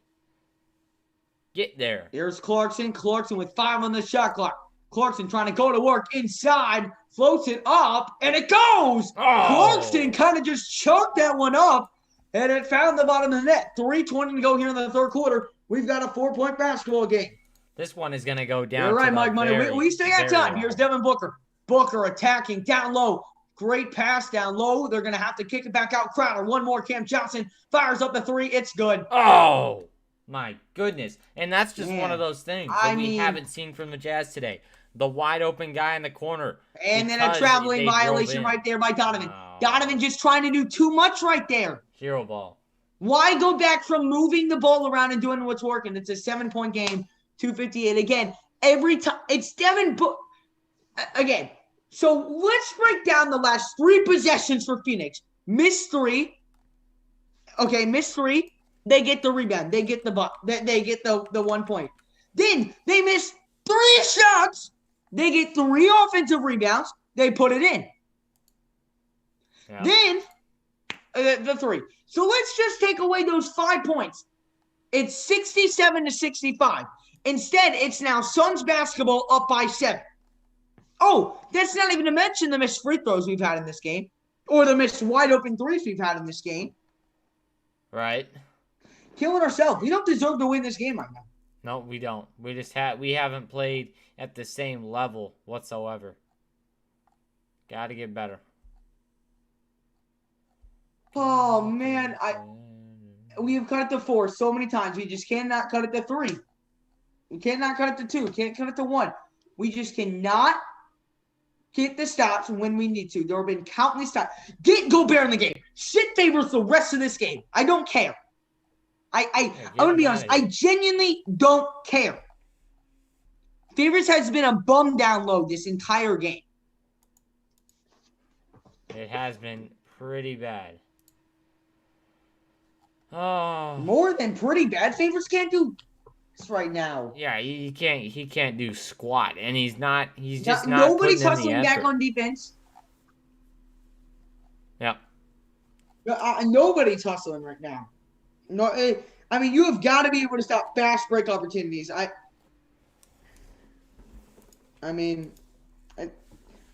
Get there. Here's Clarkson. Clarkson with 5 on the shot clock. Clarkson trying to go to work inside. Floats it up, and it goes. Clarkson kind of just choked that one up, and it found the bottom of the net. 3:20 to go here in the third quarter. We've got a 4-point basketball game. This one is going to go down. You're right, Mike Money. We still got time. Here's Devin Booker. Booker attacking down low. Great pass down low. They're going to have to kick it back out. Crowder. One more. Cam Johnson fires up the 3. It's good. Oh, my goodness. And that's just one of those things that we haven't seen from the Jazz today. The wide open guy in the corner. And then a traveling violation right there by Donovan. Donovan just trying to do too much right there. Hero ball. Why go back from moving the ball around and doing what's working? It's a 7-point game, 2:58. Again, every time it's Devin Booker. Again, so let's break down the last 3 possessions for Phoenix. Miss 3. Okay, miss 3. They get the rebound. They get the They get the 1 point. Then they miss 3 shots. They get 3 offensive rebounds. They put it in. Yeah. Then the 3. So let's just take away those 5 points. It's 67-65. Instead, it's now Suns basketball up by 7. Oh, that's not even to mention the missed free throws we've had in this game, or the missed wide open threes we've had in this game. Right. Killing ourselves. We don't deserve to win this game right now. No, we don't. We haven't played at the same level whatsoever. Got to get better. Oh man, we have cut it to 4 so many times. We just cannot cut it to 3. We cannot cut it to 2. Can't cut it to 1. We just cannot get the stops when we need to. There have been countless stops. Get Gobert in the game. Sit Favors the rest of this game. I don't care. I'm going to be honest. I genuinely don't care. Favors has been a bum down low this entire game. It has been pretty bad. Oh. More than pretty bad. Favors can't do this right now. Yeah, he can't do squat, and he's just not. Nobody's hustling back on defense. Yeah. Nobody's hustling right now. No, I mean, you have got to be able to stop fast break opportunities.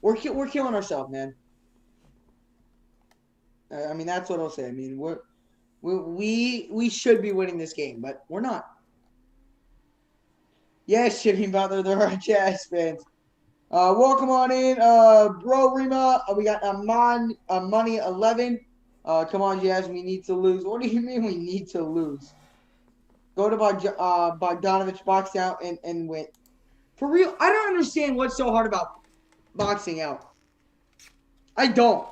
We're killing ourselves, man. I mean, that's what I'll say. I mean, we should be winning this game, but we're not. Yes, Jimmy Butler, there are Jazz fans. Welcome on in, bro Rima. We got Money 11. Come on, Jazz, we need to lose. What do you mean we need to lose? Go to Bogdanovich, box out, and win. For real, I don't understand what's so hard about boxing out. I don't.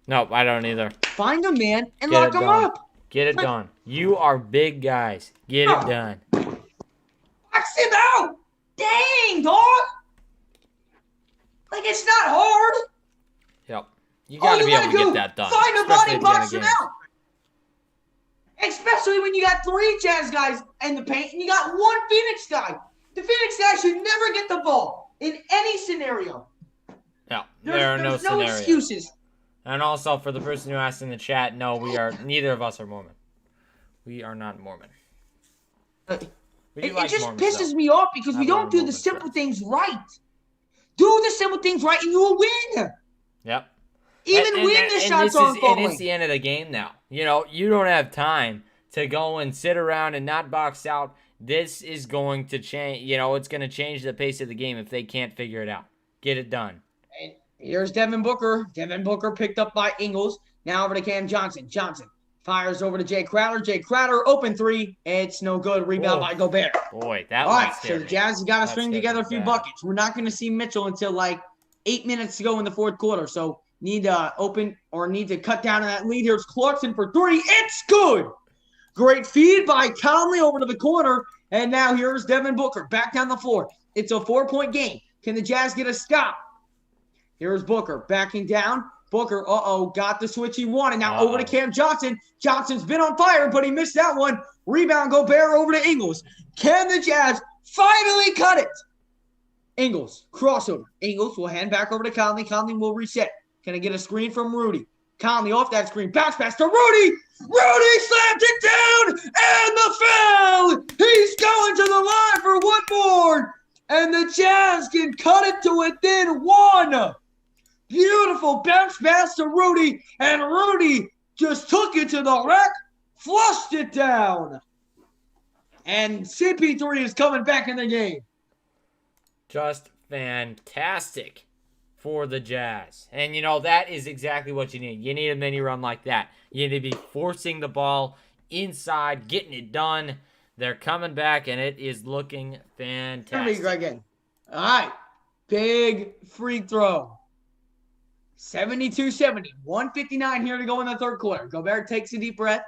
Nope, I don't either. Find a man and lock him up. Get it done. You are big guys. Get it done. Box him out. Dang, dog. Like, it's not hard. Yep. You got to be able to get that done. Find a body, box him out. Especially when you got 3 Jazz guys in the paint and you got 1 Phoenix guy. The Phoenix guy should never get the ball in any scenario. Yeah, there are no scenarios. No excuses. And also, for the person who asked in the chat, no, neither of us are Mormon. We are not Mormon. It just pisses me off because we don't do the simple things right. Do the simple things right and you will win. Yep. Even when the shots aren't falling. And it's the end of the game now. You know, you don't have time to go and sit around and not box out. This is going to change. You know, it's going to change the pace of the game if they can't figure it out. Get it done. Here's Devin Booker. Devin Booker picked up by Ingles. Now over to Cam Johnson. Johnson fires over to Jay Crowder. Jay Crowder, open three. It's no good. Rebound by Gobert. Boy, that All one right, so scared the me. Jazz got to That string scared together me a few bad. buckets. We're not going to see Mitchell until like 8 minutes to go in the fourth quarter. So need to cut down on that lead. Here's Clarkson for three. It's good. Great feed by Conley over to the corner. And now here's Devin Booker back down the floor. It's a 4-point game. Can the Jazz get a stop? Here's Booker backing down. Booker, got the switch he wanted. Now over to Cam Johnson. Johnson's been on fire, but he missed that one. Rebound, Gobert over to Ingles. Can the Jazz finally cut it? Ingles, crossover. Ingles will hand back over to Conley. Conley will reset. Can I get a screen from Rudy? Conley off that screen. Bounce pass to Rudy. Rudy slapped it down. And the foul. He's going to the line for one more. And the Jazz can cut it to within one. Beautiful bounce pass to Rudy. And Rudy just took it to the rack. Flushed it down. And CP3 is coming back in the game. Just fantastic for the Jazz. And, that is exactly what you need. You need a mini run like that. You need to be forcing the ball inside, getting it done. They're coming back, and it is looking fantastic. Again. All right. Big free throw. 72-70. 1:59 here to go in the third quarter. Gobert takes a deep breath.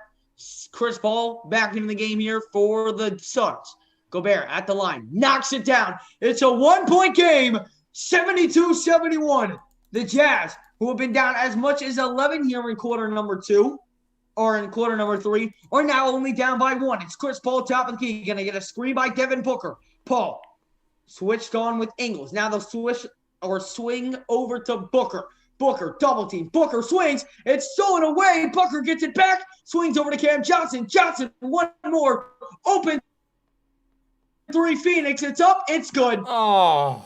Chris Paul back into the game here for the Suns. Gobert at the line. Knocks it down. It's a 1-point game. 72-71. The Jazz, who have been down as much as 11 here in quarter number 2, or in quarter number 3, are now only down by 1. It's Chris Paul, top of the key. Going to get a screen by Devin Booker. Paul switched on with Ingles. Now they'll swing over to Booker. Booker, double team. Booker swings. It's stolen away. Booker gets it back. Swings over to Cam Johnson. Johnson, one more. Open three, Phoenix. It's up. It's good. Oh,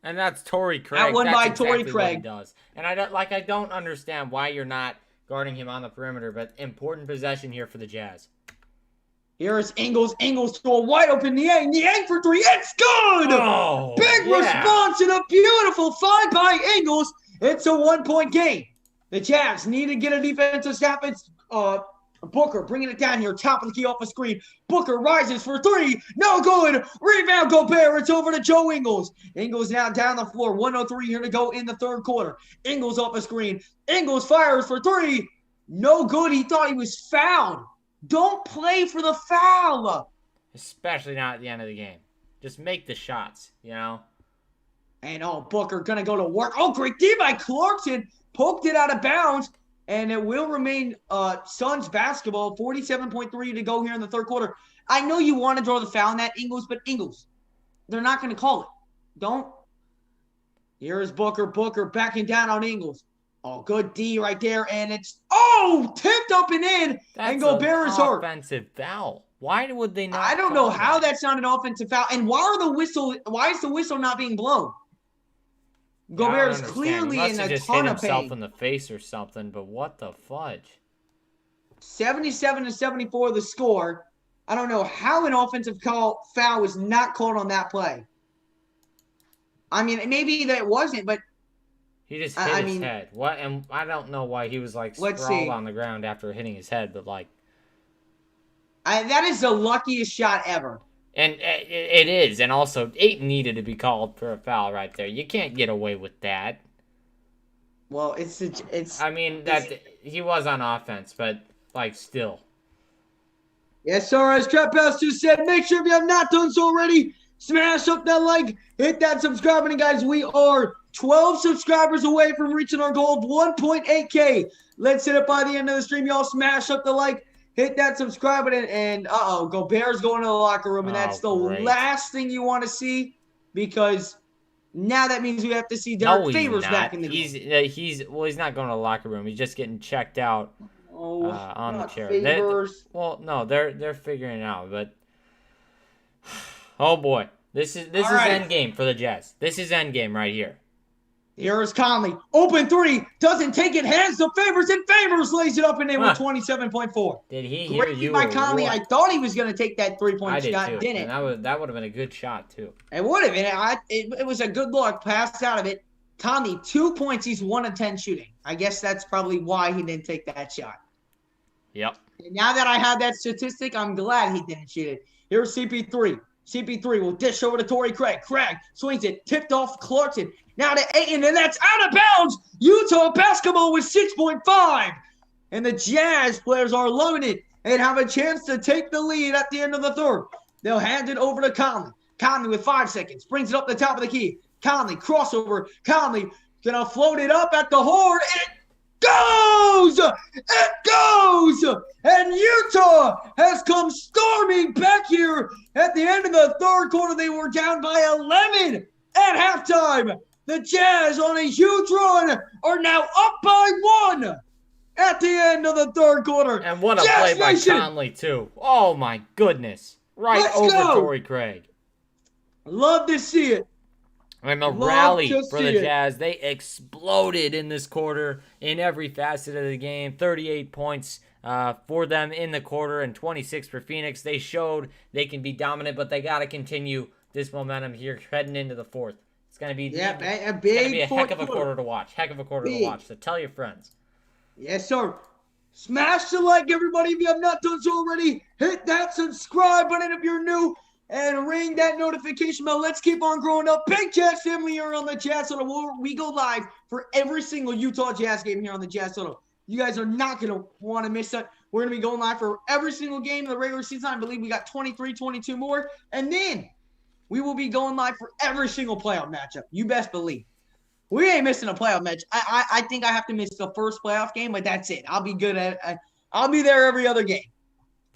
and that's Torrey Craig. That one that's by exactly Torrey what Craig. he does. And I don't understand why you're not guarding him on the perimeter, but important possession here for the Jazz. Here's Ingles. Ingles to a wide open Niang. Niang for three. It's good. Oh, Big yeah. response and a beautiful find by Ingles. It's a 1-point game. The Jazz need to get a defensive stop. It's Booker bringing it down here. Top of the key off the screen. Booker rises for three. No good. Rebound Gobert. It's over to Joe Ingles. Ingles now down the floor. 1:03 here to go in the third quarter. Ingles off the screen. Ingles fires for three. No good. He thought he was fouled. Don't play for the foul. Especially not at the end of the game. Just make the shots, And Booker gonna go to work. Great D by Clarkson. Poked it out of bounds. And it will remain Suns basketball. 47.3 to go here in the third quarter. I know you want to draw the foul in that, Ingles, but Ingles, they're not going to call it. Don't. Here's Booker. Booker backing down on Ingles. Good D right there. And it's, tipped up and in. That's and Gobert is hurt. Offensive foul. Why would they not? I don't know how that's not an offensive foul. And why is the whistle not being blown? Gobert is clearly in a ton of pain. Himself in the face or something, but what the fudge? 77-74 the score. I don't know how an offensive foul was not called on that play. I mean, maybe that wasn't, but he just hit his head. What? And I don't know why he was sprawled on the ground after hitting his head, but that is the luckiest shot ever. And it is, and also 8 needed to be called for a foul right there. You can't get away with that. Well, he was on offense, but still. Yes, sir. As Trap Pastor said, make sure if you have not done so already, smash up that like, hit that subscribe button, guys. We are 12 subscribers away from reaching our goal of 1.8K. Let's hit it by the end of the stream, y'all. Smash up the like. Hit that subscribe button, and Gobert's going to the locker room, and that's the last thing you want to see, because now that means we have to see Derek Favors back in the game. He's not going to the locker room. He's just getting checked out on the chair. Favors. They're figuring it out, but oh boy, this is end game for the Jazz. This is end game right here. Here's Conley. Open three. Doesn't take it. Hands to Favors, and Favors lays it up and in with 27.4. Did he hear you? By Conley. I thought he was going to take that three-point shot. Too. Didn't. And that would have been a good shot, too. It would have been. It was a good look. Passed out of it. Conley, 2 points. He's 1 of 10 shooting. I guess that's probably why he didn't take that shot. Yep. And now that I have that statistic, I'm glad he didn't shoot it. Here's CP3. CP3 will dish over to Torrey Craig. Craig swings it, tipped off Clarkson. Now to Ayton, and that's out of bounds. Utah basketball with 6.5. And the Jazz players are loving it and have a chance to take the lead at the end of the third. They'll hand it over to Conley. Conley with 5 seconds. Brings it up the top of the key. Conley, crossover. Conley gonna float it up at the horn. It goes! It goes! And Utah has come storming back here at the end of the third quarter. They were down by 11 at halftime. The Jazz on a huge run are now up by 1 at the end of the third quarter. And what a Jazz play by Nation! Conley, too. Oh, my goodness. Right Let's over go! Torrey Craig. Love to see it. And the Love rally to for see the it. Jazz, they exploded in this quarter in every facet of the game. 38 points for them in the quarter and 26 for Phoenix. They showed they can be dominant, but they got to continue this momentum here heading into the fourth. It's going to be A it's gonna big be a fourth heck of a quarter to watch. Heck of a quarter to Big. watch. So tell your friends. Yes, sir. Smash the like, everybody. If you have not done so already, hit that subscribe button if you're new and ring that notification bell. Let's keep on growing up. Big Jazz family here on the Jazz Soda. We go live for every single Utah Jazz game here on the Jazz Soda. You guys are not going to want to miss that. We're going to be going live for every single game in the regular season. I believe we got 23, 22 more. And then we will be going live for every single playoff matchup. You best believe. We ain't missing a playoff match. I think I have to miss the first playoff game, but that's it. I'll be good at I'll be there every other game.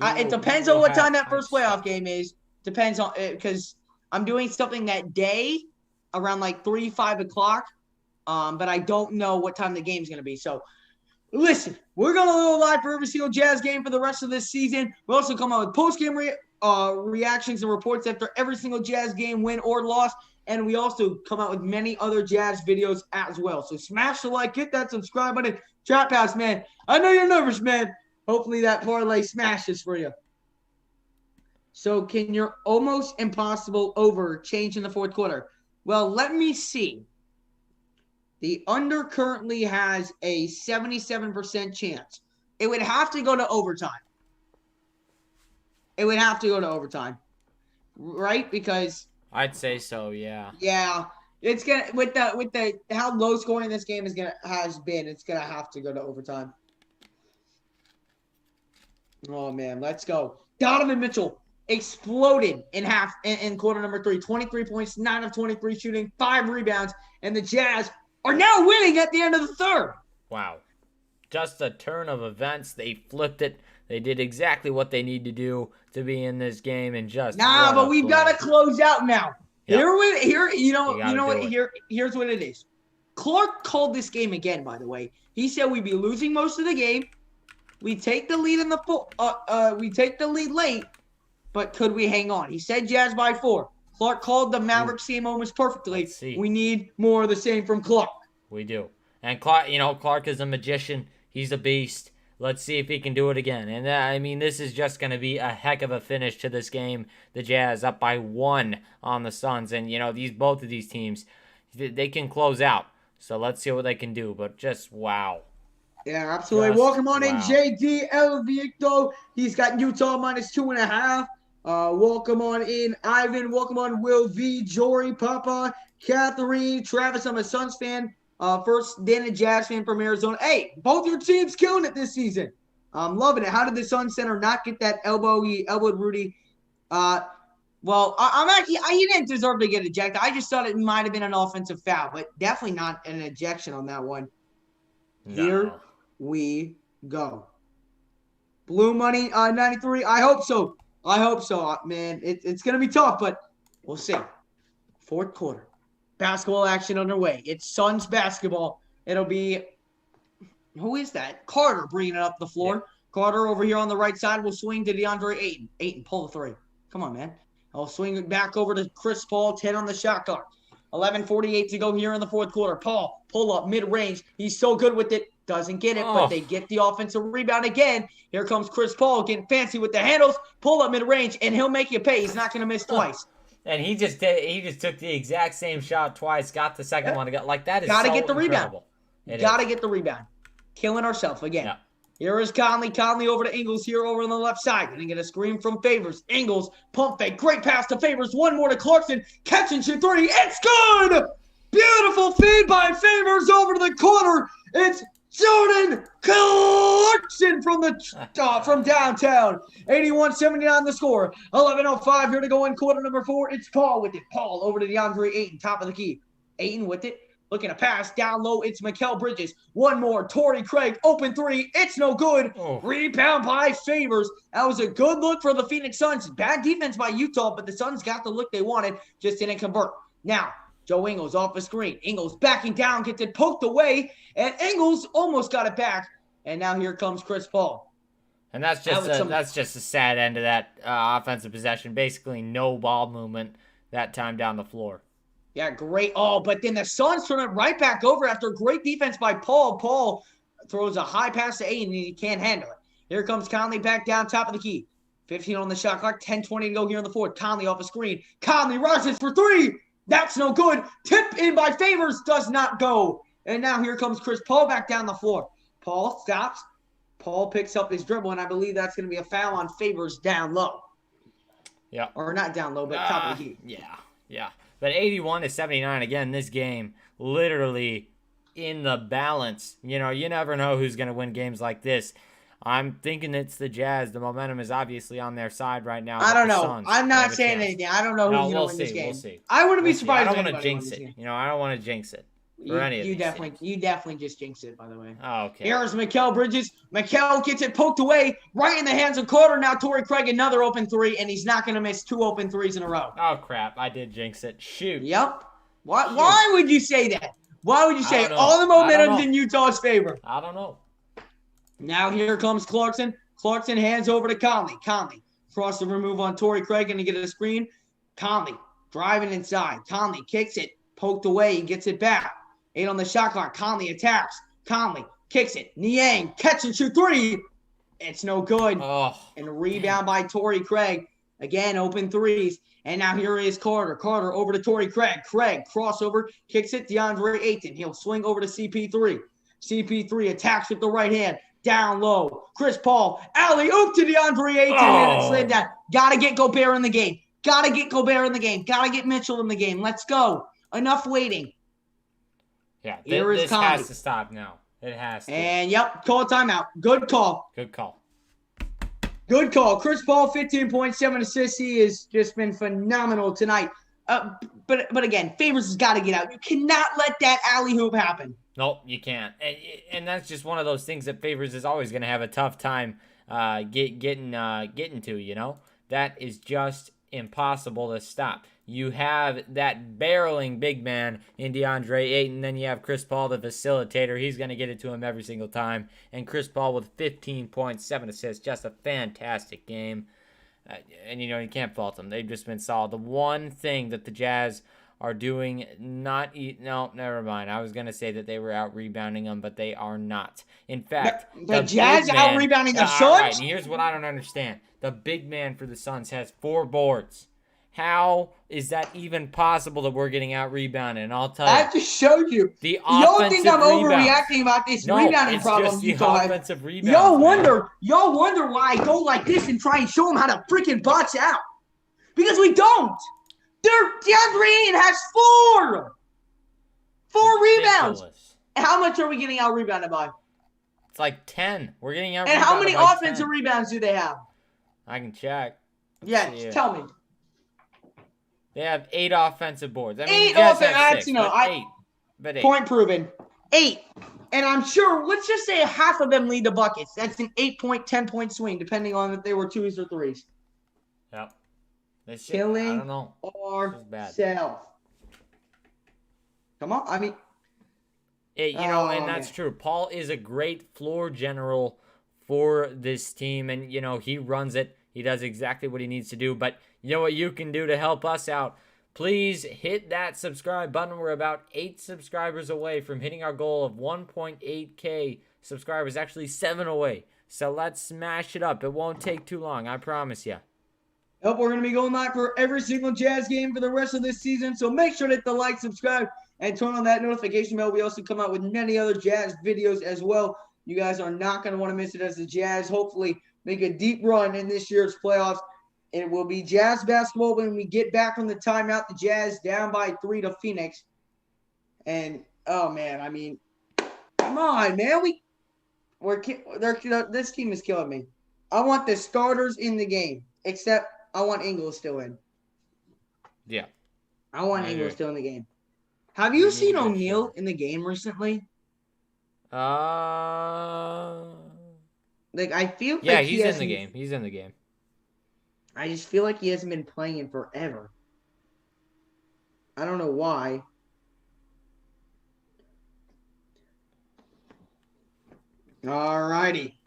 It depends on what time that first playoff game is. Depends on because I'm doing something that day around like 3, 5 o'clock. But I don't know what time the game's going to be. So listen, we're going to go live for every single Jazz game for the rest of this season. We'll also come out with post-game reactions and reports after every single Jazz game, win or loss. And we also come out with many other Jazz videos as well. So smash the like, hit that subscribe button. Trap House, man. I know you're nervous, man. Hopefully that parlay smashes for you. So can your almost impossible over change in the fourth quarter? Well, let me see. The under currently has a 77% chance. It would have to go to overtime. It would have to go to overtime. Right? Because I'd say so, yeah. yeah, it's gonna with the how low scoring this game has been, it's gonna have to go to overtime. Oh man, let's go. Donovan Mitchell exploded in quarter number 3. 23 points, 9 of 23 shooting, 5 rebounds, and the Jazz are now winning at the end of the third. Wow. Just a turn of events. They flipped it. They did exactly what they need to do to be in this game and just But we've got to close out now. Yep. Here's what it is. Clark called this game again, by the way. He said we'd be losing most of the game. We take the lead we take the lead late, but could we hang on? He said Jazz by 4. Clark called the Mavericks game almost perfectly. We need more of the same from Clark. We do. And Clark is a magician. He's a beast. Let's see if he can do it again. And I mean, this is just going to be a heck of a finish to this game. The Jazz up by 1 on the Suns. And, both of these teams, they can close out. So let's see what they can do. But just wow. Yeah, absolutely. Welcome on in, JD El Victo. He's got Utah minus 2.5. Welcome on in, Ivan. Welcome on, Will V, Jory, Papa, Catherine, Travis. I'm a Suns fan. First, Dan, a Jazz fan from Arizona. Hey, both your teams killing it this season. I'm loving it. How did the Suns center not get that elbowed Rudy? Well, he didn't deserve to get ejected. I just thought it might have been an offensive foul, but definitely not an ejection on that one. No. Here we go. Blue money 93. I hope so. Man. It's going to be tough, but we'll see. Fourth quarter. Basketball action underway. It's Suns basketball. It'll be – who is that? Carter bringing it up the floor. Yeah. Carter over here on the right side will swing to DeAndre Ayton. Ayton, pull the 3. Come on, man. I'll swing it back over to Chris Paul. 10 on the shot clock. 11:48 to go here in the fourth quarter. Paul, pull up, mid-range. He's so good with it. Doesn't get it, but they get the offensive rebound again. Here comes Chris Paul getting fancy with the handles. Pull up mid-range, and he'll make you pay. He's not going to miss twice. And he just took the exact same shot twice, got the second one to go. Like, that is Gotta so get the rebound. incredible. Gotta get the rebound. Killing ourselves again. Yeah. Here is Conley. Conley over to Ingles here over on the left side. Gonna get a screen from Favors. Ingles, pump fake. Great pass to Favors. One more to Clarkson. Catch and shoot three. It's good! Beautiful feed by Favors over to the corner. It's Jordan Clarkson from downtown. 81-79 the score. 11:05 here to go in quarter number 4. It's Paul with it. Paul over to DeAndre Ayton, top of the key. Ayton with it. Looking to pass down low. It's Mikal Bridges. One more. Torrey Craig. Open three. It's no good. Oh. Rebound by Favors. That was a good look for the Phoenix Suns. Bad defense by Utah, but the Suns got the look they wanted. Just didn't convert. Now, Joe Ingles off the screen. Ingles backing down. Gets it poked away. And Ingles almost got it back. And now here comes Chris Paul. And that's just a sad end of that offensive possession. Basically, no ball movement that time down the floor. Yeah, great. Oh, but then the Suns turn it right back over after great defense by Paul. Paul throws a high pass to Aiden, and he can't handle it. Here comes Conley back down top of the key. 15 on the shot clock. 10-20 to go here in the fourth. Conley off the screen. Conley rises for three. That's no good. Tip in by Favors. Does not go. And now here comes Chris Paul back down the floor. Paul stops. Paul picks up his dribble, and I believe that's going to be a foul on Favors down low. Yeah. Or not down low, but top of the key. Yeah. But 81-79, again, this game, literally in the balance. You know, you never know who's going to win games like this. I'm thinking it's the Jazz. The momentum is obviously on their side right now. I don't know. I'm not saying anything. I don't know who's going to win this game. We'll see. I wouldn't be surprised. I don't want to jinx it. You know, I don't want to jinx it. You definitely just jinxed it, by the way. Oh, okay. Here's Mikal Bridges. Mikal gets it poked away right in the hands of Carter. Now Torrey Craig, another open three, and he's not going to miss 2 open threes in a row. Oh, crap. I did jinx it. Shoot. Yep. Why would you say that? Why would you say all the momentum's in Utah's favor? I don't know. Now here comes Clarkson. Clarkson hands over to Conley. Conley cross the remove on Torrey Craig, and to get a screen. Conley driving inside. Conley kicks it. Poked away. He gets it back. 8 on the shot clock. Conley attacks. Conley kicks it. Niang, catch and shoot three. It's no good. Oh, and a rebound by Torrey Craig. Again, open threes. And now here is Carter. Carter over to Torrey Craig. Craig crossover. Kicks it. DeAndre Ayton. He'll swing over to CP3. CP3 attacks with the right hand. Down low. Chris Paul. Alley-oop to DeAndre Ayton. And it slid down. Got to get Gobert in the game. Got to get Gobert in the game. Got to get Mitchell in the game. Let's go. Enough waiting. Yeah, this has to stop now. It has to. And, yep, call timeout. Good call. Good call. Good call. Chris Paul, 15.7 assists. He has just been phenomenal tonight. But again, Favors has got to get out. You cannot let that alley-hoop happen. Nope, you can't. And that's just one of those things that Favors is always going to have a tough time getting to, you know? That is just impossible to stop. You have that barreling big man in DeAndre Ayton, then you have Chris Paul, the facilitator. He's going to get it to him every single time. And Chris Paul with 15.7 assists, just a fantastic game. And, you know, you can't fault them. They've just been solid. The one thing that the Jazz are doing no, never mind. I was going to say that they were out-rebounding them, but they are not. In fact, the Jazz out-rebounding the Suns? All right, and here's what I don't understand. The big man for the Suns has 4 boards. How is that even possible that we're getting out-rebounded? And I'll tell you. I just showed you. The y'all offensive think I'm rebounds. overreacting about this rebounding problem. Just the offensive rebounds. Y'all wonder why I go like this and try and show them how to freaking box out. Because we don't. DeAndre Ayton has 4. 4 rebounds. And how much are we getting out-rebounded by? It's like 10. We're getting out. And how many offensive rebounds do they have? I can check. Tell me. They have 8 offensive boards. I mean, 8 offensive. But 8. Point proven. 8. And I'm sure, let's just say half of them lead to buckets. That's an 8-point, 10-point swing, depending on if they were 2s or 3s. Yep. Killing I don't know. ourselves. Come on. I mean. And that's true. Paul is a great floor general for this team. And, you know, he runs it. He does exactly what he needs to do. But you know what you can do to help us out? Please hit that subscribe button. We're about 8 subscribers away from hitting our goal of 1.8K subscribers. Actually, 7 away. So let's smash it up. It won't take too long. I promise you. Yep, we're going to be going live for every single Jazz game for the rest of this season. So make sure to hit the like, subscribe, and turn on that notification bell. We also come out with many other Jazz videos as well. You guys are not going to want to miss it as the Jazz hopefully make a deep run in this year's playoffs. It will be Jazz basketball when we get back from the timeout. The Jazz down by 3 to Phoenix. And, oh, man, I mean, come on, man. This team is killing me. I want the starters in the game, except I want Ingles still in. Yeah. I want Ingles still in the game. Have you seen O'Neal in the game recently? Like, I feel yeah, like he's in the game. He's in the game. I just feel like he hasn't been playing in forever. I don't know why. All righty.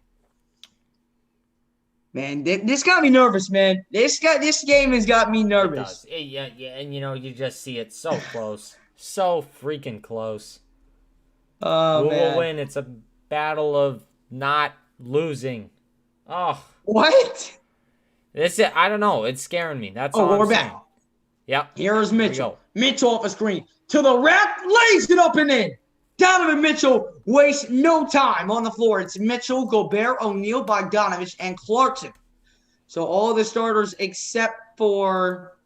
Man, this got me nervous, man. This game has got me nervous. It does. Yeah, and you just see it so close. So freaking close. Oh, Who man. will win? It's a battle of not losing. Oh. What? I don't know. It's scaring me. That's all we're I'm back. saying. Yep. Here's Mitchell. Mitchell off a screen. To the rack, lays it up and in. Donovan Mitchell wastes no time on the floor. It's Mitchell, Gobert, O'Neal, Bogdanovich, and Clarkson. So all the starters except for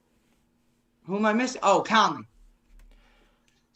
– who am I missing? Oh, Conley.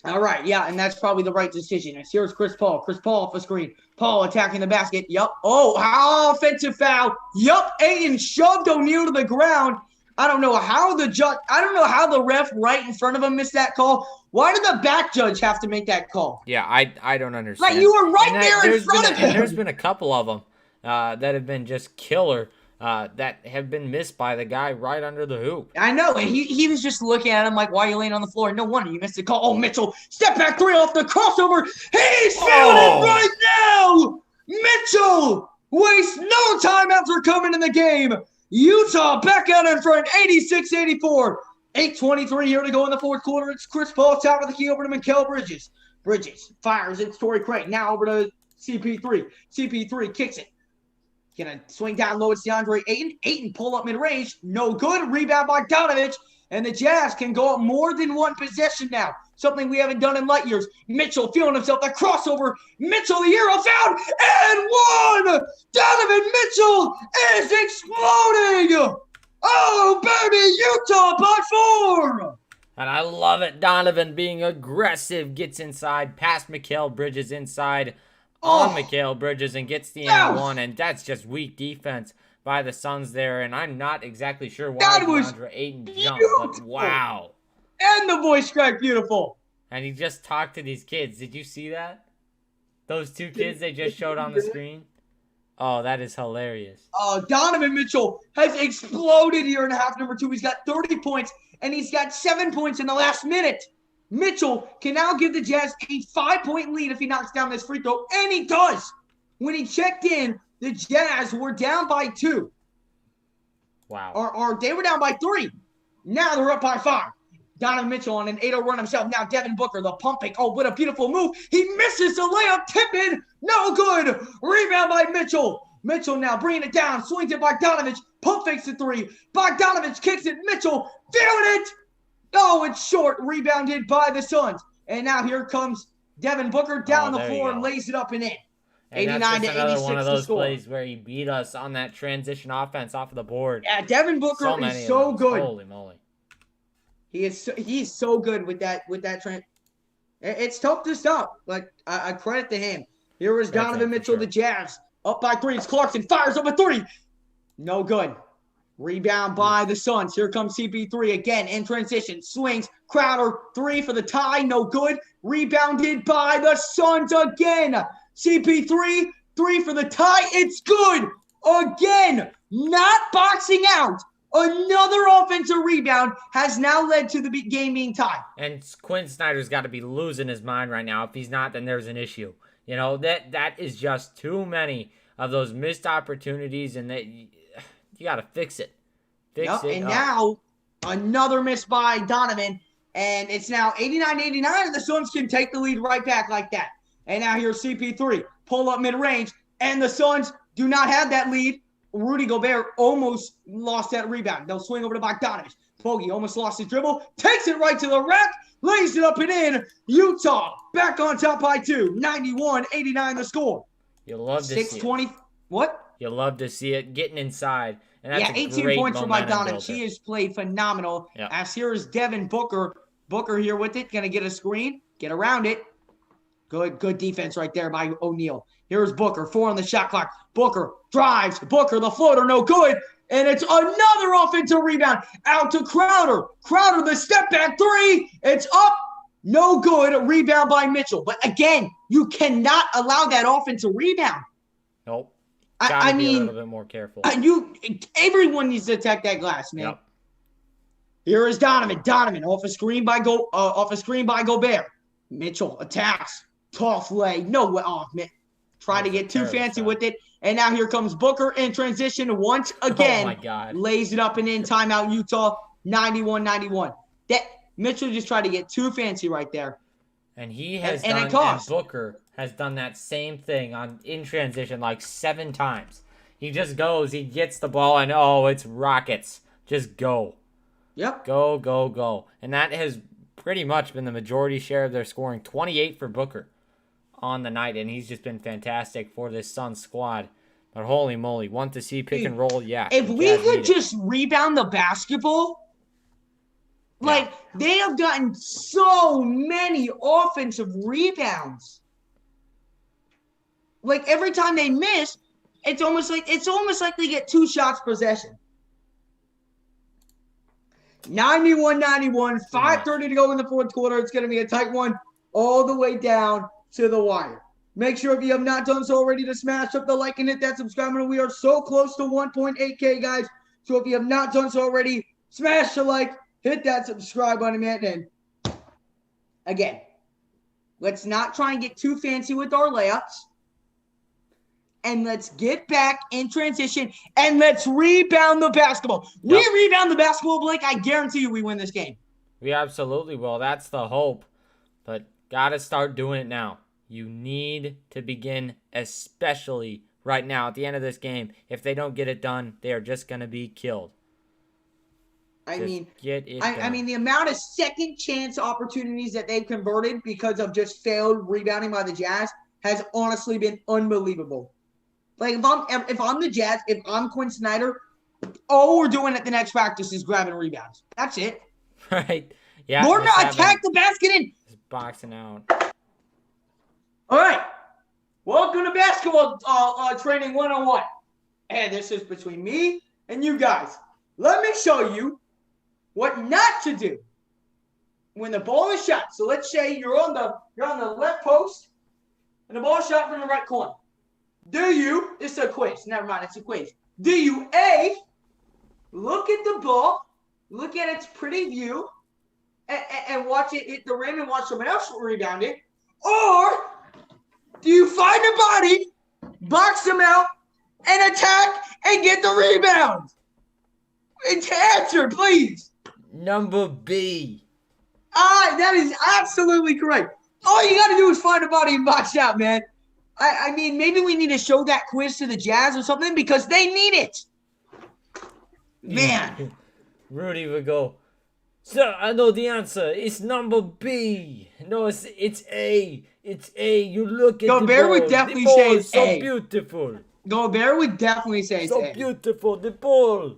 All right, yeah, and that's probably the right decision. And here's Chris Paul. Chris Paul off the screen. Paul attacking the basket. Yup. Oh, offensive foul. Yup, Ayton shoved O'Neal to the ground. I don't know how the ref right in front of him missed that call. Why did the back judge have to make that call? Yeah, I don't understand. Like, you were right there in front of him. And there's been a couple of them that have been just killer that have been missed by the guy right under the hoop. I know, and he was just looking at him like, why are you laying on the floor? No wonder you missed the call. Oh, Mitchell, step back three off the crossover. He's feeling it right now. Mitchell wastes no time after coming in the game. Utah back out in front, 86-84. 8:23 here to go in the fourth quarter. It's Chris Paul, top of the key over to Mikal Bridges. Bridges fires. It's Torrey Craig. Now over to CP3. CP3 kicks it. Gonna swing down low. It's DeAndre Ayton. Ayton pull up mid-range. No good. Rebound by Bogdanovich. And the Jazz can go up more than one possession now. Something we haven't done in light years. Mitchell feeling himself. That crossover. Mitchell, the Euro found. And one! Donovan Mitchell is exploding! Oh, baby, Utah by 4! And I love it. Donovan being aggressive. Gets inside. Past Mikal Bridges inside. On Mikal Bridges and gets the and one. And that's just weak defense by the Suns there. And I'm not exactly sure why DeAndre Ayton jumped. But wow. And the voice crack beautiful. And he just talked to these kids. Did you see that? Those two kids they just showed on the screen? Oh, that is hilarious. Donovan Mitchell has exploded here in half number 2. He's got 30 points, and he's got 7 points in the last minute. Mitchell can now give the Jazz a 5-point lead if he knocks down this free throw, and he does. When he checked in, the Jazz were down by 2. Wow. Or they were down by 3. Now they're up by 5. Donovan Mitchell on an 8-0 run himself. Now Devin Booker, the pump fake. Oh, what a beautiful move. He misses the layup. Tip in. No good. Rebound by Mitchell. Mitchell now bringing it down. Swings it by Bogdanovich. Pump fakes the 3. Bogdanovich kicks it. Mitchell feeling it. Oh, it's short. Rebounded by the Suns. And now here comes Devin Booker down the floor and lays it up and in. And 89 to 86 one of those score. plays where he beat us on that transition offense off of the board. Yeah, Devin Booker is so good. Holy moly. He's so good with that trend. It's tough to stop. Like I credit to him. Here is Donovan Mitchell, the Jazz. Up by 3. It's Clarkson. Fires up a 3. No good. Rebound by the Suns. Here comes CP3 again in transition. Swings. Crowder 3 for the tie. No good. Rebounded by the Suns again. CP3 3 for the tie. It's good. Again. Not boxing out. Another offensive rebound has now led to the game being tied. And Quinn Snyder's got to be losing his mind right now. If he's not, then there's an issue. You know, that is just too many of those missed opportunities, and that you got to fix it. Fix it. And now another miss by Donovan, and it's now 89-89, and the Suns can take the lead right back like that. And now here's CP3. Pull up mid-range, and the Suns do not have that lead. Rudy Gobert almost lost that rebound. They'll swing over to Bogdanovich. Bogey almost lost his dribble. Takes it right to the rack. Lays it up and in. Utah back on top by 2. 91-89 the score. You love to see it. 6:20. What? You love to see it getting inside. And that's Yeah, a 18 great points for momentum Bogdanovich. builder. He has played phenomenal. Yep. As here is Devin Booker. Booker here with it. Going to get a screen. Get around it. Good defense right there by O'Neal. Here's Booker. 4 on the shot clock. Booker drives. Booker, the floater, no good. And it's another offensive rebound. Out to Crowder. Crowder, the step back 3. It's up. No good. Rebound by Mitchell. But again, you cannot allow that offensive rebound. Nope. I be mean, a little bit more careful. Everyone needs to attack that glass, man. Yep. Here is Donovan. Donovan off a screen by Gobert. Mitchell attacks. Tough lay. No way off, man. Try to get too fancy with it. And now here comes Booker in transition once again. Oh my God. Lays it up and in. Timeout Utah. 91-91. That Mitchell just tried to get too fancy right there. And he has and done, it cost. and Booker has done that same thing in transition like 7 times. He just goes, he gets the ball, and it's rockets. Just go. Yep. Go, go, go. And that has pretty much been the majority share of their scoring. 28 for Booker on the night, and he's just been fantastic for this Suns squad. But holy moly, want to see pick and roll? Yeah. If we could just rebound the basketball, they have gotten so many offensive rebounds. Like every time they miss, it's almost like they get 2 shots possession. 91-91, 5:30 to go in the fourth quarter. It's going to be a tight one all the way down to the wire. Make sure if you have not done so already to smash up the like and hit that subscribe button. We are so close to 1.8K, guys. So if you have not done so already, smash the like, hit that subscribe button, man. And again, let's not try and get too fancy with our layups. And let's get back in transition and let's rebound the basketball. Yep. We rebound the basketball, Blake. I guarantee you we win this game. We absolutely will. That's the hope. But got to start doing it now. You need to begin, especially right now at the end of this game. If they don't get it done, they are just going to be killed. I mean, the amount of second chance opportunities that they've converted because of just failed rebounding by the Jazz has honestly been unbelievable. Like if I'm the Jazz, if I'm Quinn Snyder, all we're doing at the next practice is grabbing rebounds. That's it. Right. Yeah. We're not attack the basket in. Just boxing out. All right. Welcome to basketball training 101. And this is between me and you guys. Let me show you what not to do when the ball is shot. So let's say you're on the left post and the ball is shot from the right corner. It's a quiz. Never mind, it's a quiz. Do you A, look at the ball, look at its pretty view, and watch it hit the rim and watch someone else rebound it? Or do you find a body, box them out, and attack and get the rebound? Answer, please. Number B. That is absolutely correct. All you got to do is find a body and box out, man. I mean, maybe we need to show that quiz to the Jazz or something because they need it. Man. Rudy would go, sir, I know the answer. It's number B. No, it's A. It's A. You look at Gobert the ball. would definitely The ball say is it's so A. beautiful. Gobert would definitely say it's So A. beautiful. The ball.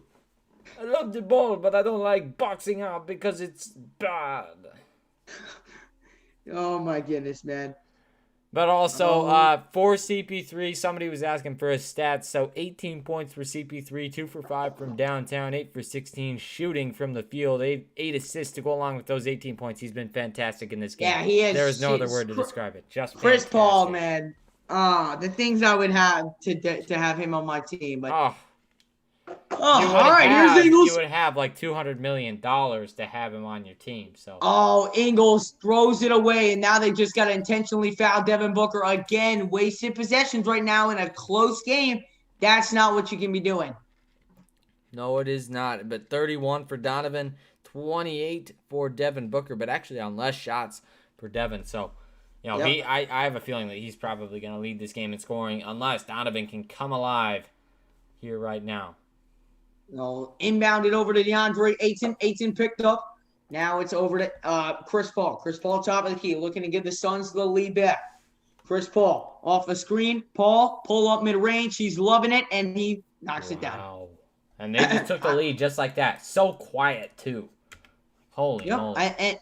I love the ball, but I don't like boxing out because it's bad. Oh, my goodness, man. But also, for CP3, somebody was asking for his stats. So 18 points for CP3, 2 for 5 from downtown, 8 for 16 shooting from the field, 8 assists to go along with those 18 points. He's been fantastic in this game. Yeah, he is. There is no other word to describe it. Just Chris fantastic. Paul, man. The things I would have to have him on my team. But all right, here's Ingles. You would have like $200 million to have him on your team. So. Oh, Ingles throws it away, and now they just got to intentionally foul Devin Booker again. Wasted possessions right now in a close game. That's not what you can be doing. No, it is not. But 31 for Donovan, 28 for Devin Booker, but actually on less shots for Devin. So, Yep. I have a feeling that he's probably going to lead this game in scoring unless Donovan can come alive here right now. No, inbounded over to DeAndre Ayton. Ayton picked up. Now it's over to Chris Paul. Chris Paul top of the key, looking to give the Suns the lead back. Chris Paul off the screen. Paul pull up mid range. He's loving it, and he knocks it down. Wow. And they just took the lead just like that. So quiet too. Holy moly. And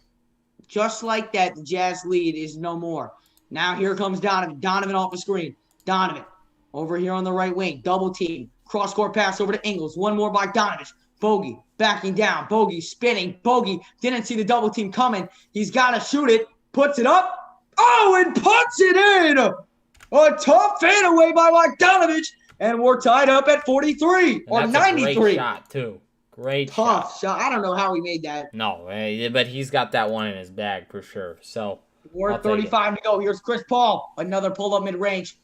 just like that, the Jazz lead is no more. Now here comes Donovan. Donovan off the screen. Donovan over here on the right wing. Double team. Cross-court pass over to Ingles. One more by Donovan. Bogey backing down. Bogey spinning. Bogey didn't see the double team coming. He's got to shoot it. Puts it up. Oh, and puts it in. A tough fadeaway by Bogdanovich. And we're tied up at 43 or 93. Great shot, too. Great tough shot. I don't know how he made that. No, but he's got that one in his bag for sure. So we're 35 to go. Here's Chris Paul. Another pull-up mid-range.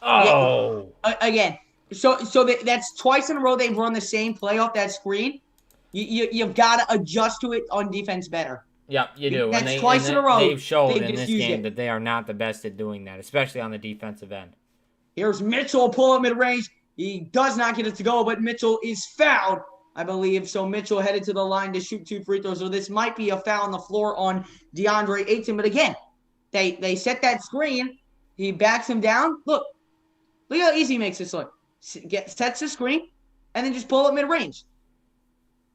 Oh. Yeah. Again. So that's twice in a row they've run the same play off that screen. You've got to adjust to it on defense better. Yep, you do. That's twice in a row. They've shown in this game that they are not the best at doing that, especially on the defensive end. Here's Mitchell, pull up mid-range. He does not get it to go, but Mitchell is fouled, I believe. So Mitchell headed to the line to shoot 2 free throws. So this might be a foul on the floor on DeAndre Ayton. But again, they set that screen. He backs him down. Look how easy he makes this look. Sets the screen, and then just pull up mid-range.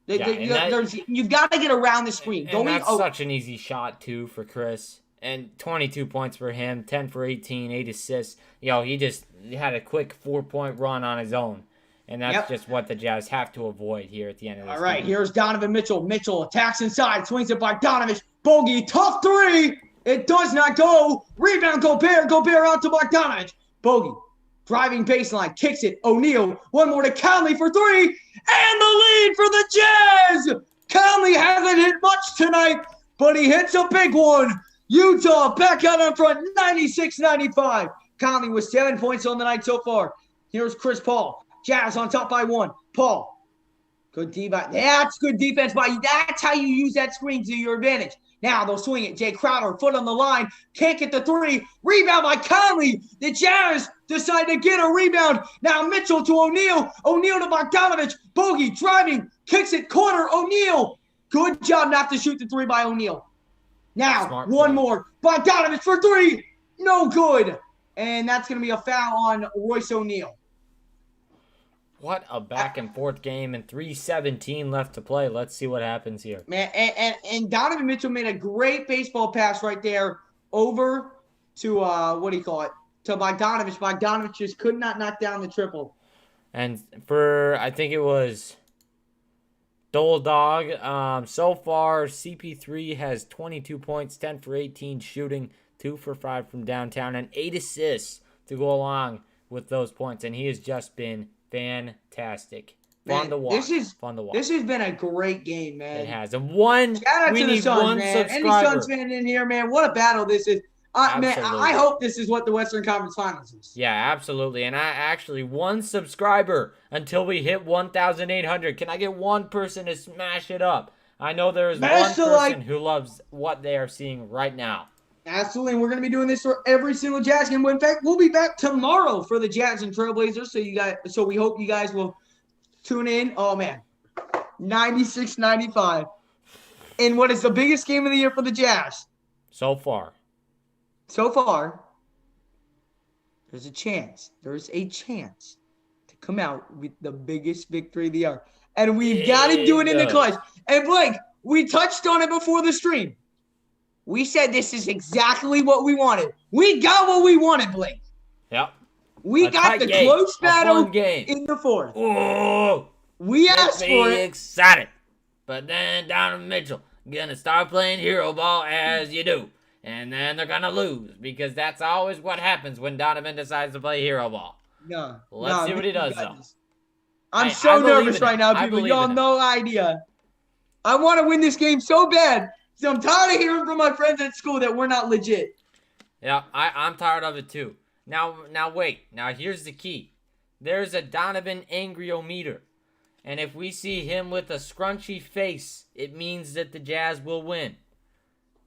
You've got to get around the screen. And that's such an easy shot, too, for Chris. And 22 points for him, 10 for 18, 8 assists. He just had a quick 4-point run on his own. And that's just what the Jazz have to avoid here at the end of this game. All right, here's Donovan Mitchell. Mitchell attacks inside, swings it by Bogdanovich. Bogey, tough 3. It does not go. Rebound, Gobert. Gobert out to Bogdanovich. Bogey. Driving baseline, kicks it. O'Neal, one more to Conley for 3, and the lead for the Jazz. Conley hasn't hit much tonight, but he hits a big one. Utah back out in front, 96-95. Conley with 7 points on the night so far. Here's Chris Paul. Jazz on top by 1. Paul, good defense. That's good defense by you. That's how you use that screen to your advantage. Now they'll swing it. Jay Crowder, foot on the line. Can't get the 3. Rebound by Conley. The Jazz decide to get a rebound. Now Mitchell to O'Neal. O'Neal to Bogdanovich. Bogey driving. Kicks it corner. O'Neal. Good job not to shoot the 3 by O'Neal. Now, one more. Bogdanovich for 3. No good. And that's going to be a foul on Royce O'Neal. What a back-and-forth game, and 3:17 left to play. Let's see what happens here. Man, and Donovan Mitchell made a great baseball pass right there over to, to Bogdanovich. Bogdanovich just could not knock down the triple. And I think it was Dole Dog. So far, CP3 has 22 points, 10 for 18 shooting, 2 for 5 from downtown, and 8 assists to go along with those points. And he has just been fantastic. Fun to watch. This has been a great game, man. It has. And shout out to the Suns, man. Any Suns fan in here, man? What a battle this is. Man, I hope this is what the Western Conference Finals is. Yeah, absolutely. And I actually, 1 subscriber until we hit 1,800. Can I get one person to smash it up? I know there is one person who loves what they are seeing right now. Absolutely, and we're going to be doing this for every single Jazz game. In fact, we'll be back tomorrow for the Jazz and Trailblazers. So we hope you guys will tune in. Oh man, 96-95, and what is the biggest game of the year for the Jazz? So far, there's a chance. There's a chance to come out with the biggest victory of the year, and we've got to do it in the clutch. And Blake, we touched on it before the stream. We said this is exactly what we wanted. We got what we wanted, Blake. Yep. We got the close battle in the 4th. Oh, we asked for it. Excited. But then Donovan Mitchell gonna start playing hero ball as you do. And then they're gonna lose because that's always what happens when Donovan decides to play hero ball. No. Let's see what he does though. I'm so nervous right now, people. Y'all no idea. I want to win this game so bad. So I'm tired of hearing from my friends at school that we're not legit. Yeah, I'm tired of it too. Now wait. Now here's the key. There's a Donovan Angriometer. And if we see him with a scrunchy face, it means that the Jazz will win.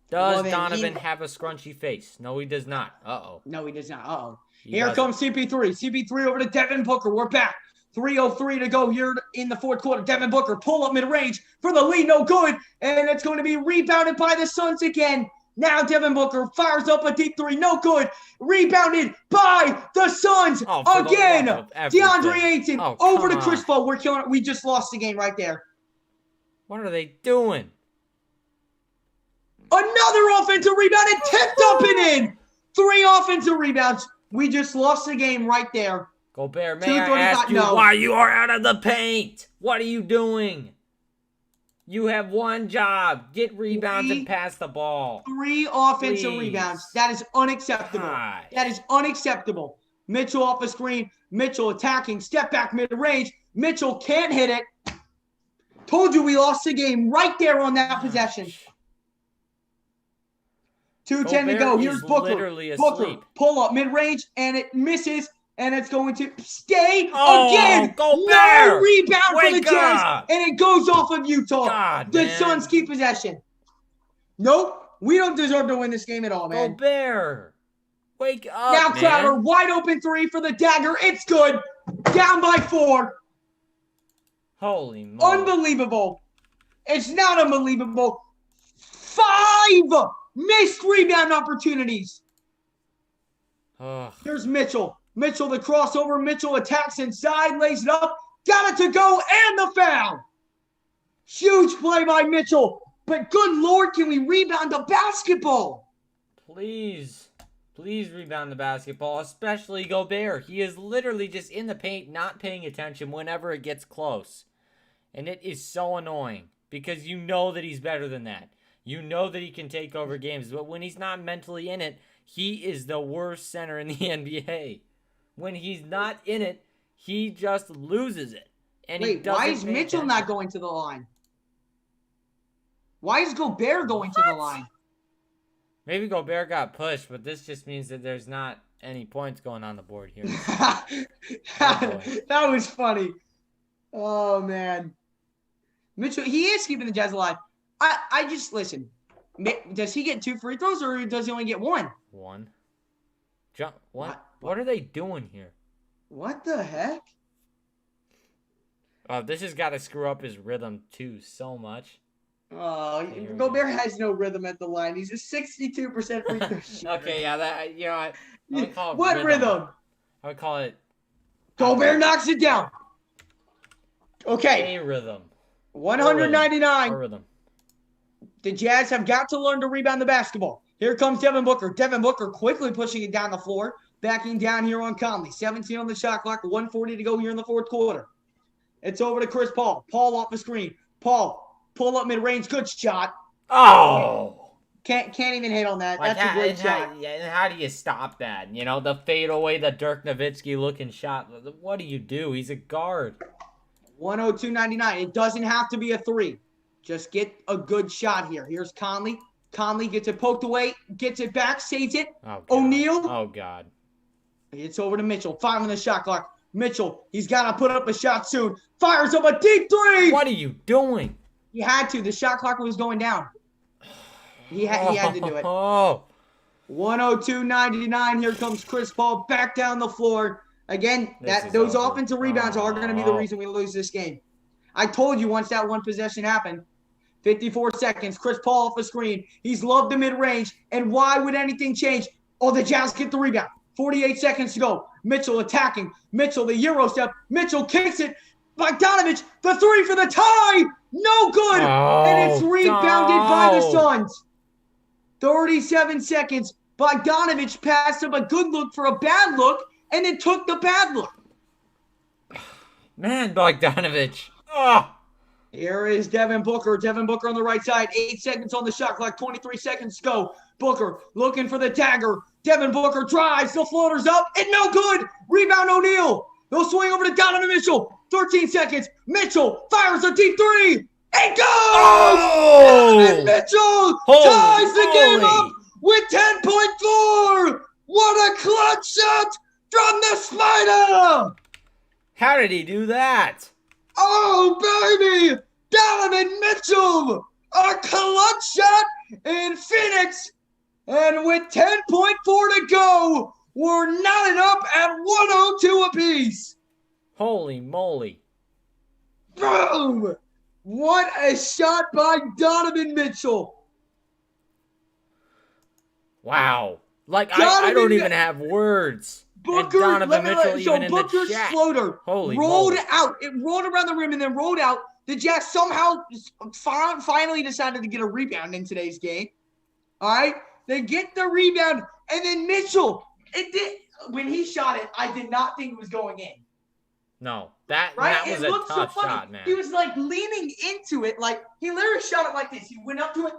Does Donovan have a scrunchy face? No, he does not. Uh-oh. No, he does not. Uh-oh. Here comes CP3. CP3 over to Devin Booker. We're back. 3:03 to go here in the fourth quarter. Devin Booker pull up mid-range for the lead, no good. And it's going to be rebounded by the Suns again. Now Devin Booker fires up a deep three, no good. Rebounded by the Suns again. DeAndre Ayton over to Chris Paul. We're killing it. We just lost the game right there. What are they doing? Another offensive rebound and tipped up and in. 3 offensive rebounds. We just lost the game right there. Gobert, may I ask you why you are out of the paint? What are you doing? You have one job. Get rebounds and pass the ball. 3 offensive rebounds. That is unacceptable. God. That is unacceptable. Mitchell off the screen. Mitchell attacking. Step back mid-range. Mitchell can't hit it. Told you we lost the game right there on that possession. 2:10 to go. Here's Booker. Booker, pull up mid-range, and it misses, and it's going to stay again. No rebound for the Jazz, and it goes off of Utah. The Suns keep possession. Nope. We don't deserve to win this game at all, man. Gobert, wake up, now, Crowder, wide open 3 for the dagger. It's good. Down by 4. Holy moly. Unbelievable. It's not unbelievable. 5 missed rebound opportunities. Here's Mitchell. Mitchell, the crossover. Mitchell attacks inside, lays it up. Got it to go, and the foul. Huge play by Mitchell. But good Lord, can we rebound the basketball? Please. Please rebound the basketball, especially Gobert. He is literally just in the paint, not paying attention whenever it gets close. And it is so annoying because you know that he's better than that. You know that he can take over games, but when he's not mentally in it, he is the worst center in the NBA. When he's not in it, he just loses it. And wait, why is Mitchell not going to the line? Why is Gobert going to the line? Maybe Gobert got pushed, but this just means that there's not any points going on the board here. That was funny. Oh, man. Mitchell, he is keeping the Jazz alive. I just, listen, does he get 2 free throws or does he only get 1? 1. What are they doing here? What the heck? This has got to screw up his rhythm, too, so much. Oh, Gobert has no rhythm at the line. He's a 62% free throw shooter. Okay, yeah, that, you know, I would call it what rhythm? I would call it... Gobert knocks it down. Okay. A rhythm. 199. A rhythm. The Jazz have got to learn to rebound the basketball. Here comes Devin Booker. Devin Booker quickly pushing it down the floor. Backing down here on Conley. 17 on the shot clock. 1:40 to go here in the fourth quarter. It's over to Chris Paul. Paul off the screen. Paul, pull up mid-range. Good shot. Oh! Can't even hit on that. That's a great shot. How do you stop that? You know, the fadeaway, the Dirk Nowitzki looking shot. What do you do? He's a guard. 102.99. It doesn't have to be a 3. Just get a good shot here. Here's Conley. Conley gets it poked away, gets it back, saves it. O'Neal. Oh, God. It's over to Mitchell. 5 on the shot clock. Mitchell, he's got to put up a shot soon. Fires up a deep 3. What are you doing? He had to. The shot clock was going down. He had to do it. 102.99. Here comes Chris Paul back down the floor. Again, those offensive rebounds are going to be the reason we lose this game. I told you once that one possession happened. 54 seconds. Chris Paul off the screen. He's loved the mid-range. And why would anything change? Oh, the Jazz get the rebound. 48 seconds to go. Mitchell attacking. Mitchell, the Euro step. Mitchell kicks it. Bogdanovich, the 3 for the tie. No good. And it's rebounded by the Suns. 37 seconds. Bogdanovich passed up a good look for a bad look and then took the bad look. Man, Bogdanovich. Oh. Here is Devin Booker. Devin Booker on the right side. 8 seconds on the shot clock. 23 seconds to go. Booker looking for the dagger. Devin Booker drives. The floater's up. And no good. Rebound O'Neal. They'll swing over to Donovan Mitchell. 13 seconds. Mitchell fires a deep 3. It goes! Oh! Donovan Mitchell ties the game up with 10.4. What a clutch shot from the Spider! How did he do that? Oh, baby! Donovan Mitchell! A clutch shot in Phoenix! And with 10.4 to go, we're knotted up at 102 apiece. Holy moly. Boom! What a shot by Donovan Mitchell. Wow. Like, I don't even have words. Booker, and Donovan Mitchell even in Booker's the chat. floater Holy rolled moly. out. It rolled around the rim and then rolled out. The Jazz somehow finally decided to get a rebound in today's game. All right? They get the rebound, and then Mitchell, when he shot it, I did not think it was going in. No, that was a tough shot, man. He was like leaning into it. Like, he literally shot it like this. He went up to it.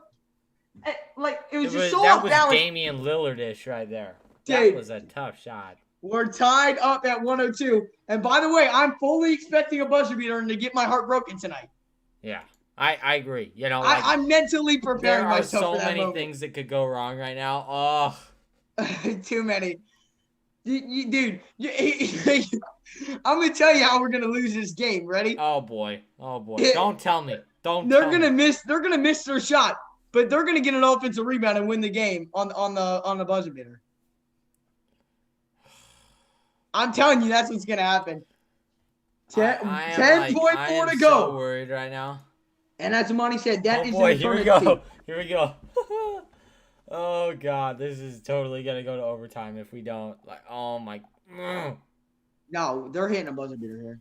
Like, it was just so that off was balance. Damian Lillard-ish right there. Dude. That was a tough shot. We're tied up at 102. And by the way, I'm fully expecting a buzzer beater to get my heart broken tonight. Yeah, I agree. You know, like, I'm mentally preparing myself there are for that so many moment. things that could go wrong right now. Oh. Too many. Dude, I'm going to tell you how we're going to lose this game. Ready? Oh, boy. Oh, boy. Don't tell me. They're going to miss their shot, but they're going to get an offensive rebound and win the game on the buzzer beater. I'm telling you, that's what's going to happen. 10.4 to go. I'm so worried right now. And as Monty said, that is boy, an here we eternity. go. Here we go. Oh, God. This is totally going to go to overtime if we don't. Like, oh, my. No, they're hitting a buzzer beater here.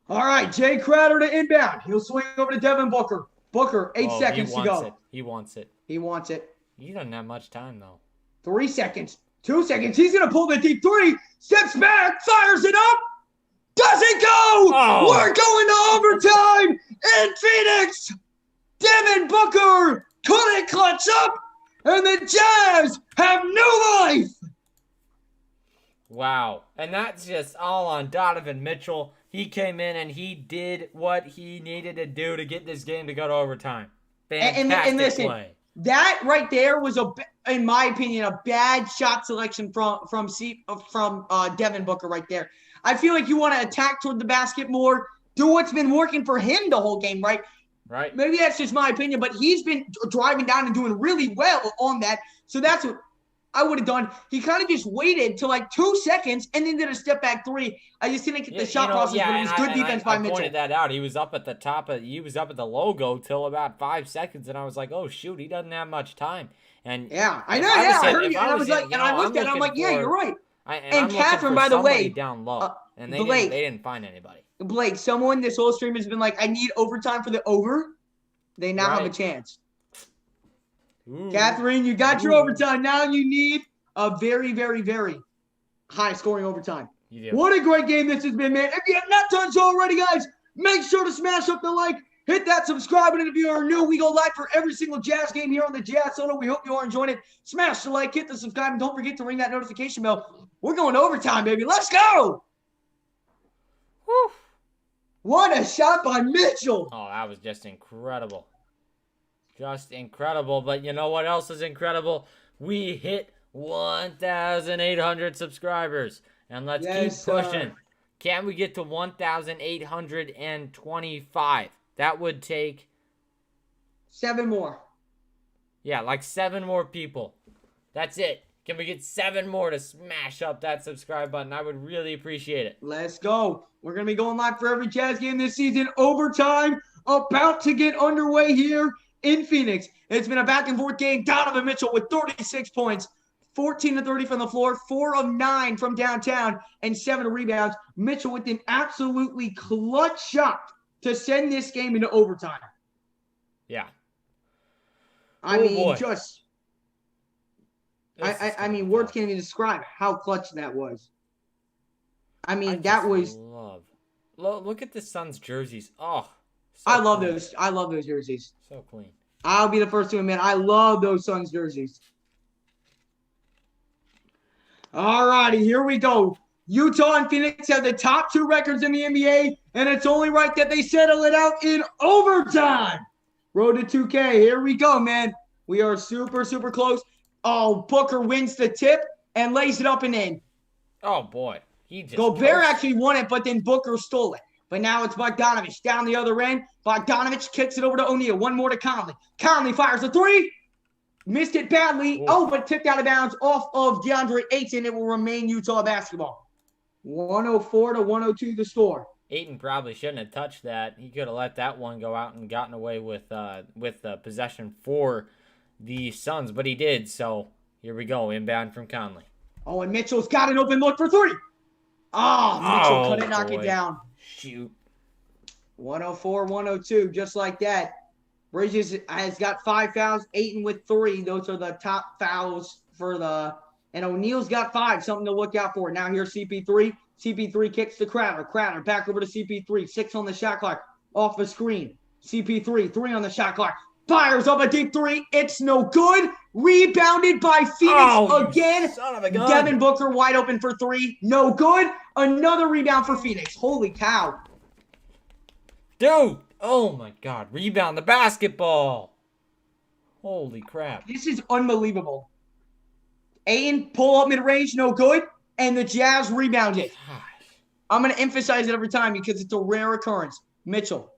All right, Jay Crowder to inbound. He'll swing over to Devin Booker. Booker, 8 seconds to go. He wants it. He wants it. He doesn't have much time, though. 3 seconds. 2 seconds. He's going to pull the deep three. Steps back. Fires it up. Doesn't go. Oh. We're going to overtime in Phoenix. Devin Booker couldn't clutch up. And the Jazz have new life. Wow. And that's just all on Donovan Mitchell. He came in and he did what he needed to do to get this game to go to overtime. Fantastic and listen, play. That right there was, in my opinion, a bad shot selection from Devin Booker right there. I feel like you want to attack toward the basket more, do what's been working for him the whole game, right? Right. Maybe that's just my opinion, but he's been driving down and doing really well on that. So that's what I would have done. He kind of just waited till like 2 seconds and then did a step back three. I just didn't get the shot process, but it was good defense by Mitchell. I pointed that out. He was up at the top he was up at the logo till about 5 seconds, and I was like, oh shoot, he doesn't have much time. And yeah, I know. I heard you, and I was like, and I looked at it, I'm like, yeah, you're right. And Catherine, by the way, down low, and they didn't find anybody. Blake, someone this whole stream has been like, I need overtime for the over. They now have a chance. Ooh. Catherine, you got your overtime. Now you need a very, very, very high scoring overtime. What a great game this has been, man. If you have not done so already, guys, make sure to smash up the like, hit that subscribe button if you are new. We go live for every single Jazz game here on the Jazz Soda. We hope you are enjoying it. Smash the like, hit the subscribe, and don't forget to ring that notification bell. We're going to overtime, baby. Let's go. Woo. What a shot by Mitchell. Oh, that was just incredible. Just incredible. But you know what else is incredible? We hit 1,800 subscribers. And let's keep pushing. Can we get to 1,825? That would take 7 more. Yeah, like 7 more people. That's it. Can we get 7 more to smash up that subscribe button? I would really appreciate it. Let's go. We're going to be going live for every Jazz game this season. Overtime about to get underway here in Phoenix. It's been a back-and-forth game. Donovan Mitchell with 36 points, 14 of 30 from the floor, 4 of 9 from downtown, and 7 rebounds. Mitchell with an absolutely clutch shot to send this game into overtime. Yeah. I mean, words can't even describe how clutch that was. I mean, that was. Look at the Suns jerseys. Oh, I love those. I love those jerseys. So clean. I'll be the first to admit I love those Suns jerseys. All righty, here we go. Utah and Phoenix have the top 2 records in the NBA, and it's only right that they settle it out in overtime. Road to 2K. Here we go, man. We are super, super close. Booker wins the tip and lays it up and in. Oh, boy. Gobert actually won it, but then Booker stole it. But now it's Bogdanovich down the other end. Bogdanovich kicks it over to O'Neal. 1 more to Conley. Conley fires a 3. Missed it badly. But tipped out of bounds off of DeAndre Ayton. It will remain Utah basketball. 104 to 102 the score. Ayton probably shouldn't have touched that. He could have let that one go out and gotten away with possession for the Suns, but he did. So here we go, inbound from Conley. Oh, and Mitchell's got an open look for three. Mitchell couldn't knock it down. Shoot. 104, 102, just like that. Bridges has got 5 fouls, Ayton with 3. Those are the top fouls for and O'Neal's got 5, something to look out for. Now here's CP3. CP3 kicks to Crowder. Crowder back over to CP3. 6 on the shot clock. Off the screen. CP3, 3 on the shot clock. Fires up a deep 3. It's no good. Rebounded by Phoenix again. Son of a gun. Devin Booker wide open for 3. No good. Another rebound for Phoenix. Holy cow. Dude. Oh, my God. Rebound the basketball. Holy crap. This is unbelievable. Ayton pull up mid-range. No good. And the Jazz rebound it. I'm going to emphasize it every time because it's a rare occurrence. Mitchell.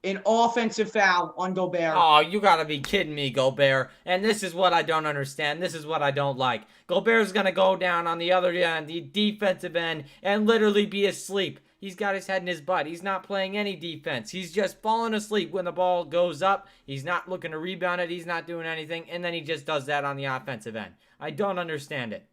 An offensive foul on Gobert. Oh, you got to be kidding me, Gobert. And this is what I don't understand. This is what I don't like. Gobert's going to go down on the other end, the defensive end, and literally be asleep. He's got his head in his butt. He's not playing any defense. He's just falling asleep when the ball goes up. He's not looking to rebound it. He's not doing anything. And then he just does that on the offensive end. I don't understand it.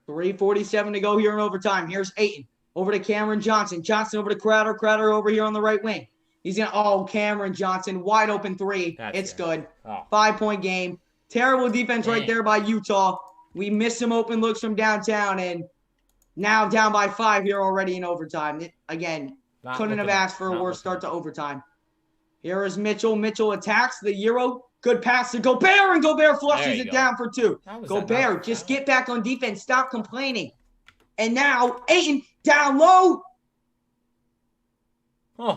3:47 to go here in overtime. Here's Ayton. Over to Cameron Johnson. Johnson over to Crowder. Crowder over here on the right wing. He's going to, Cameron Johnson. Wide open 3. It's good. 5-point game. Terrible defense right there by Utah. We missed some open looks from downtown, and now down by 5 here already in overtime. Couldn't have asked for a worse start to overtime. Here is Mitchell. Mitchell attacks the Euro. Good pass to Gobert, and Gobert flushes it down for 2. Gobert, just get back on defense. Stop complaining. And now Ayton down low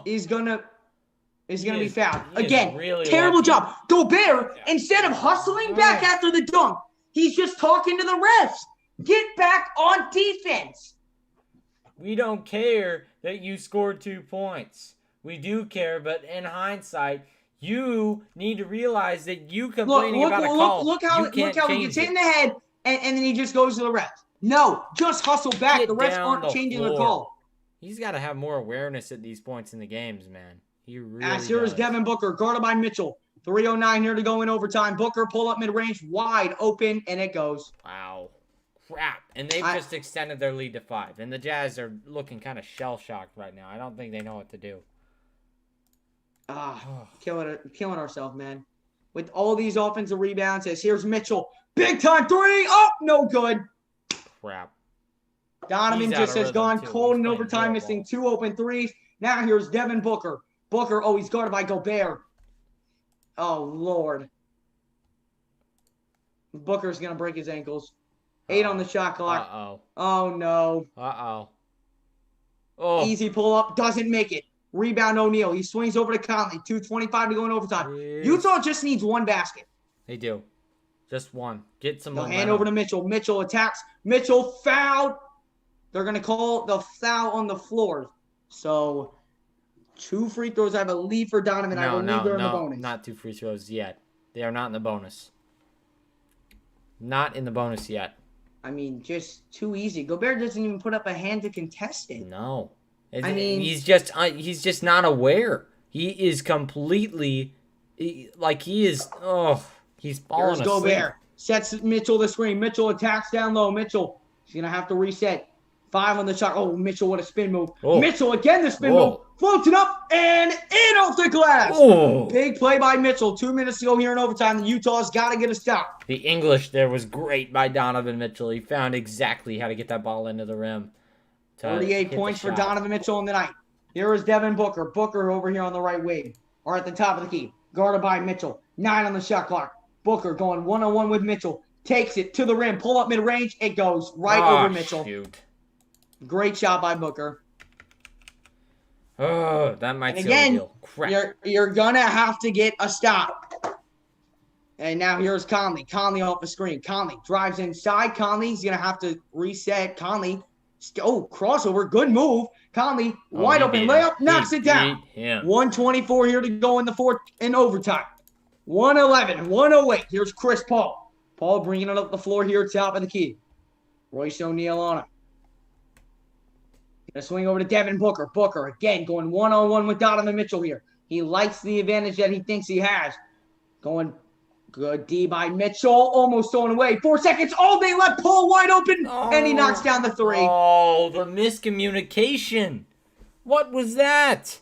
is gonna be fouled. Again, really terrible job. Gobert, instead of hustling back after the dunk, he's just talking to the refs. Get back on defense. We don't care that you scored 2 points. We do care, but in hindsight, you need to realize that you complaining about a call. Look how he gets hit in the head, and then he just goes to the refs. No, just hustle back. The refs aren't changing the call. He's got to have more awareness at these points in the games, man. He really does. Here is Devin Booker, guarded by Mitchell. 3:09 here to go in overtime. Booker pull up mid-range, wide open, and it goes. Wow. Crap. And they've just extended their lead to 5. And the Jazz are looking kind of shell-shocked right now. I don't think they know what to do. Killing ourselves, man. With all these offensive rebounds, here's Mitchell. Big time 3. Oh, no good. Crap. Donovan just has gone cold in overtime, missing 2 open 3s. Now here's Devin Booker. Booker, he's guarded by Gobert. Oh, Lord. Booker's going to break his ankles. 8 on the shot clock. Oh, no. Easy pull up. Doesn't make it. Rebound O'Neal. He swings over to Conley. 2:25 to go in overtime. Jeez. Utah just needs 1 basket. They do. Just 1. Get some momentum. Hand over to Mitchell. Mitchell attacks. Mitchell fouled. They're going to call the foul on the floor. So, 2 free throws, I believe, for Donovan. I believe they're in the bonus. Not 2 free throws yet. They are not in the bonus. Not in the bonus yet. I mean, just too easy. Gobert doesn't even put up a hand to contest it. No. He's just not aware. He is completely, he's falling asleep. Gobert sets Mitchell the screen. Mitchell attacks down low. Mitchell, he's going to have to reset. 5 on the shot. Oh, Mitchell, what a spin move. Mitchell, again, the spin move. Floats it up and in off the glass. Big play by Mitchell. 2 minutes to go here in overtime. The Utah's got to get a stop. The English there was great by Donovan Mitchell. He found exactly how to get that ball into the rim. 38 points for Donovan Mitchell in the night. Here is Devin Booker. Booker over here on the right wing, or at the top of the key. Guarded by Mitchell. 9 on the shot clock. Booker going one-on-one with Mitchell. Takes it to the rim. Pull up mid-range. It goes right over Mitchell. Shoot. Great shot by Booker. Oh, that might seal the deal. Crap. You're going to have to get a stop. And now here's Conley. Conley off the screen. Conley drives inside. Conley's going to have to reset. Conley. Crossover. Good move. Conley, wide open layup. Knocks it down. 1:24 here to go in the fourth in overtime. 1:11. 1:08. Here's Chris Paul. Paul bringing it up the floor here, top of the key. Royce O'Neal on it. The swing over to Devin Booker. Booker again going one-on-one with Donovan Mitchell here. He likes the advantage that he thinks he has. Going good D by Mitchell. Almost thrown away. 4 seconds. Oh, they let Paul wide open. And he knocks down the three. Oh, the miscommunication. What was that?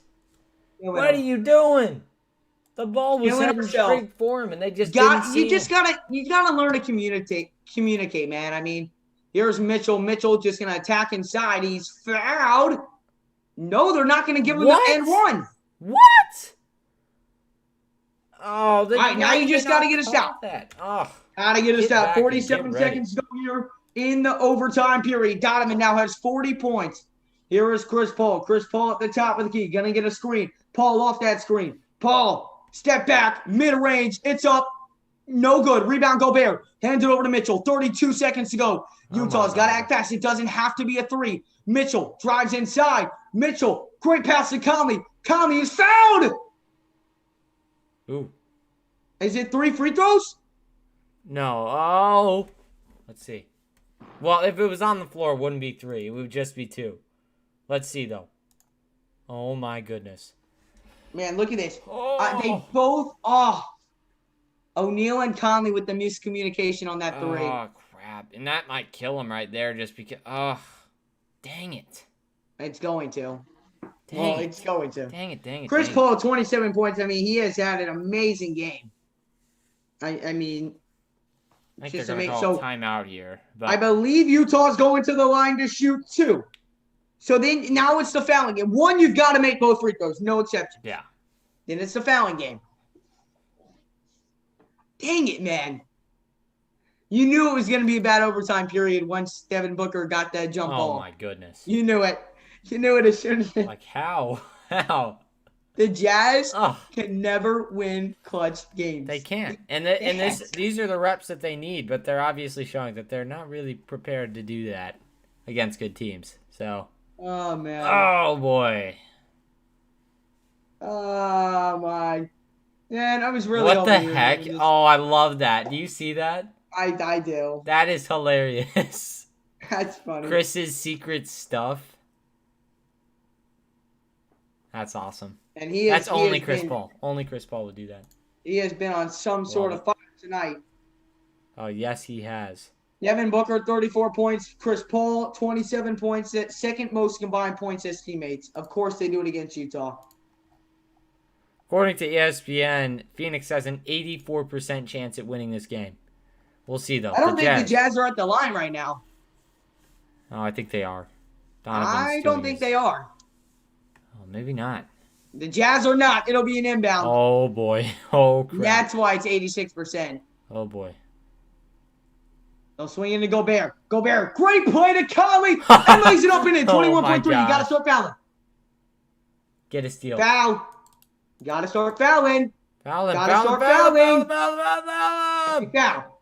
What are you doing? The ball was heading straight for him, and they just didn't see him. You gotta learn to communicate, man. I mean, here's Mitchell. Mitchell just gonna attack inside. He's fouled. No, they're not gonna give him the and one. What? Oh, all right, now you just gotta get a stop. Oh, gotta get a stop. 47 seconds to go here in the overtime period. Donovan now has 40 points. Here is Chris Paul. Chris Paul at the top of the key. Gonna get a screen. Paul off that screen. Paul. Step back, mid-range, it's up. No good. Rebound, Gobert. Hands it over to Mitchell. 32 seconds to go. Utah's got to act fast. It doesn't have to be a three. Mitchell drives inside. Mitchell, great pass to Conley. Conley is fouled. Ooh. Is it 3 free throws? No. Oh. Let's see. Well, if it was on the floor, it wouldn't be 3. It would just be 2. Let's see, though. Oh, my goodness. Man, look at this. Oh. They both O'Neal and Conley with the miscommunication on that 3. Oh, crap. And that might kill him right there just because. Oh, dang it. It's going to. It's going to. Dang it. Chris Paul, 27 points. I mean, he has had an amazing game. I mean, I think they're going to call a timeout here. But I believe Utah's going to the line to shoot 2. So then now it's the fouling game. 1, you've got to make both free throws. No exception. Yeah. Then it's the fouling game. Dang it, man. You knew it was going to be a bad overtime period once Devin Booker got that jump ball. Oh, my goodness. You knew it. You knew it as soon as Like, how? How? The Jazz can never win clutch games. They can't. And these are the reps that they need, but they're obviously showing that they're not really prepared to do that against good teams. So... Oh, man. Oh, boy. Oh, my. Man, I was really What the heck? Oh, I love that. Do you see that? I do. That is hilarious. That's funny. Chris's secret stuff. That's awesome. And That's only Chris Paul. Only Chris Paul would do that. He has been on some sort of fire tonight. Oh, yes, he has. Devin Booker, 34 points. Chris Paul, 27 points. Second most combined points as teammates. Of course, they do it against Utah. According to ESPN, Phoenix has an 84% chance at winning this game. We'll see, though. I don't think the Jazz are at the line right now. Oh, I think they are. I don't think they are. Oh, maybe not. The Jazz are not. It'll be an inbound. Oh, boy. Oh, crap. That's why it's 86%. Oh, boy. They'll swing into Gobert. Gobert, great play to Conley. And lays it up and in. 21.3. You got to start fouling. Get a steal. Foul. You got to start fouling. Foul.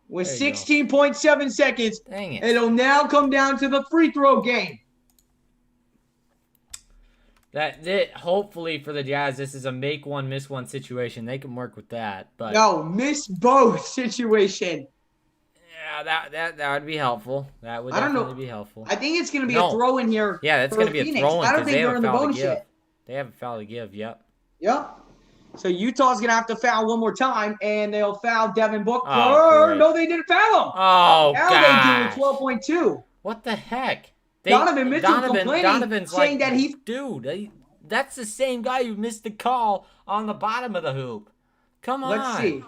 With 16.7 seconds. Dang it. It'll now come down to the free throw game. Hopefully for the Jazz, this is a make one, miss one situation. They can work with that. But no, miss both situation. Yeah, that would be helpful. That would definitely be helpful. I think it's going to be a throw in here. Yeah, that's going to be a throw in. I don't think they're in the bonus yet. They have a foul to give. Yep. So Utah's going to have to foul one more time, and they'll foul Devin Booker. Oh, no, they didn't foul him. Oh, now gosh. They do 12.2. What the heck? Donovan Mitchell complaining, saying that he... Dude, that's the same guy who missed the call on the bottom of the hoop. Come on. Let's see.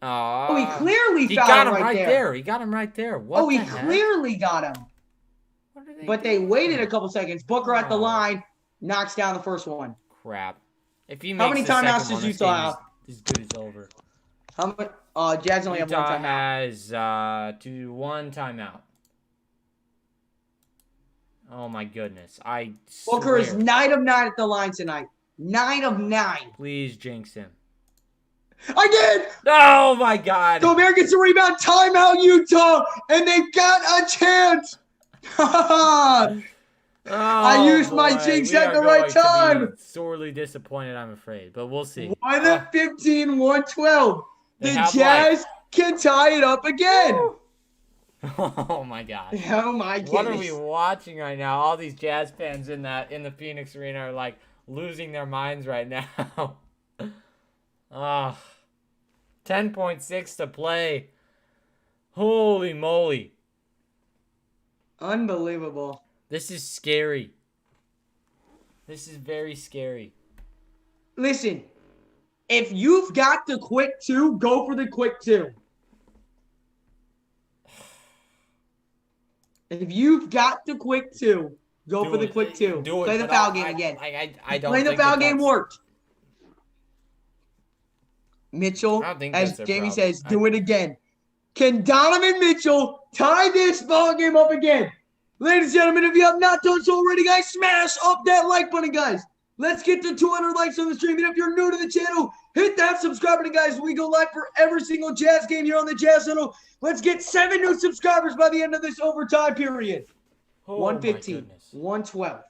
Oh, he clearly he fouled got him right there. He got him right there. What he the heck? Clearly got him. But they waited a couple seconds. Booker at the line knocks down the first one. Crap. If he How many makes the timeouts second does one, Utah have? This dude is over. How much? Jazz only have one Utah timeout. has one timeout. Oh my goodness! Booker is 9 of 9 at the line tonight. 9 of 9. Please jinx him. I did! Oh my God! Gobert gets a rebound. Timeout, Utah, and they got a chance. I used my jinx at the right time. Sorely disappointed, I'm afraid, but we'll see. 115, 112. The Jazz can tie it up again. Oh my gosh. Oh my goodness. What are we watching right now? All these Jazz fans in the Phoenix Arena are like losing their minds right now. 10.6 to play. Holy moly. Unbelievable. This is scary. This is very scary. Listen, if you've got the quick two, go for the quick two. If you've got the quick two, go for the quick two. Play the foul game again. I don't Play the think foul that game that's- worked. Mitchell, I don't think as that's their Jamie problem. says, do it again. Can Donovan Mitchell tie this ball game up again? Ladies and gentlemen, if you have not done so already, guys, smash up that like button, guys. Let's get to 200 likes on the stream. And if you're new to the channel, hit that subscribe button, guys. We go live for every single Jazz game here on the Jazz Channel. Let's get 7 new subscribers by the end of this overtime period. Oh, 115, my goodness. 112.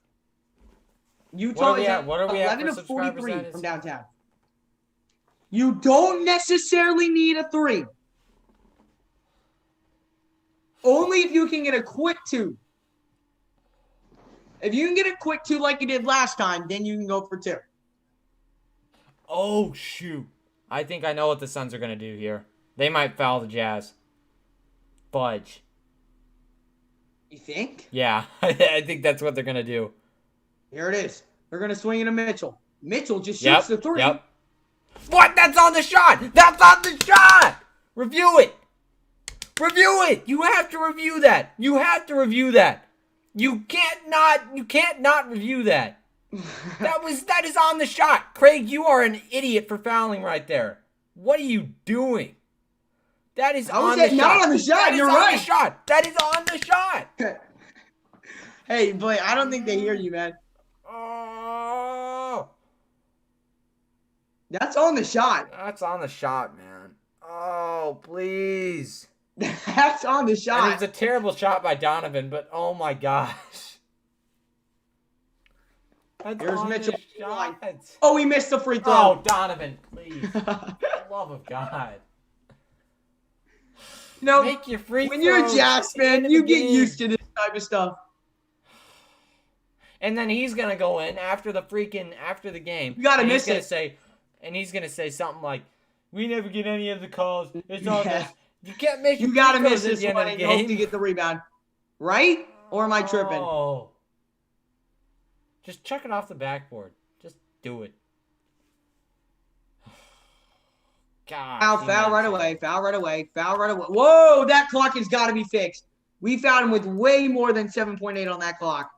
Utah What are we is at? at What are we at 11 for of subscriber 43 status? from downtown. You don't necessarily need a 3. Only if you can get a quick 2. If you can get a quick 2 like you did last time, then you can go for 2. Oh, shoot. I think I know what the Suns are going to do here. They might foul the Jazz. Fudge. You think? Yeah, I think that's what they're going to do. Here it is. They're going to swing it to Mitchell. Mitchell just shoots the 3. Yep. What? That's on the shot. That's on the shot. Review it. Review it. You have to review that. You have to review that. You can't not review that. That is on the shot. Craig, you are an idiot for fouling right there. What are you doing? That is How on is the that shot. not on the shot? That is You're on right. the shot. That is on the shot. Hey, boy, I don't think they hear you, man. Oh. That's on the shot. That's on the shot, man. Oh, please. That's on the And it shot. was a terrible shot by Donovan, but oh my gosh. That's Here's on Mitchell. the shot. Oh, he missed the free throw. Oh, Donovan, please. For the love of God. No, Make your free when you're a throws Jazz at the end fan, of you the get game. used to this type of stuff. And then he's gonna go in after the game. You gotta and miss he's gonna it. Say, and he's gonna say something like, "We never get any of the calls. It's all Yeah. this. You can't miss. You your gotta free miss throws at this the end one of and the hope game." to get the rebound. Right? Or am I tripping? Oh. Just chuck it off the backboard. Just do it. God. Foul right away. Foul right away. Foul right away. Whoa, that clock has got to be fixed. We found him with way more than 7.8 on that clock.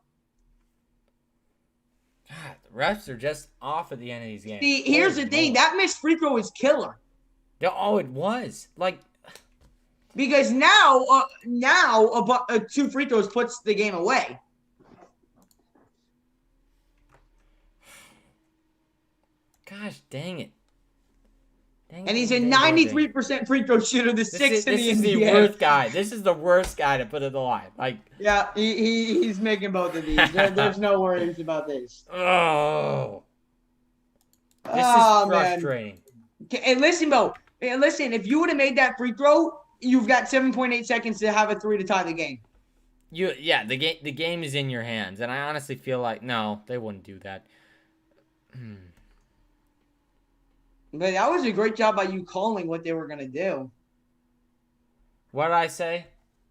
God, the refs are just off at the end of these games. See, here's Holy the thing. moly. That missed free throw is killer. Oh, it was. Like, Because now 2 free throws puts the game away. gosh, dang it. Dang And it, he's a dang it, dang it. 93% free throw shooter, the sixth in the This is the NBA. worst guy. This is the worst guy to put in the line. Like, Yeah, he's making both of these. There's no worries about this. oh. This Oh, is man. frustrating. And listen, Bo. And listen, if you would have made that free throw, you've got 7.8 seconds to have a 3 to tie the game. The game is in your hands, and I honestly feel like no, they wouldn't do that. But that was a great job by you calling what they were going to do. What did I say?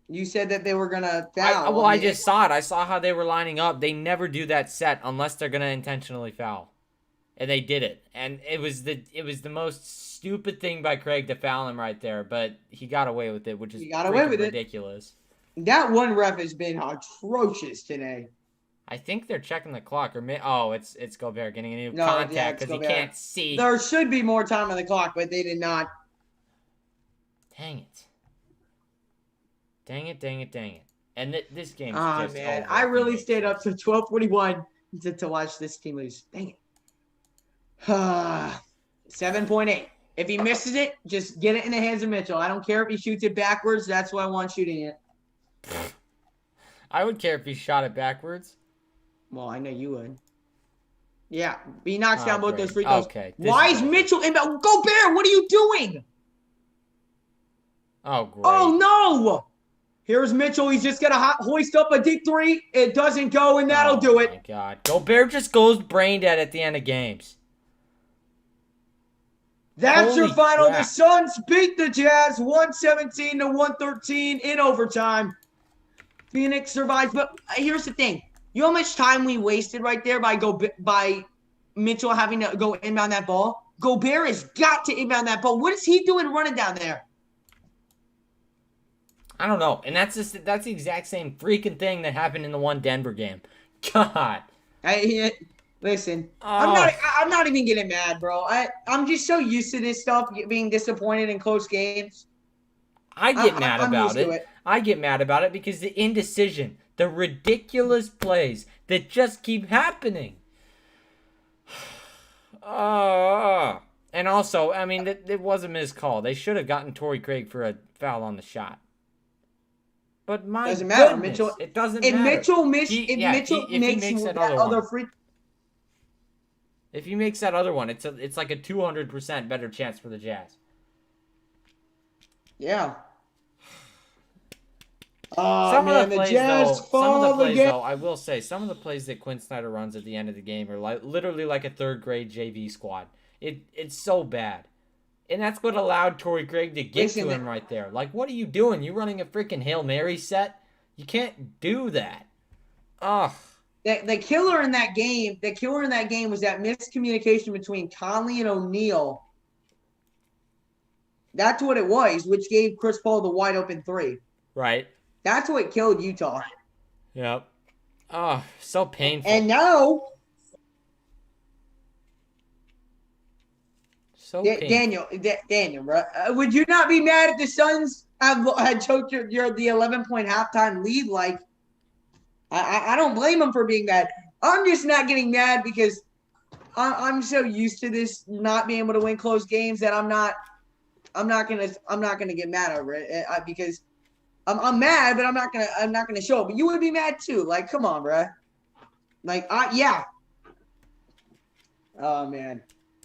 You said that they were going to foul. I just saw it. I saw how they were lining up. They never do that set unless they're gonna intentionally foul, and they did it. And it was the most stupid thing by Craig to foul him right there, but he got away with it, which is He got away with it. ridiculous. That one ref has been atrocious today. I think they're checking the clock, or it's Gobert getting a new No, yeah, contact it's because he Gobert. can't see. There should be more time on the clock, but they did not. Dang it. Dang it. And this game's Oh, just man. over. I really Phoenix. stayed up to 12:41 to watch this team lose. Dang it. 7.8. If he misses it, just get it in the hands of Mitchell. I don't care if he shoots it backwards. That's what I want shooting it. I would care if he shot it backwards. Well, I know you would. Yeah, he knocks down both great. those free throws. Okay, this Why is is over. Mitchell in? Gobert, what are you doing? Oh, great. Oh, no. Here's Mitchell. He's just going to hoist up a deep three. It doesn't go, and that'll do it. Oh, my God. Gobert just goes brain dead at the end of games. That's Holy your final. crap. The Suns beat the Jazz 117 to 113 in overtime. Phoenix survives. But here's the thing. You know how much time we wasted right there by Mitchell having to go inbound that ball? Gobert has got to inbound that ball. What is he doing running down there? I don't know. And that's the exact same freaking thing that happened in the one Denver game. God. Listen, Oh. I'm not even getting mad, bro. I'm just so used to this stuff, being disappointed in close games. I get mad I'm about used to it. I get mad about it because the indecision, the ridiculous plays that just keep happening. And also, I mean, it was a missed call. They should have gotten Torrey Craig for a foul on the shot. But my doesn't matter, goodness, Mitchell. it doesn't If matter. Mitchell makes that that other other one, free, if he makes that other one, it's like a 200% better chance for the Jazz. yeah. Some of the Jazz fall again. though, I will say, some of the plays that Quinn Snyder runs at the end of the game are literally like a third grade JV squad. It's so bad. And that's what allowed Torrey Craig to get to him right there. Like, what are you doing? You running a freaking Hail Mary set? You can't do that. Ugh. The killer in that game was that miscommunication between Conley and O'Neal. That's what it was, which gave Chris Paul the wide open three. Right. That's what killed Utah. Yep. Oh, so painful. And now, Daniel, bro, would you not be mad if the Suns had choked the 11-point halftime lead? Like, I don't blame them for being mad. I'm just not getting mad because I'm so used to this not being able to win close games that I'm not gonna get mad over it because I'm mad, but I'm not gonna show it. But you would be mad too. Like, come on, bro. Like, yeah. Oh man.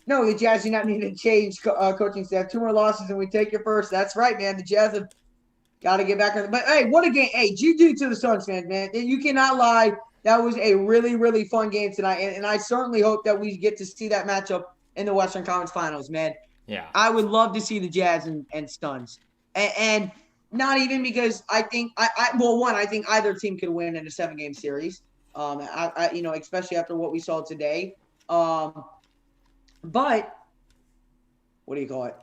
No, the Jazz do not need to change coaching staff. 2 more losses and we take your first. That's right, man. The Jazz have got to get back on. But hey, what a game! Hey, GG to the Suns fans, man. You cannot lie. That was a really, really fun game tonight, and I certainly hope that we get to see that matchup in the Western Conference Finals, man. Yeah, I would love to see the Jazz and Suns, and not even because I think I think either team could win in a 7-game series. Especially after what we saw today. But what do you call it?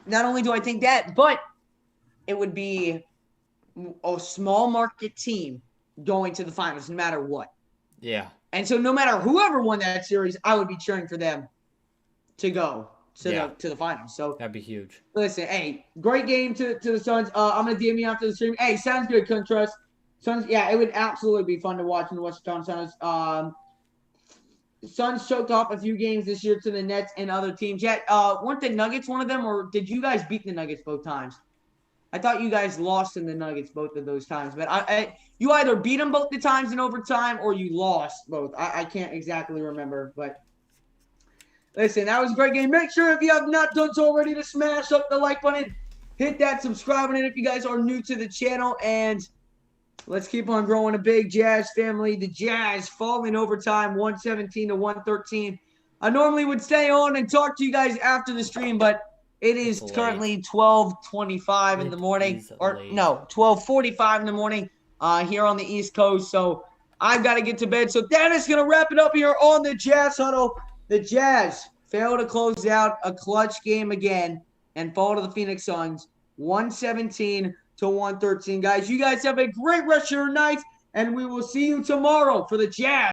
Not only do I think that, but it would be a small market team going to the finals no matter what. Yeah. And so no matter whoever won that series, I would be cheering for them to go to the finals. So that'd be huge. Listen, hey, great game to the Suns. I'm gonna DM you after the stream. Hey, sounds good, couldn't trust. Suns, yeah, it would absolutely be fun to watch in the Western Conference. Suns choked off a few games this year to the Nets and other teams. Yet, weren't the Nuggets one of them, or did you guys beat the Nuggets both times? I thought you guys lost in the Nuggets both of those times. But you either beat them both the times in overtime or you lost both. I can't exactly remember. But listen, that was a great game. Make sure if you have not done so already to smash up the like button. Hit that subscribe button if you guys are new to the channel. And let's keep on growing a big Jazz family. The Jazz falling overtime 117 to 113. I normally would stay on and talk to you guys after the stream, but it is currently 12:25 in the morning. Or no, 12:45 in the morning here on the East Coast. So I've got to get to bed. So that is going to wrap it up here on the Jazz Huddle. The Jazz fail to close out a clutch game again and fall to the Phoenix Suns 117 to 113. Guys, you guys have a great rest of your night, and we will see you tomorrow for the Jazz.